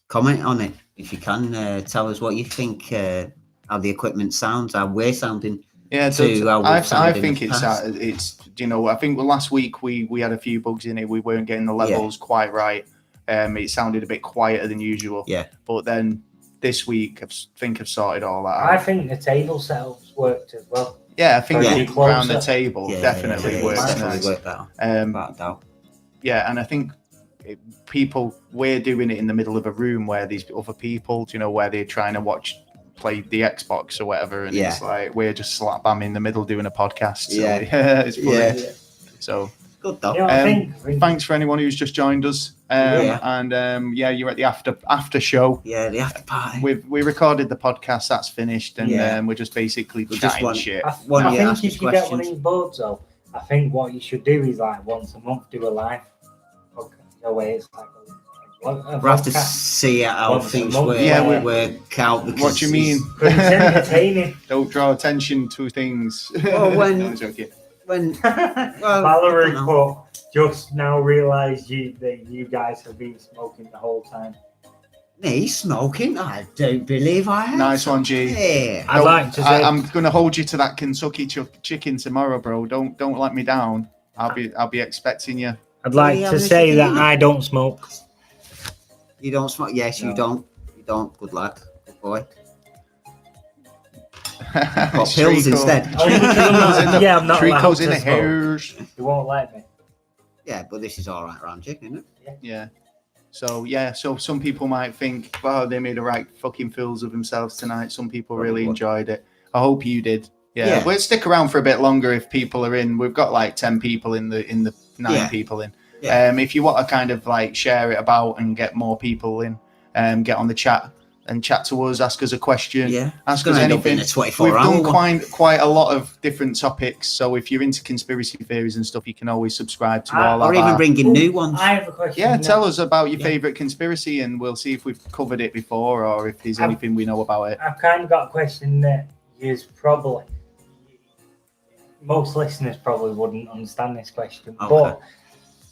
comment on it if you can. Tell us what you think. How the equipment sounds. How we're sounding. Yeah, I think it's. I think last week we had a few bugs in it. We weren't getting the levels quite right. It sounded a bit quieter than usual. Yeah, but then. this week have sorted all that out. I think the table setups worked as well. Yeah, I think around the table definitely works. Definitely worked out. Without doubt. Yeah, and I think we're doing it in the middle of a room where these other people, where they're trying to play the Xbox or whatever, and it's like we're just slap bam in the middle doing a podcast. So it's funny. Yeah. So good though. Thanks for anyone who's just joined us. And you're at the after show. Yeah, the after party. We recorded the podcast. That's finished, and we're just basically chatting shit. I think if you get one of these boards, though, I think what you should do is like once a month do a live. It's like we'll have to see how things work out. What do you mean? It's entertaining. Don't draw attention to things. Well, when Valerie just now realised that you guys have been smoking the whole time. Me smoking? I don't believe I have. Nice one, G. Yeah. I'm going to hold you to that Kentucky chicken tomorrow, bro. Don't let me down. I'll be expecting you. I'd like to say that I don't smoke. You don't smoke? Yes, no. You don't. You don't. Good luck. Good boy. Got pills instead. Yeah, I'm not allowed to in the hairs. You won't let me. Yeah, but this is all right around chicken, isn't it? Yeah. So some people might think, wow, they made a right fucking fools of themselves tonight. Some people really enjoyed it. I hope you did. Yeah. We'll stick around for a bit longer if people are in. We've got like 10 people in the 9 people in. Yeah. If you want to kind of like share it about and get more people in, get on the chat and chat to us, ask us a question, ask us anything. We've done quite a lot of different topics, so if you're into conspiracy theories and stuff, you can always subscribe to all or even bring in new ones. I have a question. Yeah, tell us about your favourite conspiracy and we'll see if we've covered it before or if there's anything we know about it. I've kind of got a question that is probably most listeners probably wouldn't understand this question, but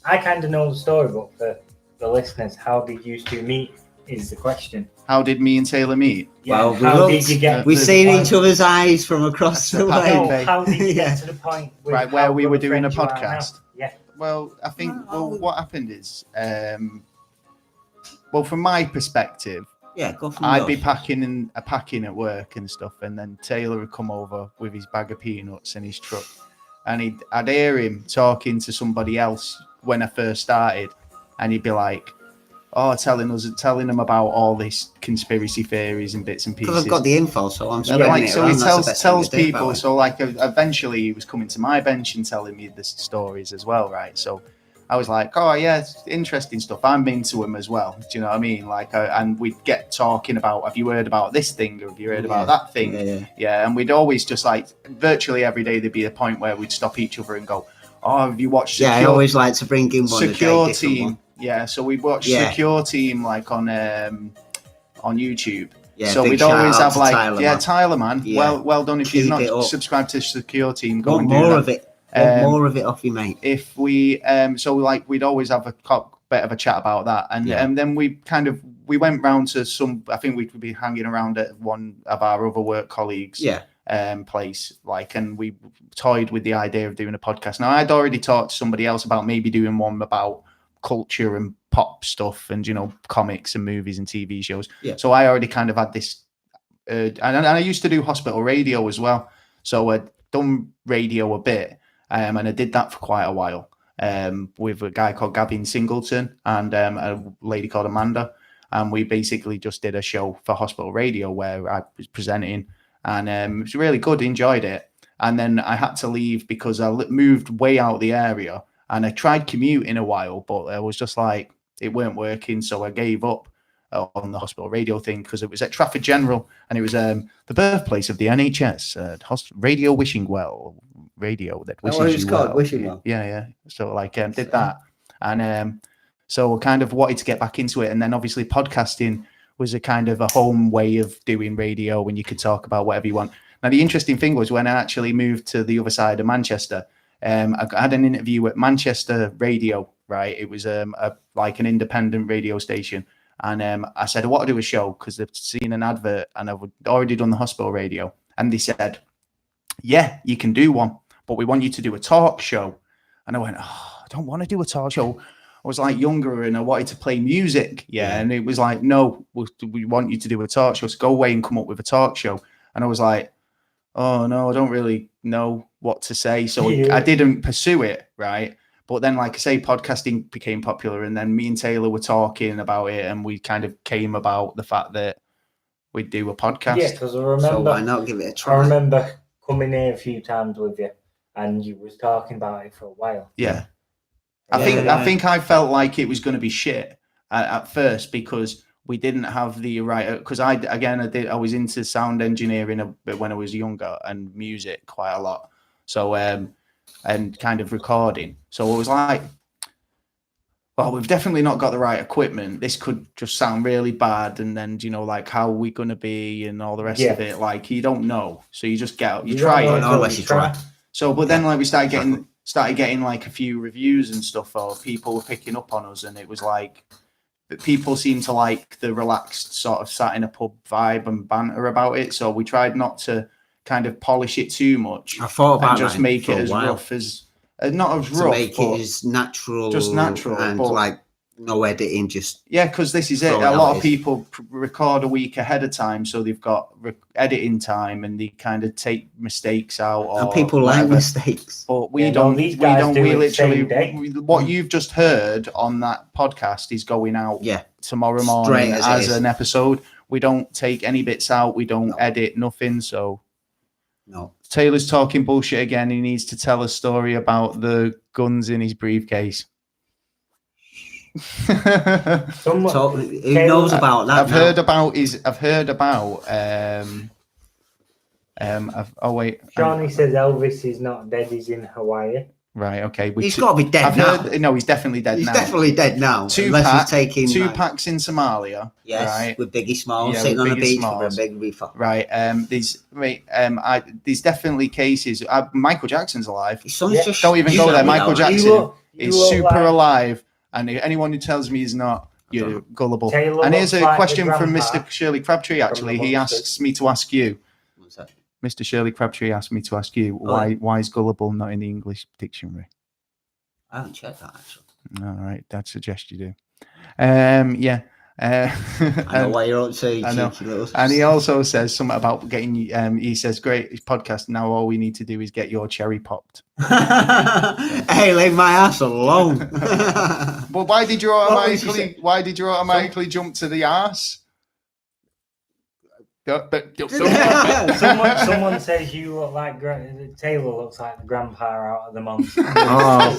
I kind of know the story, but for the listeners, how did you two meet is the question. How did me and Taylor meet? Yeah, how did you get we've seen each other's eyes from across the way. How did you get to the point where we were doing a podcast? Yeah. Well, I think what happened is, from my perspective, I'd be packing at work and stuff, and then Taylor would come over with his bag of peanuts in his truck, and I'd hear him talking to somebody else when I first started, and he'd be like, telling them about all these conspiracy theories and bits and pieces. Because I've got the info, so I'm spreading it around. So he tells people. So like eventually he was coming to my bench and telling me the stories as well, right? So I was like, it's interesting stuff. I'm into them as well. Do you know what I mean? Like, and we'd get talking about, have you heard about this thing or have you heard about that thing? Yeah. And we'd always just like virtually every day there'd be a point where we'd stop each other and go, have you watched? I always like to bring in one Secure Team. Yeah, so we watched Secure Team like on YouTube. Yeah, so we'd always have like Tyler, man. Yeah. Well done. If you've not subscribed to Secure Team, go and do more of it. More of it off you, mate. If we we'd always have a bit of a chat about that, and then we went round to some. I think we'd be hanging around at one of our other work colleagues. Place and we toyed with the idea of doing a podcast. Now I'd already talked to somebody else about maybe doing one about culture and pop stuff and comics and movies and TV shows. So I already kind of had this and I used to do hospital radio as well, so I'd done radio a bit and I did that for quite a while with a guy called Gavin Singleton and a lady called Amanda, and we basically just did a show for hospital radio where I was presenting. And it was really good, enjoyed it. And then I had to leave because I moved way out of the area. And I tried commuting a while, but I was just like, it weren't working. So I gave up on the hospital radio thing because it was at Trafford General. And it was the birthplace of the NHS, Radio Wishing Well. Radio that wishes you well. Wishing Well. Yeah. So did that. And so I kind of wanted to get back into it. And then obviously podcasting was a kind of a home way of doing radio when you could talk about whatever you want. Now, the interesting thing was when I actually moved to the other side of Manchester, I had an interview at Manchester Radio, right? It was like an independent radio station. And I said, I want to do a show because they've seen an advert and I've already done the hospital radio. And they said, yeah, you can do one, but we want you to do a talk show. And I went, I don't want to do a talk show. was like younger and I wanted to play music. Yeah. And it was like, no, we want you to do a talk show. So go away and come up with a talk show. And I was like, oh no, I don't really know what to say. So I didn't pursue it. Right. But then, like I say, podcasting became popular. And then me and Taylor were talking about it. And we kind of came about the fact that we'd do a podcast. Yeah, because I remember. So why not give it a try? I remember coming here a few times with you, and you was talking about it for a while. Yeah, I think I felt like it was going to be shit at first because we didn't have the right. Because I was into sound engineering a bit when I was younger and music quite a lot. So and kind of recording. So it was like, well, we've definitely not got the right equipment. This could just sound really bad. And then, you know, like, how are we going to be and all the rest of it? Like, you don't know. So you just get out, you try it. Unless you try. So, but then, like, we started getting like a few reviews and stuff, or people were picking up on us. And it was like, people seem to like the relaxed sort of sat in a pub vibe and banter about it. So we tried not to kind of polish it too much. I thought about and just make it as rough as, not as rough, make it as natural, just natural, and like no editing. Just because this is it. A lot of people record a week ahead of time, so they've got editing time, and they kind of take mistakes out. Or and people like mistakes, but we don't. We literally. What you've just heard on that podcast is going out. Tomorrow morning as an episode. We don't take any bits out. We don't edit nothing. So. No. Taylor's talking bullshit again. He needs to tell a story about the guns in his briefcase. Who knows about that? I've heard about. Oh wait. Johnny says Elvis is not dead. He's in Hawaii. Right. Okay. He's got to be dead now. No, he's definitely dead now. He's definitely dead now. Tupac in Somalia. Yes. Right? With Biggie Smalls sitting on the beach with a big reefer. Right. There's definitely cases. Michael Jackson's alive. His son's just don't even go there. Michael Jackson is super alive, and anyone who tells me he's not, you're gullible. And here's a question from Mr. Shirley Crabtree. Actually, he asks me to ask you. Mr. Shirley Crabtree asked me to ask you why is gullible not in the English dictionary? I haven't checked that actually. All right, I'd suggest you do. Yeah. I know why you're up to. I know. And he also says something about getting. He says, "Great podcast. Now all we need to do is get your cherry popped." Hey, leave my ass alone. But why did you automatically jump to the ass? Someone says you look like Taylor looks like the grandpa out of the monster. Oh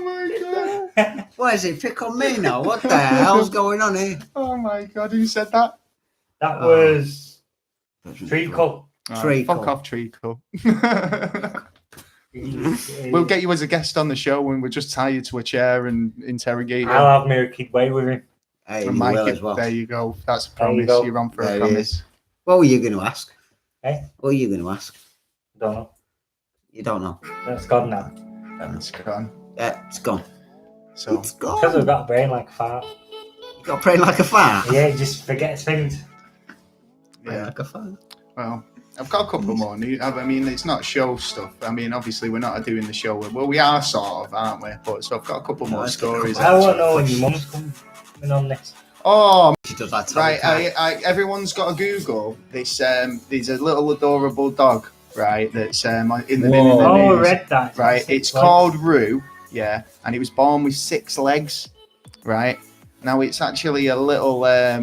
my god! What is it? Pick on me now? What the hell's going on here? Oh my god! Who said that? That was Treacle. Fuck off, Treacle. We'll get you as a guest on the show when we'll just tie you to a chair and interrogate you. I'll have my kid way with him. Hey, as well. There you go. That's a promise. You're on for a promise. What were you going to ask? Hey? What were you going to ask? Don't know. You don't know? That's gone now. It's gone. Yeah, it's gone. So it's gone. Because I've got a brain like a fart. You got a brain like a fart? Yeah, you just forget things. Brain like a fart. Well, I've got a couple more. I mean, it's not show stuff. I mean, obviously, we're not doing the show. Well, we are sort of, aren't we? But so I've got a couple more stories. I want to know when your mum's coming on this. Oh, she does that right. Everyone's got to Google this. There's a little adorable dog, right? That's in the news. I read that. Right. It's called Roo. Yeah, and it was born with 6 legs. Right. Now it's actually a little. I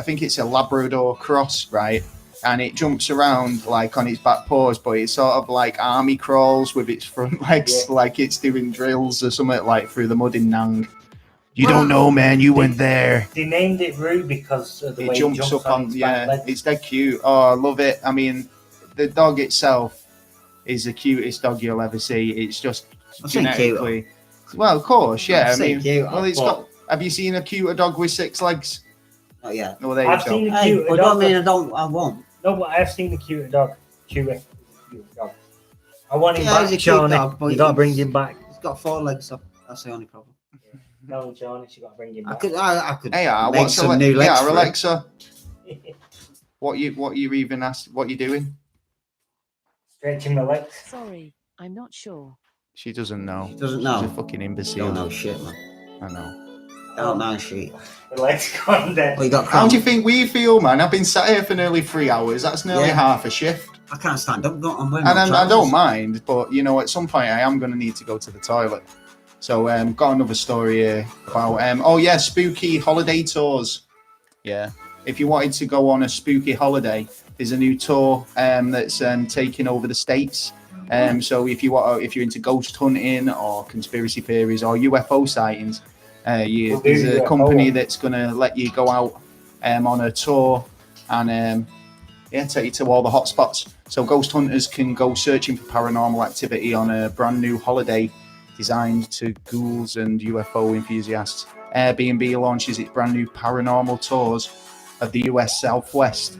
think it's a Labrador cross. Right. And it jumps around like on its back paws, but it's sort of like army crawls with its front legs, like it's doing drills or something like through the mud in Nang. You don't know, man. You went there. They named it Roo because of the way it jumps up on its back legs. It's dead cute. Oh, I love it. I mean, the dog itself is the cutest dog you'll ever see. It's just genetically. Well, of course, yeah. I mean, well, it's got. Have you seen a cuter dog with 6 legs? Oh yeah. No, there I've seen a cuter dog. I won't. No, but I've seen the cuter dog. Chewy. Dog. I want him back, Johnny. You got to bring him back. He's got 4 legs, so that's the only problem. No, Johnny, you got to bring him back. I could. Hey, make some new legs. Yeah, Alexa. What you even asked? What you doing? Stretching my legs. Sorry, I'm not sure. She doesn't know. She doesn't know. She's a fucking imbecile. Don't know shit, man. I know. Don't know shit. Let's go then. How do you think we feel, man? I've been sat here for nearly 3 hours. That's nearly half a shift. I can't stand up. I don't mind, but you know, at some point I am going to need to go to the toilet. So, got another story here about spooky holiday tours. Yeah, if you wanted to go on a spooky holiday, there's a new tour that's taking over the States. So if you're into ghost hunting or conspiracy theories or UFO sightings, there's a company that's going to let you go out on a tour and take you to all the hot spots. So ghost hunters can go searching for paranormal activity on a brand new holiday designed to ghouls and UFO enthusiasts. Airbnb launches its brand new paranormal tours of the US Southwest.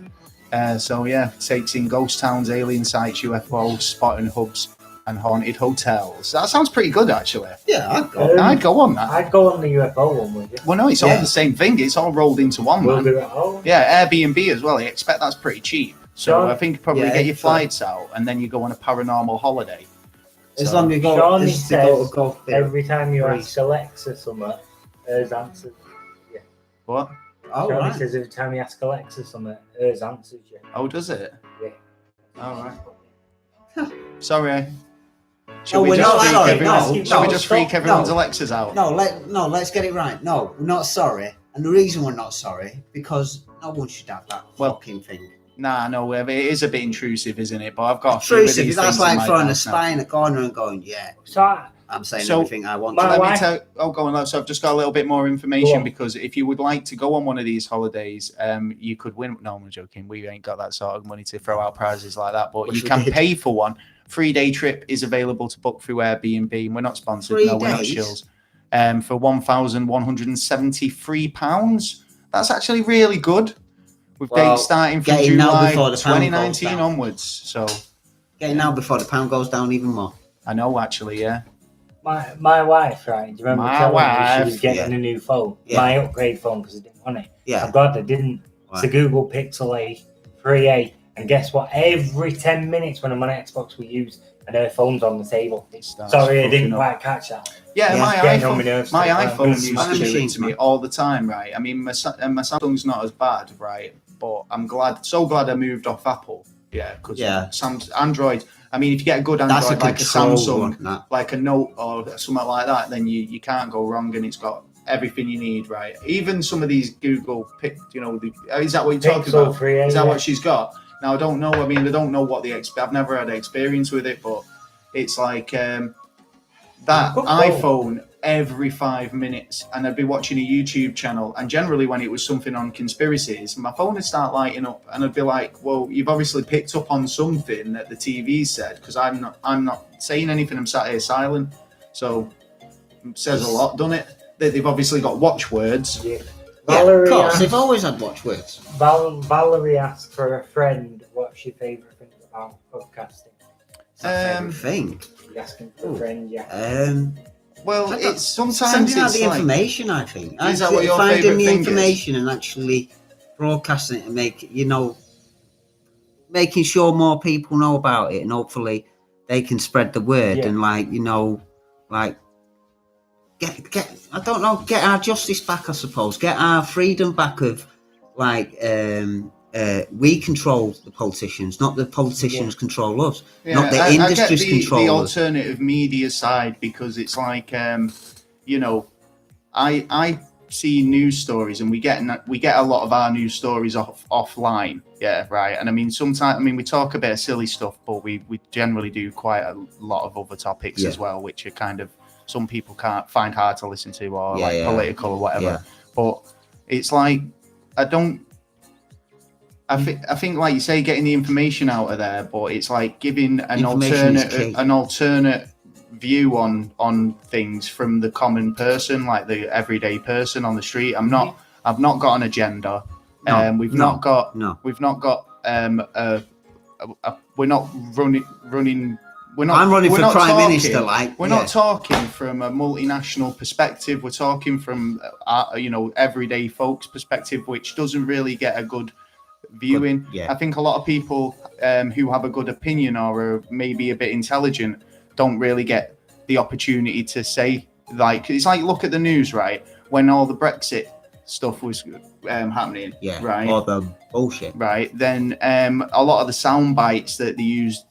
Takes in ghost towns, alien sites, UFO spotting hubs, and haunted hotels. That sounds pretty good, actually. Yeah, I'd go on that. I'd go on the UFO one, would you? Well, no, it's all the same thing. It's all rolled into one, man. Yeah, Airbnb as well. I expect that's pretty cheap. So I think you probably get your flights out, and then you go on a paranormal holiday. As long as you go, Shawnee says every time you ask Alexa something, hers answers. Yeah. What? Oh, Shawnee says every time you ask Alexa something, hers answers you. Oh, does it? Yeah. All right. Sorry. Shall we just freak everyone's Alexas out? Let's get it right. No, we're not sorry. And the reason we're not sorry, because no one should have that fucking thing. Nah, no, it is a bit intrusive, isn't it? But I've got intrusive. That's like throwing a spy in a corner and going, I'm saying everything I want to. Let me tell. Oh, go on. So I've just got a little bit more information because if you would like to go on one of these holidays, you could win. No, I'm joking. We ain't got that sort of money to throw out prizes like that, but you can pay for one. 3-day trip is available to book through Airbnb. We're not sponsored. No, we're not shills. For £1,173. That's actually really good. With dates starting from July 2019 onwards. So getting now before the pound goes down even more. I know, actually, yeah. My wife, right? Do you remember telling me she was getting a new phone? Yeah. My upgrade phone because I didn't want it. Yeah. I'm glad I didn't. Wow. It's a Google Pixel A 3A. And guess what? Every 10 minutes when I'm on Xbox, we use, and her phone's on the table. Sorry, I didn't quite catch that. Yeah, my iPhone used to do it to me all the time, right? I mean, my Samsung's not as bad, right? But I'm so glad I moved off Apple. Yeah, because Android. I mean, if you get a good Android like a Samsung, like a Note or something like that, then you can't go wrong, and it's got everything you need, right? Even some of these Google, is that what you're talking about? Is that what she's got? Now, I don't know. I mean, I don't know what I've never had experience with it, but it's like that iPhone every 5 minutes, and I'd be watching a YouTube channel, and generally when it was something on conspiracies, my phone would start lighting up, and I'd be like, well, you've obviously picked up on something that the TV said, because I'm not saying anything, I'm sat here silent. So it says a lot, doesn't it? They've obviously got watchwords. Yeah. Valerie, of course, they've always had watchwords. Valerie asked for a friend, what's your favourite thing about podcasting? Favourite thing? You're asking for a friend, well, it's sometimes sending out the information. I think is that what your finding the is? information and actually broadcasting it and making sure more people know about it, and hopefully they can spread the word and get our justice back, I suppose, get our freedom back of we control the politicians, not the politicians control us, not the industries control the us. Alternative media side, because it's like, I see news stories, and we get a lot of our news stories offline. Yeah, right. And I mean, sometimes, we talk a bit of silly stuff, but we generally do quite a lot of other topics as well, which are kind of, some people can't find hard to listen to, or political or whatever. Yeah. But it's like, I think, like you say, getting the information out of there, but it's like giving an alternate view on things from the common person, like the everyday person on the street. I've not got an agenda. We're not running. I'm running for Prime Minister. We're not talking from a multinational perspective. We're talking from everyday folks' perspective, which doesn't really get a good viewing. I think a lot of people who have a good opinion or are maybe a bit intelligent don't really get the opportunity to say, like, it's like, look at the news, right? When all the Brexit stuff was happening, right? All the bullshit, right? Then a lot of the sound bites that they used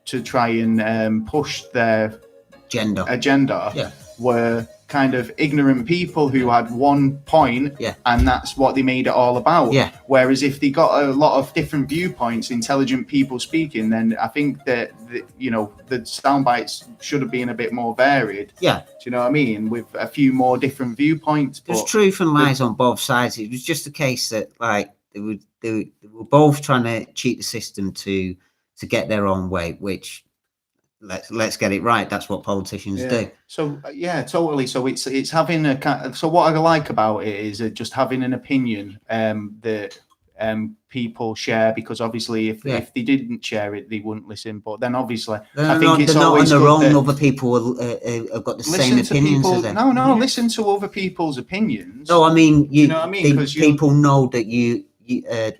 to try and push their agenda were kind of ignorant people who had one point, and that's what they made it all about. Whereas if they got a lot of different viewpoints, intelligent people speaking, then I think that the sound bites should have been a bit more varied. Do you know what I mean? With a few more different viewpoints. There's truth and lies on both sides. It was just a case that like they were both trying to cheat the system to get their own way, which let's get it right. That's what politicians do. So totally. So it's having so what I like about it is just having an opinion that people share, because obviously if they didn't share it, they wouldn't listen. But then obviously I think it's always on their good own. Other people have got the same opinions as them. No, listen to other people's opinions. No, I mean you know what I mean? Because people know that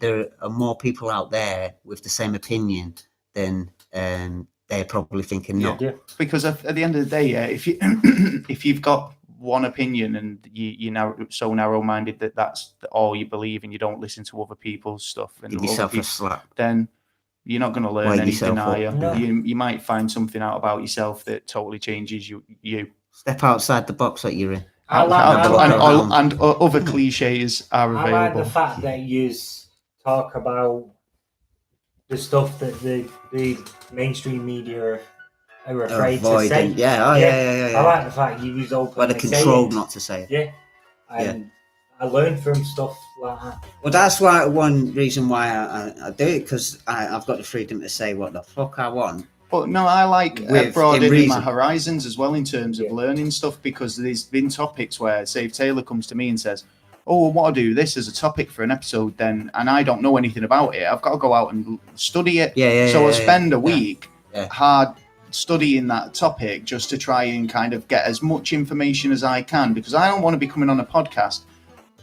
there are more people out there with the same opinion than they're probably thinking no. Because at the end of the day, if you've got one opinion and you're now so narrow-minded that that's all you believe and you don't listen to other people's stuff and give yourself a slap, then you're not going to learn anything, are you? No. You might find something out about yourself that totally changes you. Step outside the box that you're in. And other cliches are available. I like the fact that you talk about the stuff that the mainstream media are afraid to say. Yeah. I like the fact you use open. But they're controlled not to say it. Yeah. And I learned from stuff like that. Well, that's one reason why I do it, because I've got the freedom to say what the fuck I want. But no, I like broadening my horizons as well in terms of learning stuff, because there's been topics where, say, if Taylor comes to me and says, oh, what I do this as a topic for an episode, then, and I don't know anything about it, I've got to go out and study it. So I spend a week hard studying that topic just to try and kind of get as much information as I can, because I don't want to be coming on a podcast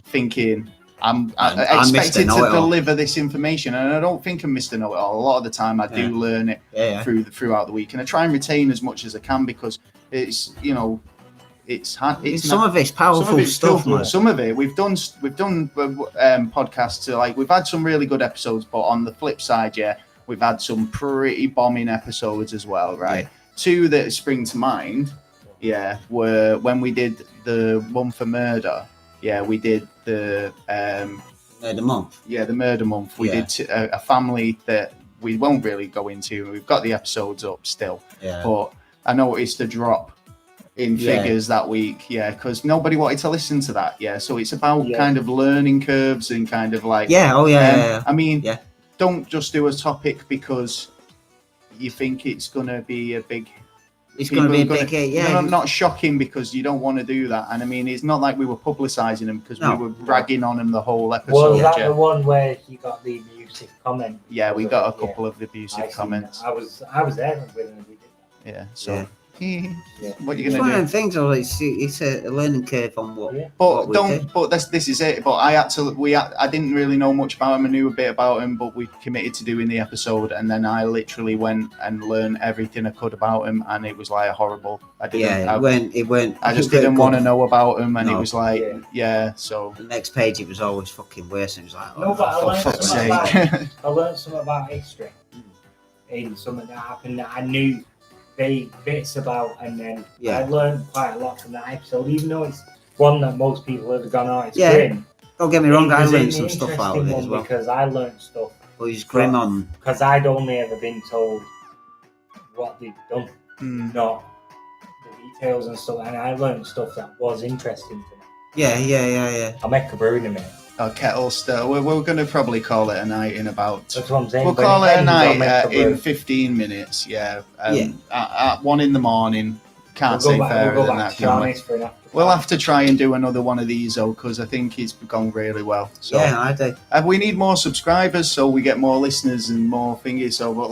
thinking I'm expected to deliver this information, and I don't think I'm Mr. Know-It-All. A lot of the time I do learn it throughout the week, and I try and retain as much as I can, because it's some of it's powerful stuff. Some of it we've done podcasts to, like, we've had some really good episodes, but on the flip side, we've had some pretty bombing episodes as well, right? Two that spring to mind, were when we did the one for murder. We did the Murder Month. The Murder Month. We did a family that we won't really go into. We've got the episodes up still, but I noticed a drop in figures that week, because nobody wanted to listen to that. So it's about kind of learning curves and kind of like I mean, don't just do a topic because you think it's gonna be a big. It's going to be a big hit, not shocking, because you don't want to do that. And I mean, it's not like we were publicising them, because we were ragging on them the whole episode. Was that the one where you got the abusive comment? Yeah, we got a couple of the abusive comments. I was there when we did that. So what are you going to do? It's one of them things, though. It's a learning curve on what. But this is it. But I didn't really know much about him. I knew a bit about him, but we committed to doing the episode, and then I literally went and learned everything I could about him, and it was like horrible. I just didn't want to know about him, and it was like, So the next page, it was always fucking worse. And it was like, for fuck's sake. I learned something about history in something that happened that I knew bits about, and then I learned quite a lot from that episode, even though it's one that most people have gone, it's grim. Don't get me wrong, I learned some stuff out of it as well. Because I learned stuff. Well, he's grim on. Because I'd only ever been told what they've done, not the details and stuff, and I learned stuff that was interesting to me. Yeah. I'll make a brew in a minute. Kettle still. We're going to probably call it a night in about. That's what I'm saying. We'll call it a night in 15 minutes. At 1 a.m. Can't say fairer than that, can we? We'll have to try and do another one of these, though, because I think it's gone really well. So, I do. We need more subscribers, so we get more listeners and more thingies. So, but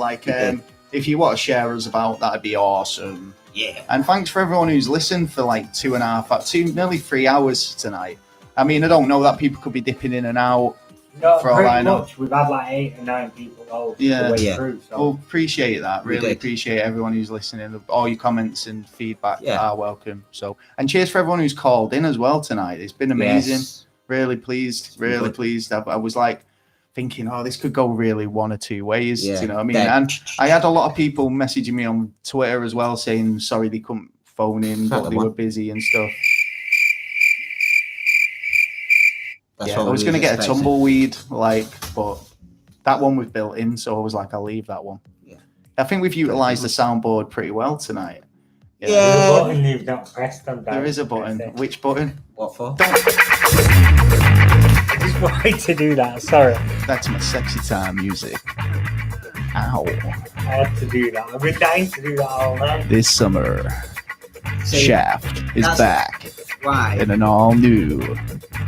if you want to share us about, that'd be awesome. Yeah. And thanks for everyone who's listened for like nearly 3 hours tonight. I mean, I don't know that people could be dipping in and out No, for all I know. Much. We've had like 8 or 9 people all the way through. So. Well, appreciate that. Really appreciate everyone who's listening. All your comments and feedback are welcome. So, and cheers for everyone who's called in as well tonight. It's been amazing. Yes. Really pleased. Really pleased. I was like thinking, this could go really one or two ways. Yeah. You know what I mean? And I had a lot of people messaging me on Twitter as well saying sorry they couldn't phone in, but they were busy and stuff. I was going to get a tumbleweed, but that one was built in, so I was like, I'll leave that one. Yeah. I think we've utilised the soundboard pretty well tonight. Yeah. There's a button you've not pressed on. There is a button. Which button? What for? I just wanted to do that, sorry. That's my sexy time music. Ow. I had to do that. I've been dying to do that all night. This summer, Shaft is back. Why? In an all-new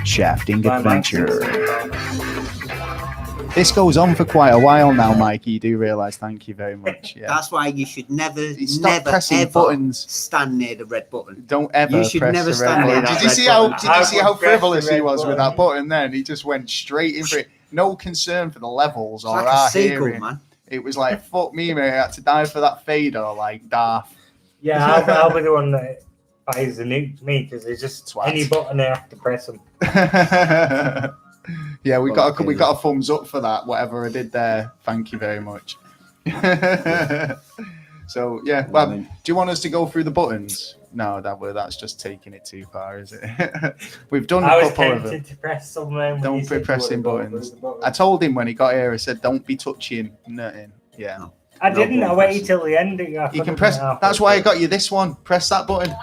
shafting adventure. This goes on for quite a while now, Mikey. You do realise? Thank you very much. Yeah. That's why you should never pressing ever buttons. Stand near the red button. Don't ever. You should never stand near that. Did you see how frivolous he was with that button? Then he just went straight in for it. No concern for the levels or our hearing. Man. It was like, fuck me, mate. I had to die for that fader, like Darth. Yeah, I'll be the one that fires the nuke to me because there's just any button I have to press them. Yeah, we got a thumbs up for that. Whatever I did there, thank you very much. So yeah, well, do you want us to go through the buttons? No, that's just taking it too far, is it? We've done a couple of them. To press somewhere. Don't be pressing buttons. I told him when he got here, I said, "Don't be touching nothing." Yeah. No. I didn't. I waited till the end. You can press. That's why I got you this one. Press that button.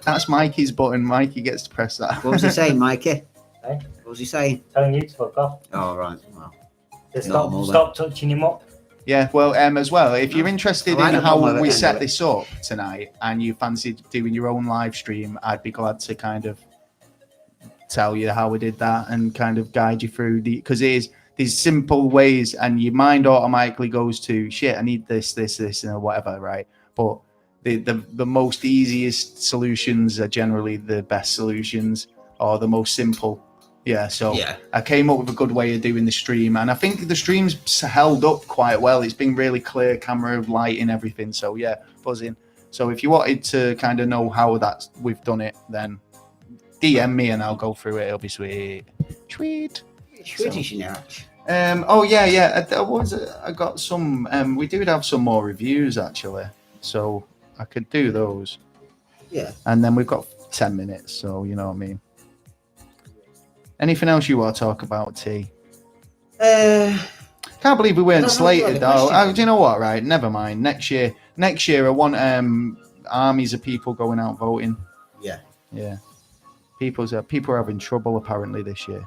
That's Mikey's button. Mikey gets to press that. What was he saying, Mikey? Hey? What was he saying? Telling you to fuck off. Oh, right. Well, stop touching him up. Yeah, well, as well, if you're interested in how we set this up tonight and you fancy doing your own live stream, I'd be glad to kind of tell you how we did that and kind of guide you through because there's simple ways and your mind automatically goes to shit, I need this, and whatever, right? But the most easiest solutions are generally the best solutions or the most simple. Yeah, so I came up with a good way of doing the stream, and I think the stream's held up quite well. It's been really clear, camera, lighting, everything. So yeah, buzzing. So if you wanted to kind of know how we've done it, then DM me and I'll go through it. It'll be sweet. Oh yeah. I got some. We did have some more reviews actually, so I could do those. Yeah. And then we've got 10 minutes, so you know what I mean. Anything else you want to talk about, T? Can't believe we weren't slated though. Do you know what? Right, never mind. Next year, I want armies of people going out voting. Yeah. People are having trouble apparently this year.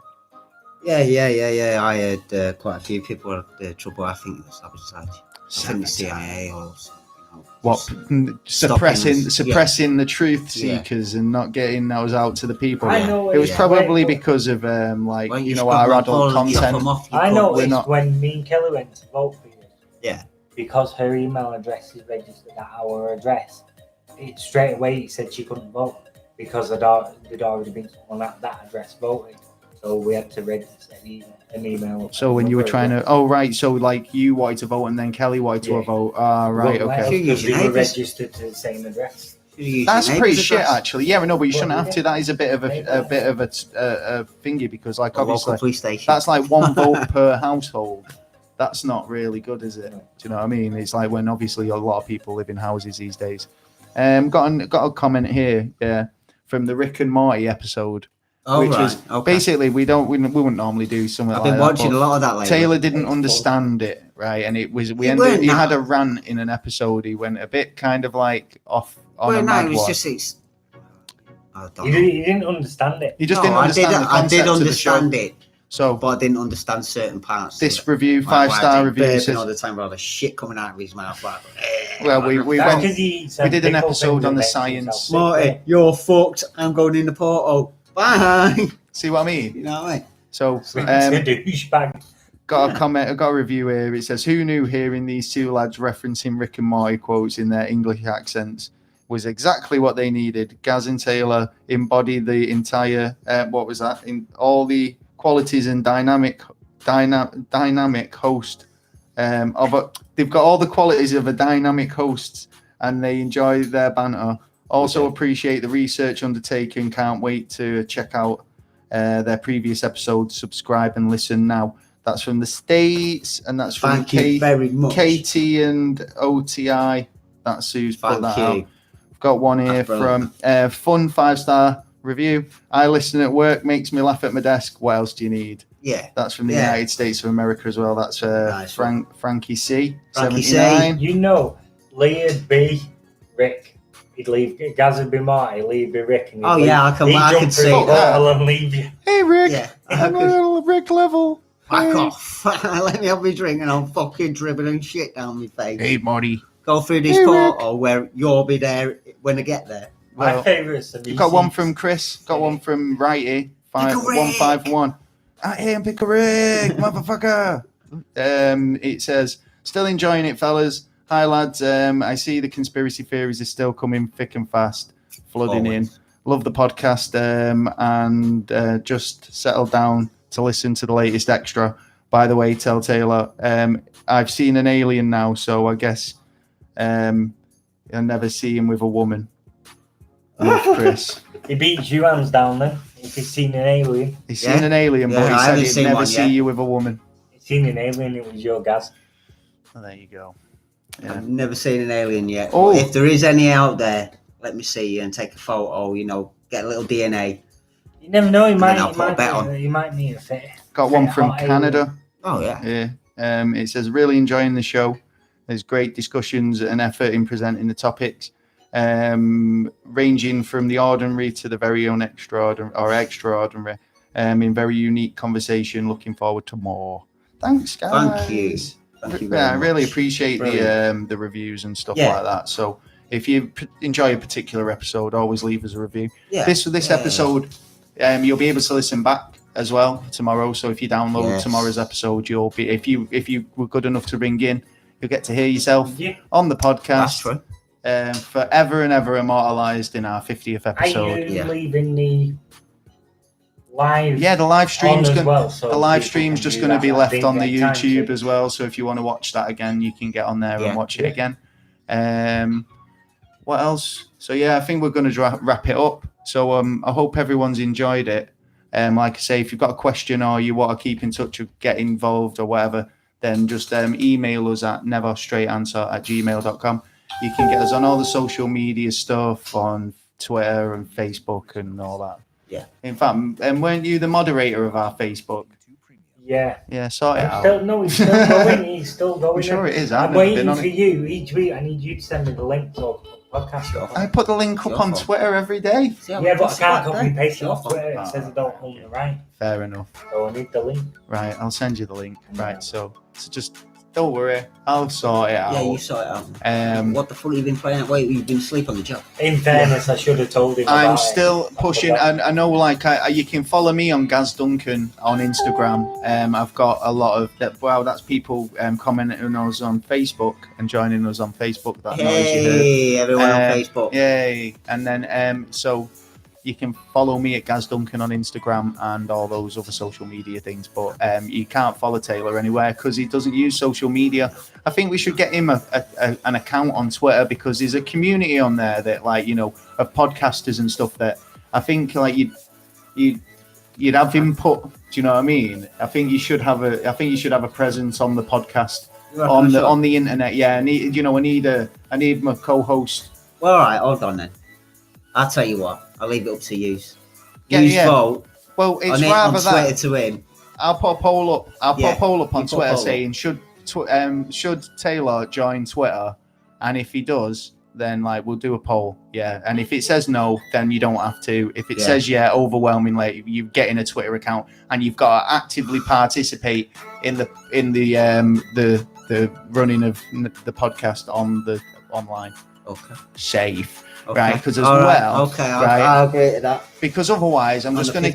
Yeah. I heard quite a few people had trouble. I think it's sabotage. I think the CIA or something. What suppressing the truth seekers and not getting those out to the people. It was probably because of our adult content. I noticed when me and Kelly went to vote for you. Yeah. Because her email address is registered at our address, it straight away said she couldn't vote because there'd already been someone at that address voting. So we had to register an email. So when you were trying to, so like you wanted to vote and then Kelly wanted to vote. Right, okay. Because we were registered to the same address. That's pretty shit, actually. Yeah, no, but you shouldn't have to. That is a bit of a thingy because, like, obviously, that's like one vote per household. That's not really good, is it? Do you know what I mean? It's like when obviously a lot of people live in houses these days. Got a comment here, from the Rick and Morty episode. Basically we wouldn't normally do something like that. I've been watching a lot of that lately. Taylor didn't understand it, right? And he had a rant in an episode. He went a bit kind of like off on a mad one. He didn't understand it. He just didn't understand the concept. I did understand it. So, but I didn't understand certain parts. This review, 5-star review, says all the time with all the shit coming out of his mouth. Like, well, we did an episode on the science. Marty, you're fucked. I'm going in the portal. Bye. See what I mean? You know what I mean? So, got a comment, I got a review here. It says, "Who knew hearing these two lads referencing Rick and Morty quotes in their English accents was exactly what they needed? Gaz and Taylor embody the entire what was that? In all the qualities and dynamic host. They've got all the qualities of a dynamic host, and they enjoy their banter. Also appreciate the research undertaken. Can't wait to check out their previous episodes. Subscribe and listen now. That's from the States, and that's from Thank you very much. KT and OTI. That's who's put that out. I've got one here from Fun 5-star review. I listen at work, makes me laugh at my desk. What else do you need? Yeah. That's from the United States of America as well. That's nice Frankie C. Frankie 79. You know, Lee'd be Rick. He'd leave Gaz would be Marty, Lee'd be Rick. And I can see that. And leave you. Hey Rick, I'm a little Rick level. Back off. Let me have my drink and I'm fucking dribbling shit down my face. Hey Marty. Go through this portal where you'll be there when I get there. My favourite's the got one from Chris, got one from Righty, 151. Out here and pick a Rick, motherfucker. It says, still enjoying it, fellas. Hi lads, I see the conspiracy theories are still coming thick and fast, flooding in. Love the podcast, and just settled down to listen to the latest extra. By the way, tell Taylor, I've seen an alien now, so I guess I'll never see him with a woman. Chris. He beats you hands down then, if he's seen an alien. He's seen an alien, but he said he'd never see you with a woman. He's seen an alien, it was your Gaz. Oh, there you go. Yeah. I've never seen an alien yet. If there is any out there, let me see you and take a photo, get a little DNA. You never know, he might need a fit. Got one from Canada. Oh, yeah. Yeah. It says, really enjoying the show. There's great discussions and effort in presenting the topics, ranging from the ordinary to the very own extraordinary, in very unique conversation. Looking forward to more. Thanks, guys. Thank you. Thank you very much. I really appreciate the reviews and stuff like that. So if you enjoy a particular episode, always leave us a review. Yeah. This episode, you'll be able to listen back as well tomorrow. So if you download tomorrow's episode, you'll be if you were good enough to ring in, you'll get to hear yourself on the podcast. That's true. Forever and ever immortalized in our 50th episode. Are you leaving the live? Yeah, the live stream's going just going to be left on the YouTube as well. So if you want to watch that again, you can get on there and watch it again. What else? So I think we're going to wrap it up. So I hope everyone's enjoyed it. Like I say, if you've got a question or you want to keep in touch or get involved or whatever, then just email us at neverstraightanswer@gmail.com. You can get us on all the social media stuff on Twitter and Facebook and all that. Yeah. In fact, weren't you the moderator of our Facebook? Yeah. Yeah, sort it out. He's still going. He's still going. I'm sure it is. I'm waiting for you each week. I need you to send me the link to our podcast. I put the link up on Twitter every day. Yeah, but I can't copy and paste it off Twitter. It says I don't own the right. Fair enough. So I need the link. Right, I'll send you the link. Right, so just don't worry. I'll sort it out. Yeah, you sort it out. What the fuck have you been playing? Wait, you've been asleep on the job. In fairness, I should have told him. I'm still pushing, and I know, you can follow me on Gaz Duncan on Instagram. I've got a lot of that. Wow, that's people commenting on us on Facebook and joining us on Facebook. That noise you heard. Hey, everyone on Facebook. Yay! And then so you can follow me at Gaz Duncan on Instagram and all those other social media things. But you can't follow Taylor anywhere because he doesn't use social media. I think we should get him an account on Twitter because there's a community on there that, of podcasters and stuff that I think you'd have input. Do you know what I mean? I think you should have a presence on the podcast on the internet. Yeah, I need my co-host. Well, all right, hold on then. I'll tell you what. I'll leave it up to you. Vote. Well, it's rather on Twitter to him. I'll put a poll up. Put a poll up on Twitter saying should Taylor join Twitter, and if he does, then we'll do a poll. Yeah, and if it says no, then you don't have to. If it says overwhelmingly, you get in a Twitter account and you've got to actively participate in the running of the podcast on the online. Okay. Safe. Okay. Right, because I'll agree to that. Because otherwise, I'm just going to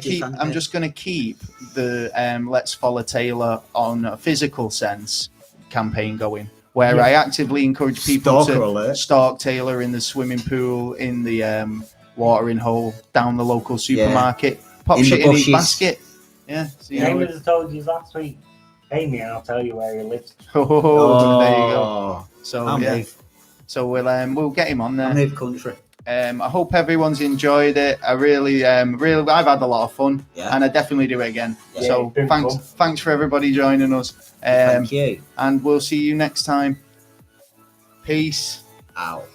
keep the Let's Follow Taylor on a physical sense campaign going, where I actively encourage people to stalk Taylor in the swimming pool, in the watering hole, down the local supermarket, pop shit in his basket, Yeah. Same as I told you last week. Pay me and I'll tell you where he lives. Oh, there you go. So I'll move. So we'll get him on there. I'll move country. I hope everyone's enjoyed it. I really, I've had a lot of fun, and I definitely do it again. Yeah, so thanks for everybody joining us. Thank you, and we'll see you next time. Peace out.